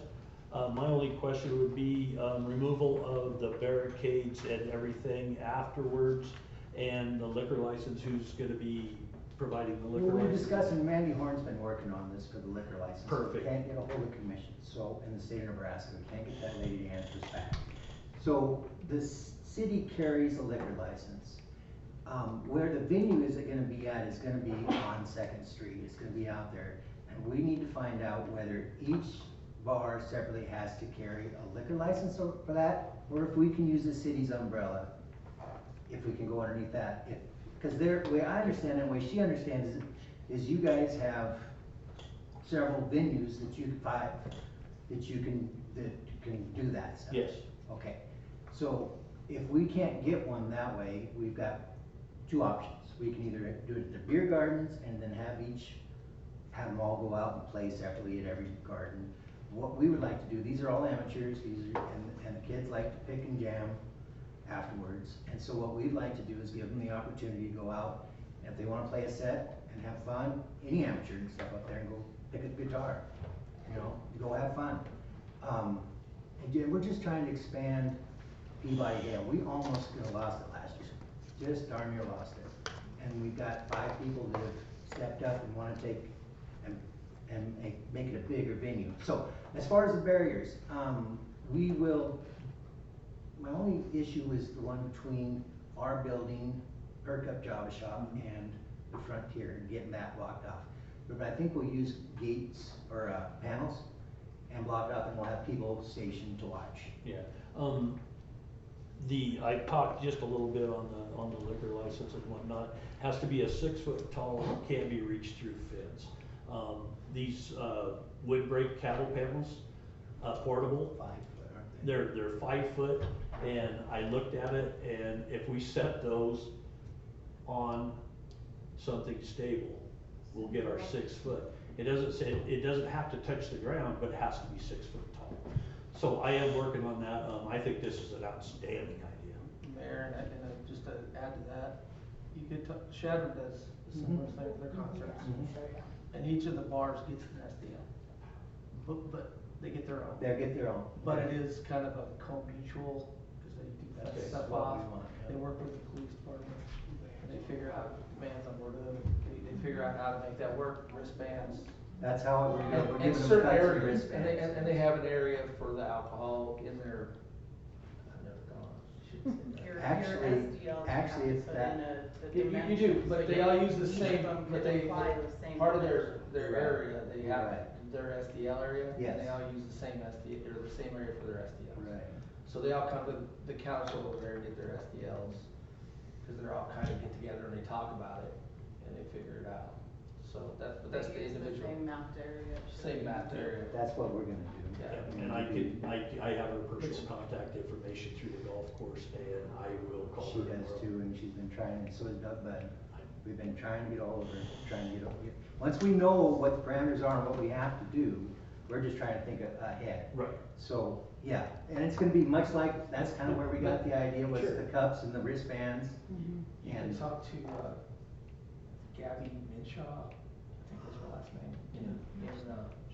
My only question would be, removal of the barricades and everything afterwards, and the liquor license, who's gonna be providing the liquor Well, we're license? discussing, Mandy Horn's been working on this for the liquor license. Perfect. We can't get a hold of commission, so, in the state of Nebraska, we can't get that lady to answer us back. So, the city carries a liquor license. Where the venue is gonna be at is gonna be on Second Street, it's gonna be out there. And we need to find out whether each bar separately has to carry a liquor license for that, or if we can use the city's umbrella, if we can go underneath that. Because the way I understand it, the way she understands it, is you guys have several venues that you can do that stuff. Yes. Okay, so if we can't get one that way, we've got two options. We can either do it at the beer gardens and then have them all go out and play separately at every garden. What we would like to do, these are all amateurs, and the kids like to pick and jam afterwards. And so what we'd like to do is give them the opportunity to go out, and if they wanna play a set and have fun, any amateur can step up there and go pick a guitar, go have fun. Again, we're just trying to expand Peabody Hill. We almost lost it last year. just darn near lost it. And we've got 5 people that have stepped up and wanna take and make it a bigger venue. So, as far as the barriers, we will, my only issue is the one between our building, Perk Up Java Shop, and the Frontier, and getting that blocked off. But I think we'll use gates or panels and block it off, and we'll have people stationed to watch. Yeah, I talked just a little bit on the liquor license and whatnot, has to be a 6 foot tall, can't be reached through fence. These, wood brake cattle panels, portable. 5 foot, aren't they? They're 5 foot, and I looked at it, and if we set those on something stable, we'll get our 6 foot. It doesn't have to touch the ground, but it has to be 6 foot tall. So I am working on that. I think this is an outstanding idea. Mayor, and just to add to that, you could, Shadow does a similar thing with their concerts. And each of the bars gets an SDL, but they get their own. They'll get their own. But it is kind of a co-mutual, because they do that That's stuff what off. we want, yeah. They work with the police department, and they figure out, man's on board with it, they figure out how to make that work, wristbands. That's how we're And giving them certain cuts and areas, wristbands. and they have an area for the alcohol in their, I've never gone, Actually, it's that. You do, but they all use the same, but they, part of their area, they have Right. their SDL area, Yes. and they all use the same SDL, or the same area for their SDLs. Right. So they all come to the council over there and get their SDLs, cause they're all kind of get together and they talk about it, and they figure it out. So but that's the individual. Same mapped area. Same mapped area. That's what we're gonna do. Yeah. And I have her personal contact information through the golf course, and I will call She her does tomorrow. too, and she's been trying, and so has Doug Bud. We've been trying to get all over, once we know what the parameters are and what we have to do, we're just trying to think ahead. Right. So, yeah, and it's gonna be much like, that's kind of where we got the idea, was Sure. the cups and the wristbands. You can And talk to, Gabby Minshaw, I think that's her last name, in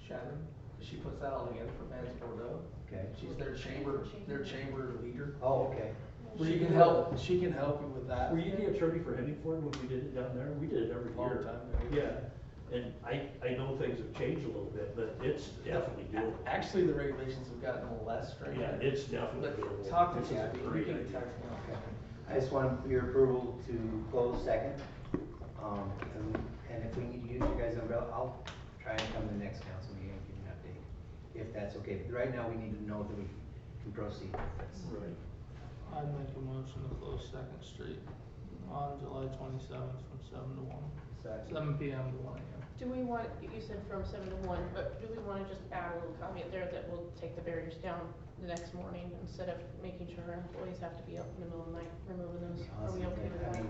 Shattern. She puts that all together for Vans Bordeaux. Okay. She's their chamber leader. Oh, okay. She can help you with that. Were you the attorney for Henningford when we did it down there? We did it every Long year. time ago. Yeah, and I know things have changed a little bit, but it's definitely doable. Actually, the regulations have gotten a little less stringent. Yeah, it's definitely But doable. talk to This is a Gabby, you great can idea. text me. Okay. I just want your approval to close second. And if we need to use your guys' umbrella, I'll try and come to the next council meeting and give you an update, if that's okay. But right now, we need to know that we can proceed with this. Right. I'd make a motion to close Second Street on July 27th from 7 to 1, 7 PM to 1 AM. Do we want, you said from 7 to 1, but do we wanna just add a little caveat there that we'll take the barriers down the next morning instead of making sure our employees have to be up in the middle of the night removing those? Are we okay with that?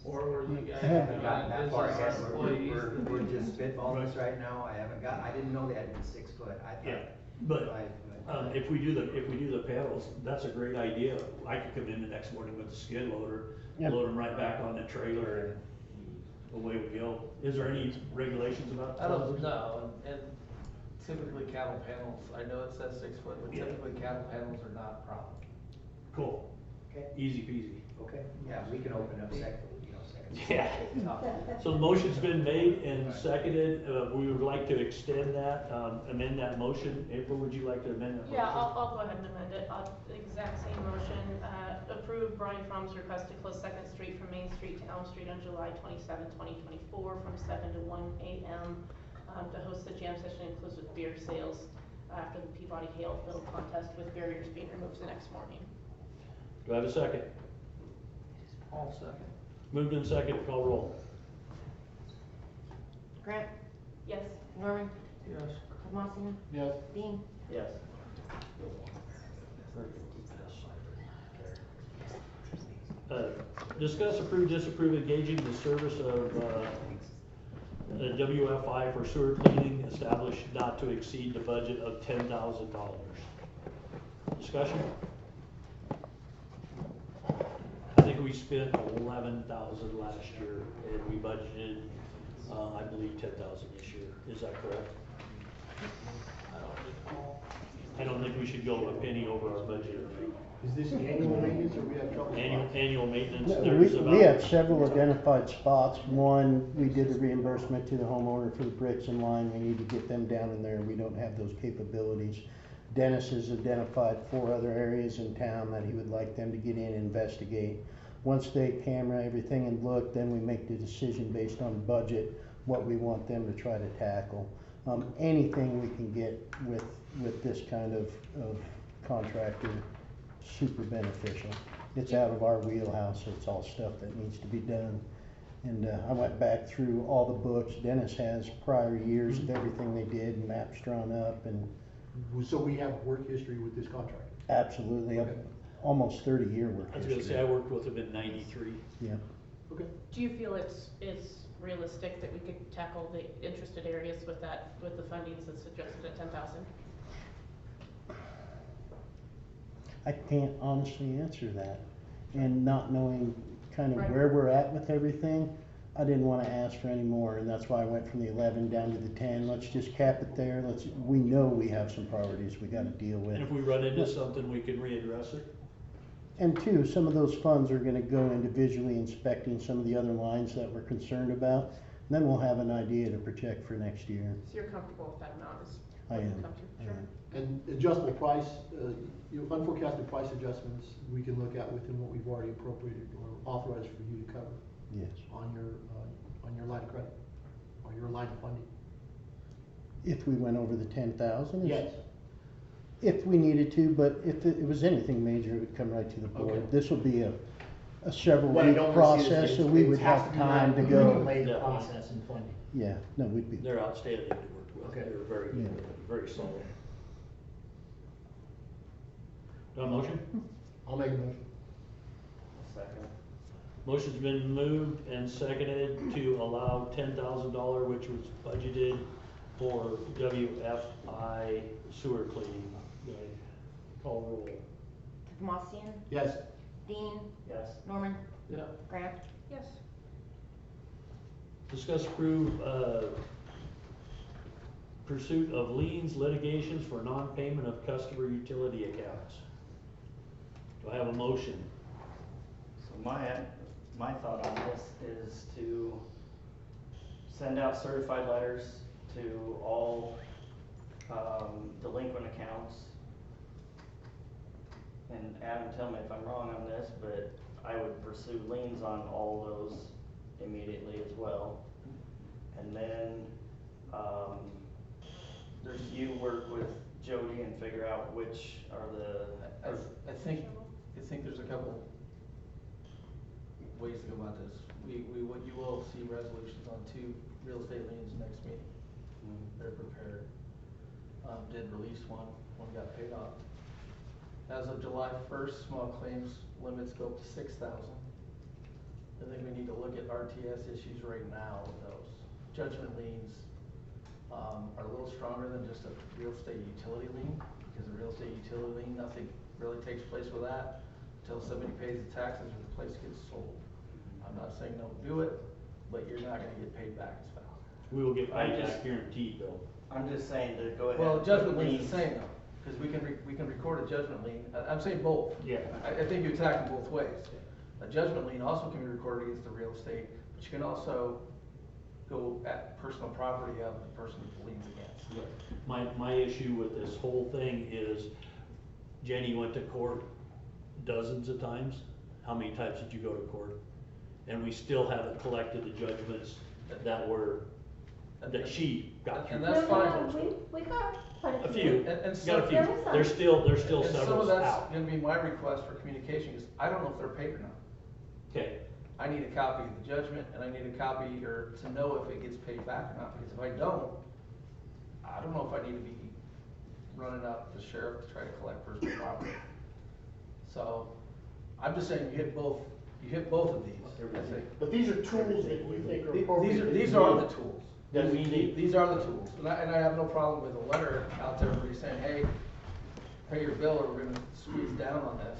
Or were you guys? I haven't gotten that far as yet, our we're employees? just spitballing this right now, I didn't know they had to be 6 foot, I thought. Yeah, but, 5 foot. if we do the panels, that's a great idea. I could come in the next morning with the skid loader, load them right back on the trailer, and away we go. Is there any regulations about? I don't know, and typically cattle panels, I know it says 6 foot, but Yeah. typically cattle panels are not a problem. Cool. Okay. Easy peasy. Okay, yeah, we can open up second. Yeah. So the motion's been made and seconded. We would like to extend that, amend that motion. April, would you like to amend that motion? Yeah, I'll go ahead and amend it. The exact same motion, approve Brian Fromm's request to close Second Street from Main Street to Elm Street on July 27, 2024, from 7 to 1 AM, to host the jam session inclusive beer sales after the Peabody Hail Field contest with barriers being removed the next morning. Do I have a second? All second. Moved in second, call roll. Grant, Yes. Norman, Yes. Tomasino, Yes. Dean. Yes. Discuss, approve, disapprove engaging the service of, WFI for sewer cleaning established not to exceed the budget of $10,000. Discussion? I think we spent 11,000 last year, and we budgeted, I believe 10,000 this year. Is that correct? I don't recall. I don't think we should go a penny over our budget. Is this annual maintenance or we have trouble? Annual maintenance, No, there's about. we have several identified spots. One, we did the reimbursement to the homeowner for the bricks in line. We need to get them down in there. We don't have those capabilities. Dennis has identified 4 other areas in town that he would like them to get in and investigate. Once they camera everything and look, then we make the decision based on budget, what we want them to try to tackle. Anything we can get with this kind of contractor, super beneficial. It's out of our wheelhouse, it's all stuff that needs to be done. And I went back through all the books. Dennis has prior years of everything they did, and maps drawn up, and So we have work history with this contract? absolutely, Okay. almost 30-year work I was gonna history. say, I worked with him in '93. Yeah. Okay. Do you feel it's realistic that we could tackle the interested areas with that, with the fundings that's suggested at 10,000? I can't honestly answer that. And not knowing kind of Right. where we're at with everything, I didn't wanna ask for any more, and that's why I went from the 11 down to the 10. Let's just cap it there. We know we have some priorities we gotta deal with. And if we run into something, we can readdress it. And two, some of those funds are gonna go into visually inspecting some of the other lines that we're concerned about. And then we'll have an idea to project for next year. So you're comfortable with that amount is I what you am. come to? I Sure. am. And adjustable price, unforecasted price adjustments, we can look at within what we've already appropriated or authorized for you to cover Yes. on your line of credit, or your line of funding. If we went over the 10,000? Yes. If we needed to, but if it was anything major, it would come right to the board. Okay. This will be a several What I week don't wanna see is process, so things- we things would have have to be time to done. go. Delay the Yeah. process and funding. Yeah, no, we'd be, They're outstanding to work with. Okay. They're very, Yeah. very solid. Do I have a motion? I'll make a motion. Second. Motion's been moved and seconded to allow $10,000, which was budgeted for WFI sewer cleaning. Do I call roll? Tomassian, Yes. Dean, Yes. Norman, Yeah. Grant. Yes. Discuss approve, pursuit of liens litigations for non-payment of customer utility accounts. Do I have a motion? So my thought on this is to send out certified letters to all delinquent accounts. And Adam, tell me if I'm wrong on this, but I would pursue liens on all those immediately as well. And then, you work with Jody and figure out which are I think there's a couple ways to go about this. You will see resolutions on 2 real estate liens next meeting. They're prepared. Did release one got paid off. As of July 1st, small claims limits go up to 6,000. I think we need to look at RTS issues right now with those. Judgment liens are a little stronger than just a real estate utility lien, because a real estate utility lien, nothing really takes place with that until somebody pays the taxes or the place gets sold. I'm not saying don't do it, but you're not gonna get paid back as fast. We will get I paid just- back guaranteed, Bill. I'm just saying to go ahead. Well, and judgment put lien's the liens- same though, because we can record a judgment lien. I'm saying both. Yeah. I think you attack them both ways. A judgment lien also can be recorded against the real estate, but you can also go at personal property of the person who liens against. My issue with this whole thing is Jenny went to court dozens of times. How many times did you go to court? And we still haven't collected the judgments that she got through. And that's fine. We got quite A few, And got a few. There was some. There's still And some several of that's out. gonna be my request for communication, is I don't know if they're paid or not. Okay, I need a copy of the judgment, and I need a copy, or to know if it gets paid back or not, because if I don't know if I need to be running out the sheriff to try to collect personal property. So, I'm just saying, you hit both of these, I think. But these are tools that you think are appropriate. These are the tools. That we need. These are the tools, and I have no problem with a letter out to everybody saying, hey, pay your bill or we're gonna squeeze down on this.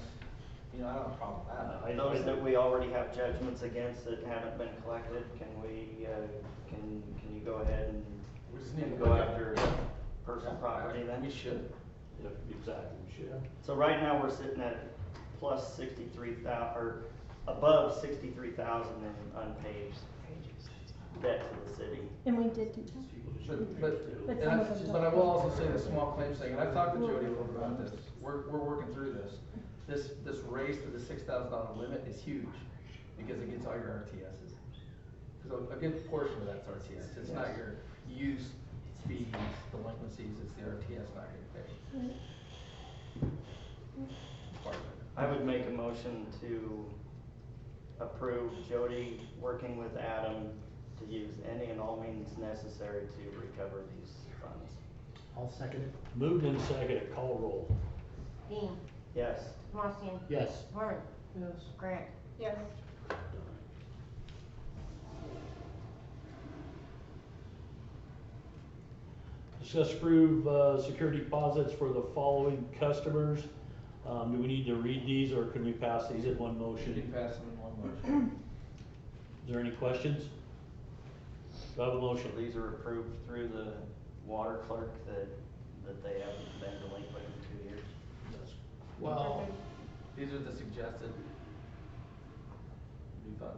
You know, I don't have a problem with that. Those that we already have judgments against that haven't been collected, can we, can you go ahead We just need and to go look at after it. personal property then? We should. Exactly, we should. So right now, we're sitting at plus 63,000, or above 63,000 in unpaid debt to the city. And we did do that. But, But and some of them but I don't. will also say the small claims thing, and I've talked to Jody a little bit about this, we're working through this. This raise to the $6,000 limit is huge, because it gets all your RTSs. Cause a good portion of that's RTS, it's not your use fees, delinquencies, it's the RTS not getting paid. Part of it. I would make a motion to approve Jody working with Adam to use any and all means necessary to recover these funds. I'll second it. Moved and seconded, call roll. Dean, Yes. Tomassian, Yes. Norman, Yes. Grant. Yes. Discuss approve, security deposits for the following customers. Do we need to read these, or can we pass these in one You motion? can pass them in one motion. Is there any questions? Do I have a motion? These are approved through the water clerk that they haven't been delinquent in 2 years. Well, These are the suggested new funds.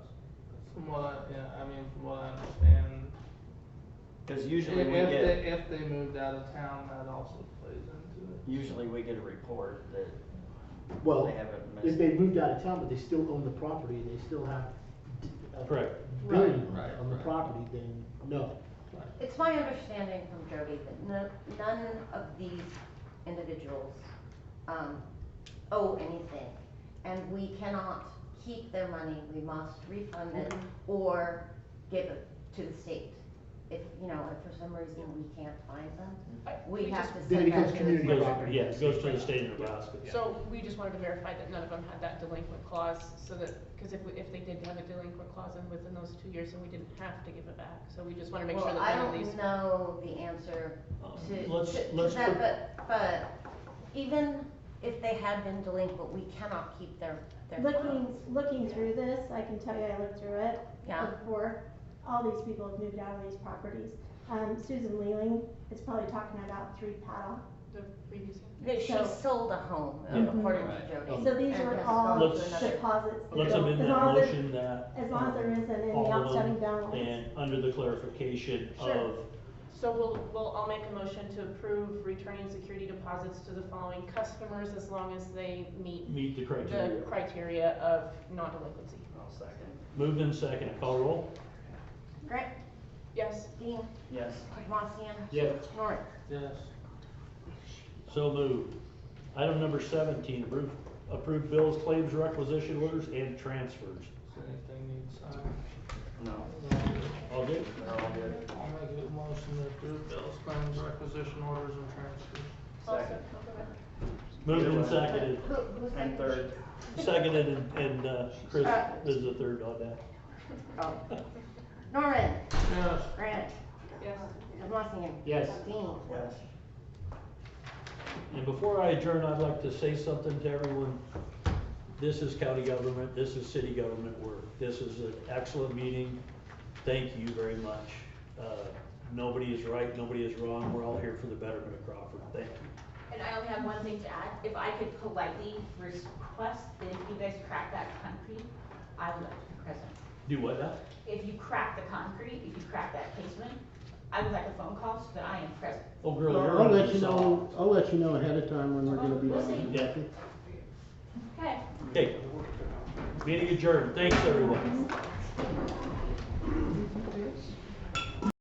from what from what I understand, Because usually we if get, if they moved out of town, that also plays into it. usually we get a report that Well, they haven't if missed. they moved out of town, but they still own the property and they still have Correct. billing Right, on the right. property, then no. It's my understanding from Jody that none of these individuals, owe anything. And we cannot keep their money, we must refund it or give it to the state. If, if for some reason we can't find them, we have to Then it send becomes that to the community state. property. Yeah, it goes to the state of Nebraska. So we just wanted to verify that none of them had that delinquent clause, so that, cause if they did have a delinquent clause and within those 2 years, then we didn't have to give it back. So we just wanna make sure Well, that I none of these. don't know the answer to Let's that, put- but even if they had been delinquent, we cannot keep their funds. Looking through this, I can tell you, I looked through it Yeah. before, all these people have moved out of these properties. Susan Leeling is probably talking about 3 Paddock. The previous. That she So- sold a home, Yeah. according to Right. Jody. So these and are has all gone to Let's- another- deposits. Let's So amend as that long as motion that. As long as there isn't any all of them, outstanding balance. And under the clarification Sure. of, So I'll make a motion to approve returning security deposits to the following customers as long as they meet meet the the criteria. criteria of non-delinquency. I'll second. Moved and seconded, call roll. Grant, Yes. Dean, Yes. Tomassian. Yes. Norman. Yes. So moved. Item number 17, approve bills, claims, requisition orders, and transfers. Does anything need signed? No. All good? They're all good. I'll make a motion to approve bills, claims, requisition orders, and transfers. Second. Moved and Either way. seconded. Who And third. Seconded, and Chris is the third on that. Oh. Norman, Yes. Grant, Yes. Tomassian. Yes. Dean. Yes. And before I adjourn, I'd like to say something to everyone. This is county government, this is city government work. This is an excellent meeting. Thank you very much. Nobody is right, nobody is wrong. We're all here for the betterment of Crawford. Thank you. And I only have one thing to add, if I could politely request that if you guys crack that concrete, I would like to be present. Do what now? If you crack the concrete, if you crack that casement, I would like a phone call so that I am present. Oh, girl, you're I'll on let the you know, song. I'll let you know ahead of time when we're gonna be We'll down. see. Yeah. Okay. Okay. Meeting adjourned. Thanks, everyone.